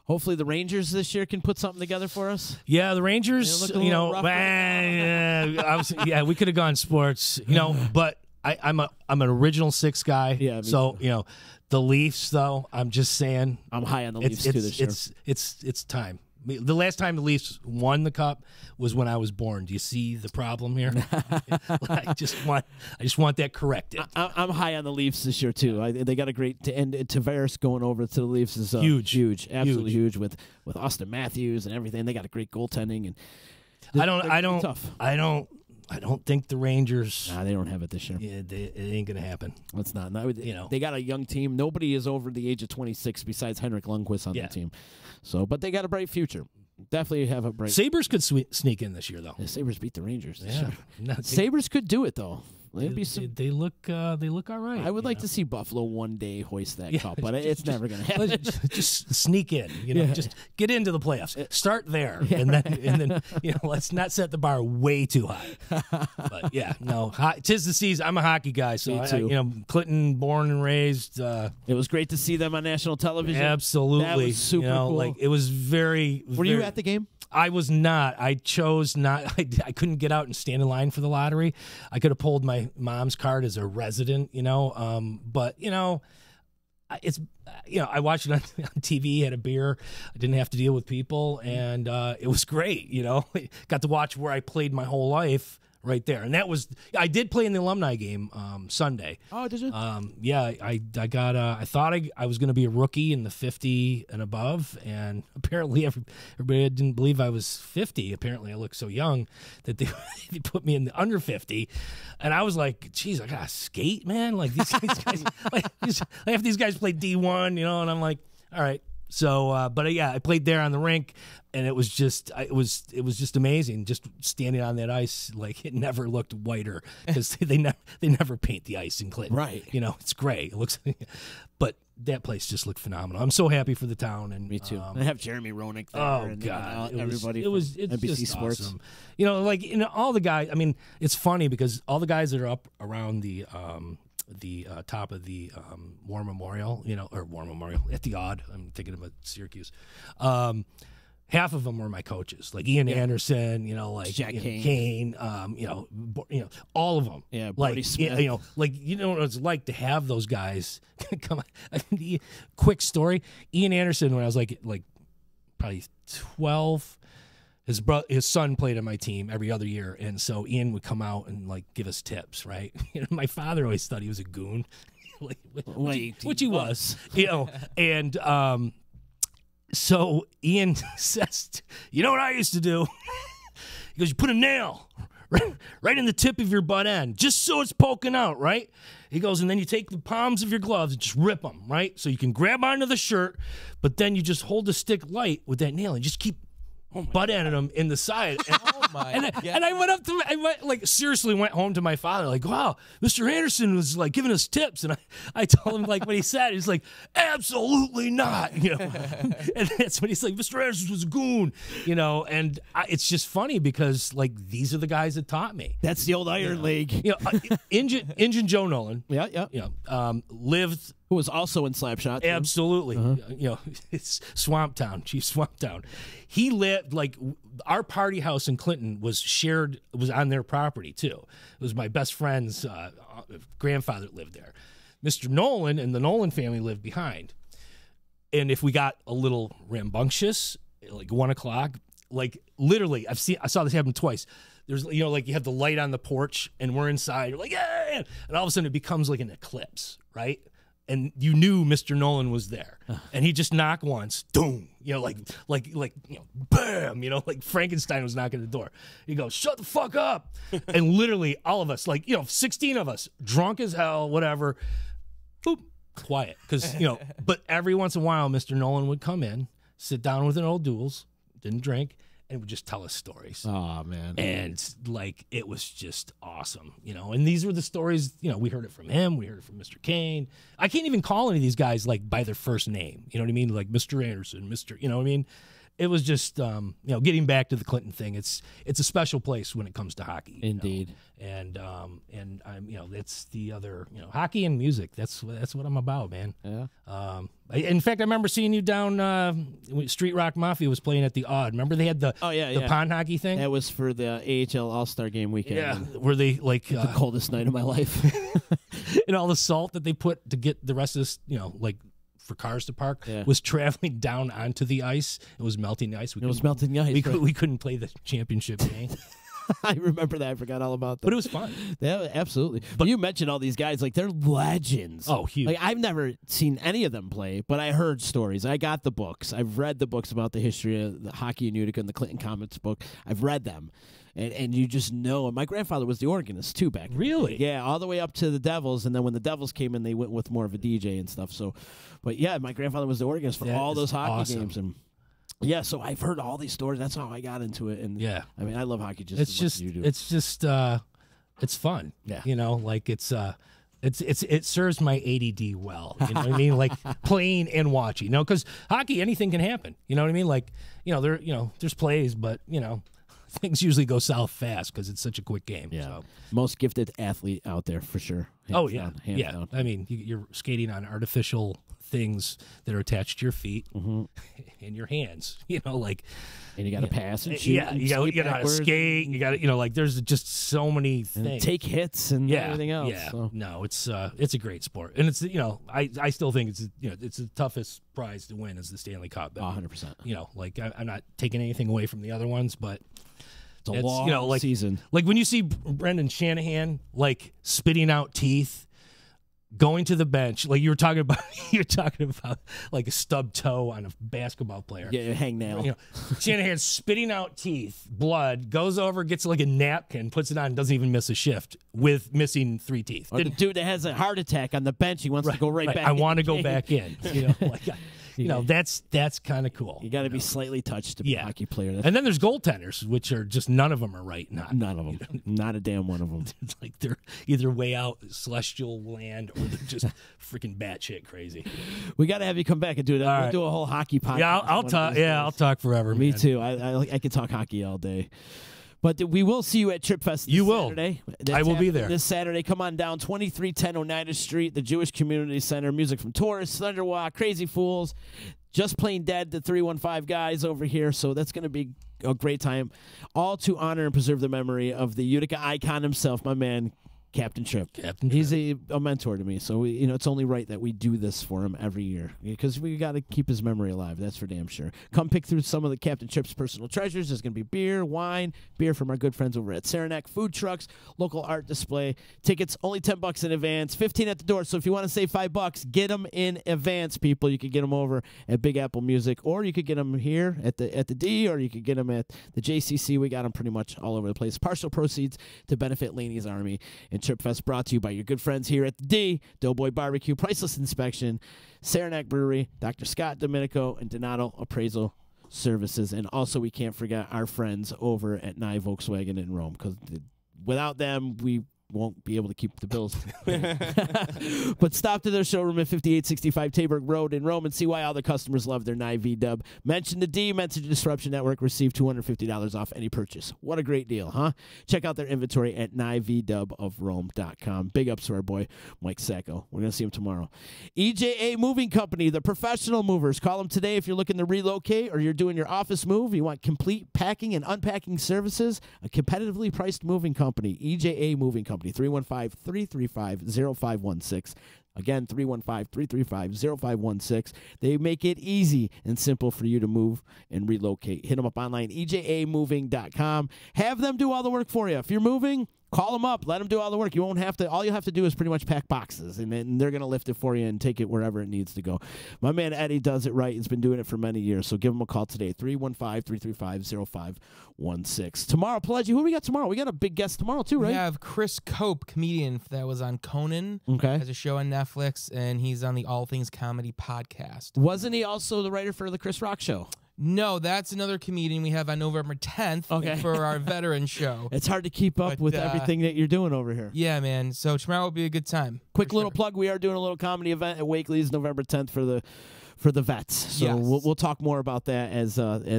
Hopefully the Rangers this year can put something together for us.
Yeah, the Rangers, we could have gone sports, but I'm an original six guy.
Yeah,
so the Leafs, though, I'm just saying,
I'm high on the Leafs too this year.
It's time. The last time the Leafs won the cup was when I was born. Do you see the problem here? I just want that corrected.
I'm high on the Leafs this year too. They got a great Tavares going over to the Leafs is huge, absolutely huge with Austin Matthews and everything. They got a great goaltending, and
I don't I don't think the Rangers.
Nah, they don't have it this year.
Yeah, it ain't gonna happen.
It's not. They got a young team. Nobody is over the age of 26 besides Henrik Lundqvist on the team. So, but they got a bright future. Definitely have a bright.
Sabres could sneak in this year, though.
The Sabres beat the Rangers.
Yeah,
Sabres could do it though.
They look all right.
I would like to see Buffalo one day hoist that cup, but it's never going to happen.
Just sneak in, just get into the playoffs. Start there, and then let's not set the bar way too high. But yeah, no, 'tis the season. I'm a hockey guy, so
Me too.
Clinton, born and raised.
It was great to see them on national television.
Absolutely,
that was super cool.
Like it was very.
Were you at the game?
I was not. I chose not. I couldn't get out and stand in line for the lottery. I could have pulled my mom's card as a resident, but it's I watched it on TV, had a beer. I didn't have to deal with people, and it was great. Got to watch where I played my whole life. Right there, and I did play in the alumni game Sunday.
Oh, did you?
Yeah, I got. I thought I was going to be a rookie in the 50 and above, and apparently everybody didn't believe I was 50. Apparently, I looked so young that they put me in the under 50, and I was like, "Geez, I gotta skate, man!" Like these guys, half these guys play D1, and I'm like, "All right." So, but yeah, I played there on the rink, and it was just just amazing. Just standing on that ice, like it never looked whiter because they never paint the ice in Clinton.
Right.
It's gray. It looks, but that place just looked phenomenal. I'm so happy for the town, and
me too. They have Jeremy Roenick there.
Oh
and
God,
everybody.
It's
NBC
just
Sports.
Awesome. All the guys. I mean, it's funny because all the guys that are up around the top of the War Memorial, or War Memorial at the Odd. I'm thinking about Syracuse. Half of them were my coaches, like Ian Anderson, like
Jack
Kane, all of them.
Yeah,
like
Brody Smith.
what it's like to have those guys come. Quick story: Ian Anderson, when I was like probably 12. His son played on my team every other year, and so Ian would come out and give us tips, right? My father always thought he was a goon, which he was, and so Ian says, "You know what I used to do?" He goes, "You put a nail right in the tip of your butt end, just so it's poking out, right?" He goes, and then you take the palms of your gloves and just rip them, right? So you can grab onto the shirt, but then you just hold the stick light with that nail and just keep butt ending him in the side. And, and I seriously went home to my father, like, wow, Mr. Anderson was giving us tips. And I told him what he said. He's like, absolutely not. And that's when he's like, Mr. Anderson was a goon, and it's just funny because these are the guys that taught me.
That's the old Iron League.
Engine Joe Nolan. Lived.
Who was also in Slapshot.
Absolutely. It's Swamp Town, Chief Swamp Town. He lived, our party house in Clinton was on their property, too. It was my best friend's grandfather that lived there. Mr. Nolan and the Nolan family lived behind. And if we got a little rambunctious, 1 o'clock, literally, I saw this happen twice. There's, you have the light on the porch, and we're inside. You're like, yeah! And all of a sudden, it becomes like an eclipse, right? And you knew Mr. Nolan was there, and he just knocked once, boom, bam, like Frankenstein was knocking at the door. He goes, "Shut the fuck up!" And literally, all of us, 16 of us, drunk as hell, whatever, boop, quiet, because But every once in a while, Mr. Nolan would come in, sit down with an old duels, didn't drink, and would just tell us stories.
Oh, man.
And it was just awesome, and these were the stories, we heard it from him. We heard it from Mr. Kane. I can't even call any of these guys by their first name. You know what I mean? Like Mr. Anderson, Mr. You know what I mean? It was just, getting back to the Clinton thing. It's a special place when it comes to hockey.
Indeed.
And I'm, that's the other, hockey and music. That's what I'm about, man.
Yeah.
In fact, I remember seeing you down Street Rock Mafia was playing at the Odd. Remember they had the pond hockey thing?
That was for the AHL All-Star Game weekend.
Yeah. Were they the
coldest night of my life.
And all the salt that they put to get the rest of this, for cars to park was traveling down onto the ice. It was melting the ice.
It was melting the ice.
We couldn't play the championship game.
I remember that. I forgot all about that.
But it was fun.
Yeah, absolutely. But you mentioned all these guys, like they're legends.
Oh, huge.
Like I've never seen any of them play, but I heard stories. I got the books. I've read the books about the history of the hockey in Utica and the Clinton Comets book. I've read them. And you just know. And my grandfather was the organist, too, back then.
Really?
Yeah, all the way up to the Devils. And then when the Devils came in, they went with more of a DJ and stuff. So, but yeah, my grandfather was the organist for all those hockey games. And yeah, so I've heard all these stories. That's how I got into it. And
yeah,
I mean, I love hockey just
it's
as
just
much as you do.
it's just it's fun.
Yeah,
you know, like it serves my ADD well. You know what I mean? Like playing and watching. You know, because hockey, anything can happen. You know what I mean? Like there's plays, but things usually go south fast because it's such a quick game.
Yeah,
so.
Most gifted athlete out there for sure.
Hands down. I mean, you're skating on artificial things that are attached to your feet and your hands. You know, like,
and you got to pass and shoot.
Yeah, you got to skate. You got to, like, there's just so many things.
And take hits and everything else.
Yeah,
so.
no, it's a great sport, and it's I still think it's the toughest prize to win is the Stanley Cup.
100%.
You know, like I'm not taking anything away from the other ones, but.
It's a long season.
Like when you see Brendan Shanahan like spitting out teeth, going to the bench, like you were talking about like a stubbed toe on a basketball player.
Yeah, hang nail.
Shanahan spitting out teeth, blood, goes over, gets like a napkin, puts it on, doesn't even miss a shift with missing 3 teeth.
Or the dude that has a heart attack on the bench, he wants to go right back.
I want to go back in. That's kind of cool.
You got to be slightly touched to be a hockey player.
And then there's goaltenders, which are just none of them are right.
None of them. Not a damn one of them.
It's like they're either way out celestial land or they're just freaking batshit crazy.
We got to have you come back and do that. We'll do a whole hockey podcast.
Yeah, I'll talk. Yeah, I'll talk forever.
Me
man.
too. I could talk hockey all day. But we will see you at Trip Fest this Saturday.
I will be there.
This Saturday. Come on down, 2310 Oneida Street, the Jewish Community Center. Music from Taurus, Thunderwalk, Crazy Fools, Just Plain Dead, the 315 guys over here. So that's going to be a great time. All to honor and preserve the memory of the Utica icon himself, my man, Captain Tripp. He's a mentor to me, so it's only right that we do this for him every year because we got to keep his memory alive. That's for damn sure. Come pick through some of the Captain Tripp's personal treasures. There's going to be beer, wine, beer from our good friends over at Saranac, food trucks, local art display. Tickets only $10 in advance, $15 at the door. So if you want to save $5, get them in advance, people. You could get them over at Big Apple Music, or you could get them here at the D, or you could get them at the JCC. We got them pretty much all over the place. Partial proceeds to benefit Laney's Army. And Trip Fest brought to you by your good friends here at the D, Doughboy Barbecue, Priceless Inspection, Saranac Brewery, Dr. Scott Domenico, and Donato Appraisal Services. And also, we can't forget our friends over at Nye Volkswagen in Rome, because without them, we won't be able to keep the bills. But stop to their showroom at 5865 Taberg Road in Rome and see why all the customers love their Nye V-Dub. Mention the D, mention the Disruption Network, receive $250 off any purchase. What a great deal, huh? Check out their inventory at NyeVDubofRome.com. Big ups to our boy, Mike Sacco. We're going to see him tomorrow. EJA Moving Company, the professional movers. Call them today if you're looking to relocate or you're doing your office move. You want complete packing and unpacking services. A competitively priced moving company, EJA Moving Company. 315-335-0516. Again, 315-335-0516. They make it easy and simple for you to move and relocate. Hit them up online, ejamoving.com. Have them do all the work for you. If you're moving, call them up. Let them do all the work. You won't have to. All you have to do is pretty much pack boxes, and then they're going to lift it for you and take it wherever it needs to go. My man Eddie does it right. He's been doing it for many years, so give him a call today, 315-335-0516. Tomorrow, Pelagie, who we got tomorrow? We got a big guest tomorrow, too, right?
We have Chris Cope, comedian that was on Conan.
Okay.
Has a show on Netflix, and he's on the All Things Comedy podcast.
Wasn't he also the writer for the Chris Rock Show?
No, that's another comedian we have on November 10th for our veteran show.
It's hard to keep up with everything that you're doing over here.
Yeah, man. So tomorrow will be a good time.
Quick little plug. We are doing a little comedy event at Wakely's November 10th for the vets. So
Yes.
we'll talk more about that as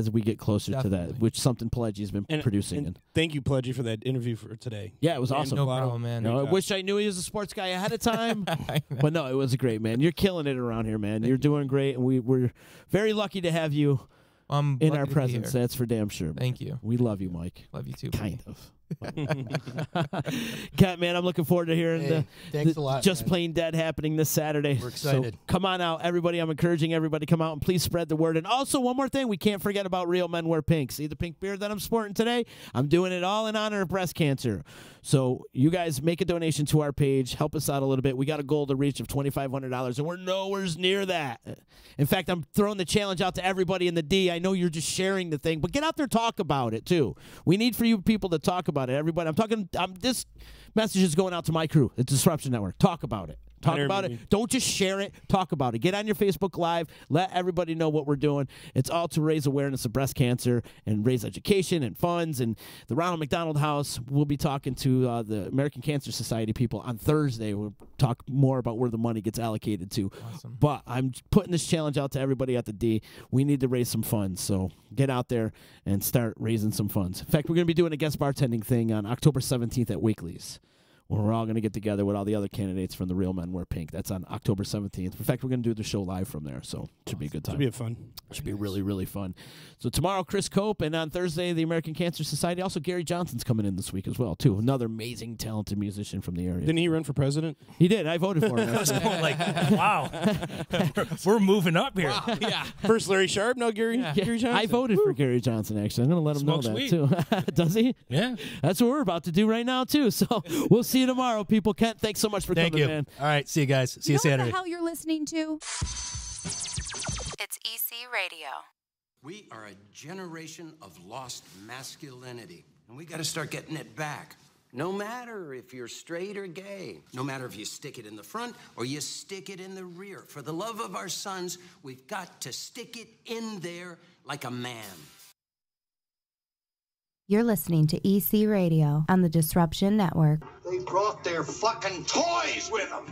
we get closer to that, which is something Pelagi's been producing.
And thank you, Pelagie, for that interview for today.
Yeah, it was awesome.
No problem, man.
I wish I knew he was a sports guy ahead of time. But no, it was great, man. You're killing it around here, man. You're doing great, and we're very lucky to have you in our presence. That's for damn sure, man.
Thank you.
We love you, Mike.
Love you too.
Kind of. Cat, man, I'm looking forward to hearing
thanks a lot,
Just
man.
Plain Dead happening this Saturday.
We're excited.
So come on out, everybody. I'm encouraging everybody to come out and please spread the word. And also, one more thing, we can't forget about Real Men Wear Pink. See the pink beard that I'm sporting today? I'm doing it all in honor of breast cancer. So you guys make a donation to our page. Help us out a little bit. We got a goal to reach of $2,500, and we're nowhere near that. In fact, I'm throwing the challenge out to everybody in the D. I know you're just sharing the thing, but get out there, talk about it, too. We need for you people to talk about it. Everybody, this message is going out to my crew, the Disruption Network. Talk about it. Talk about it. Don't just share it. Talk about it. Get on your Facebook Live. Let everybody know what we're doing. It's all to raise awareness of breast cancer and raise education and funds. And the Ronald McDonald House, we'll be talking to the American Cancer Society people on Thursday. We'll talk more about where the money gets allocated to.
Awesome.
But I'm putting this challenge out to everybody at the D. We need to raise some funds. So get out there and start raising some funds. In fact, we're going to be doing a guest bartending thing on October 17th at Wakely's, where we're all going to get together with all the other candidates from the Real Men Wear Pink. That's on October 17th. In fact, we're going to do the show live from there, so it should be a good time.
Should be fun.
Should be really, really fun. So tomorrow, Chris Cope, and on Thursday, the American Cancer Society. Also, Gary Johnson's coming in this week as well, too. Another amazing, talented musician from the area.
Didn't he run for president?
He did. I voted for him.
I was going like, wow, we're moving up here.
Wow, yeah. First Larry Sharp, now Gary Johnson.
I voted for Gary Johnson, actually. I'm going to let him know that, too. Does he?
Yeah.
That's what we're about to do right now, too. So we'll see you tomorrow, people. Kent, thanks so much for
Thank
coming,
you.
man.
All right, see you guys. See you
What the
Saturday.
hell you're listening to?
It's EC Radio.
We are a generation of lost masculinity, and we got to start getting it back. No matter if you're straight or gay, no matter if you stick it in the front or you stick it in the rear. For the love of our sons, we've got to stick it in there like a man.
You're listening to EC Radio on the Disruption Network.
They brought their fucking toys with them.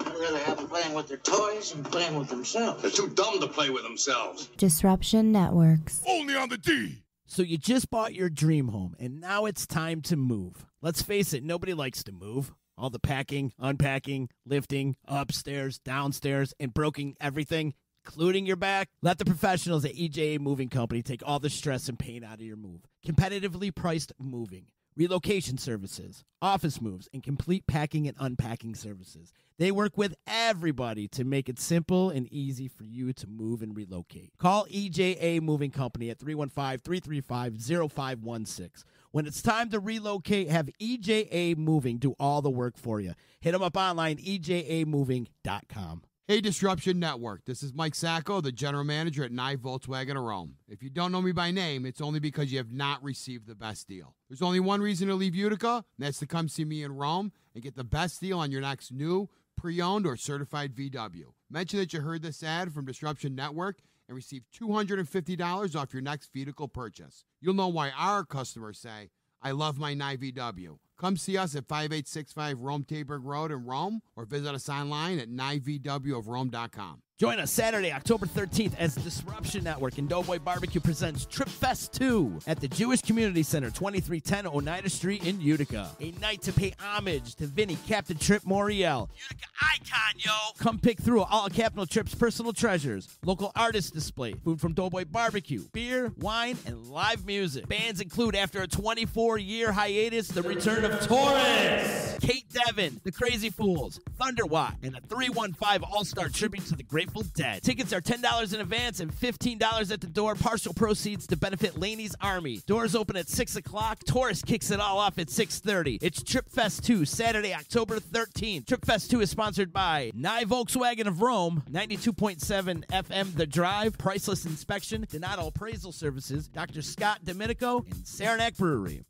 I'd rather have them playing with their toys than playing with themselves. They're too dumb to play with themselves.
Disruption Networks.
Only on the D.
So you just bought your dream home, and now it's time to move. Let's face it, nobody likes to move. All the packing, unpacking, lifting, upstairs, downstairs, and broking everything, including your back. Let the professionals at EJA Moving Company take all the stress and pain out of your move. Competitively priced moving, relocation services, office moves, and complete packing and unpacking services. They work with everybody to make it simple and easy for you to move and relocate. Call EJA Moving Company at 315-335-0516. When it's time to relocate, have EJA Moving do all the work for you. Hit them up online, ejamoving.com.
Hey, Disruption Network. This is Mike Sacco, the general manager at Nye Volkswagen of Rome. If you don't know me by name, it's only because you have not received the best deal. There's only one reason to leave Utica, and that's to come see me in Rome and get the best deal on your next new, pre-owned, or certified VW. Mention that you heard this ad from Disruption Network and receive $250 off your next vehicle purchase. You'll know why our customers say, I love my Nye VW. Come see us at 5865 Rome Taberg Road in Rome, or visit us online at nyvwofrome.com.
Join us Saturday, October 13th, as Disruption Network and Doughboy Barbecue presents Trip Fest 2 at the Jewish Community Center, 2310 Oneida Street in Utica. A night to pay homage to Vinny, Captain Trip Moriel. Utica icon, yo! Come pick through all of Captain Trip's personal treasures, local artist display, food from Doughboy Barbecue, beer, wine, and live music. Bands include, after a 24-year hiatus, the return of Taurus, Kate Devin, The Crazy Fools, Thunderwatt, and a 315 All-Star tribute to the Grateful Dead. Tickets are $10 in advance and $15 at the door. Partial proceeds to benefit Laney's Army. Doors open at 6 o'clock. Taurus kicks it all off at 6:30. It's Trip Fest 2, Saturday, October 13th. Trip Fest 2 is sponsored by Nye Volkswagen of Rome, 92.7 FM The Drive, Priceless Inspection, Donato Appraisal Services, Dr. Scott Domenico, and Saranac Brewery.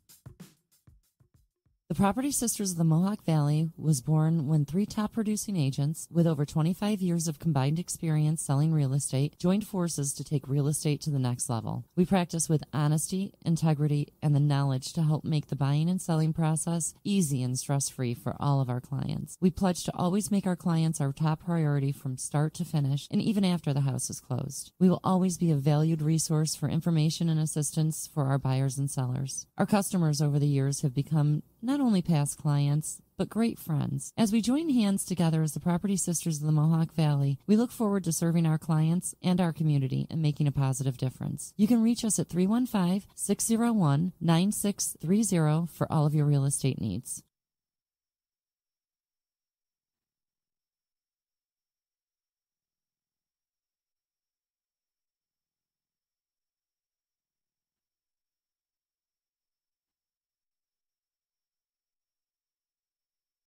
The Property Sisters of the Mohawk Valley was born when 3 top producing agents with over 25 years of combined experience selling real estate joined forces to take real estate to the next level. We practice with honesty, integrity, and the knowledge to help make the buying and selling process easy and stress-free for all of our clients. We pledge to always make our clients our top priority from start to finish and even after the house is closed. We will always be a valued resource for information and assistance for our buyers and sellers. Our customers over the years have become not only past clients, but great friends. As we join hands together as the Property Sisters of the Mohawk Valley, we look forward to serving our clients and our community and making a positive difference. You can reach us at 315-601-9630 for all of your real estate needs.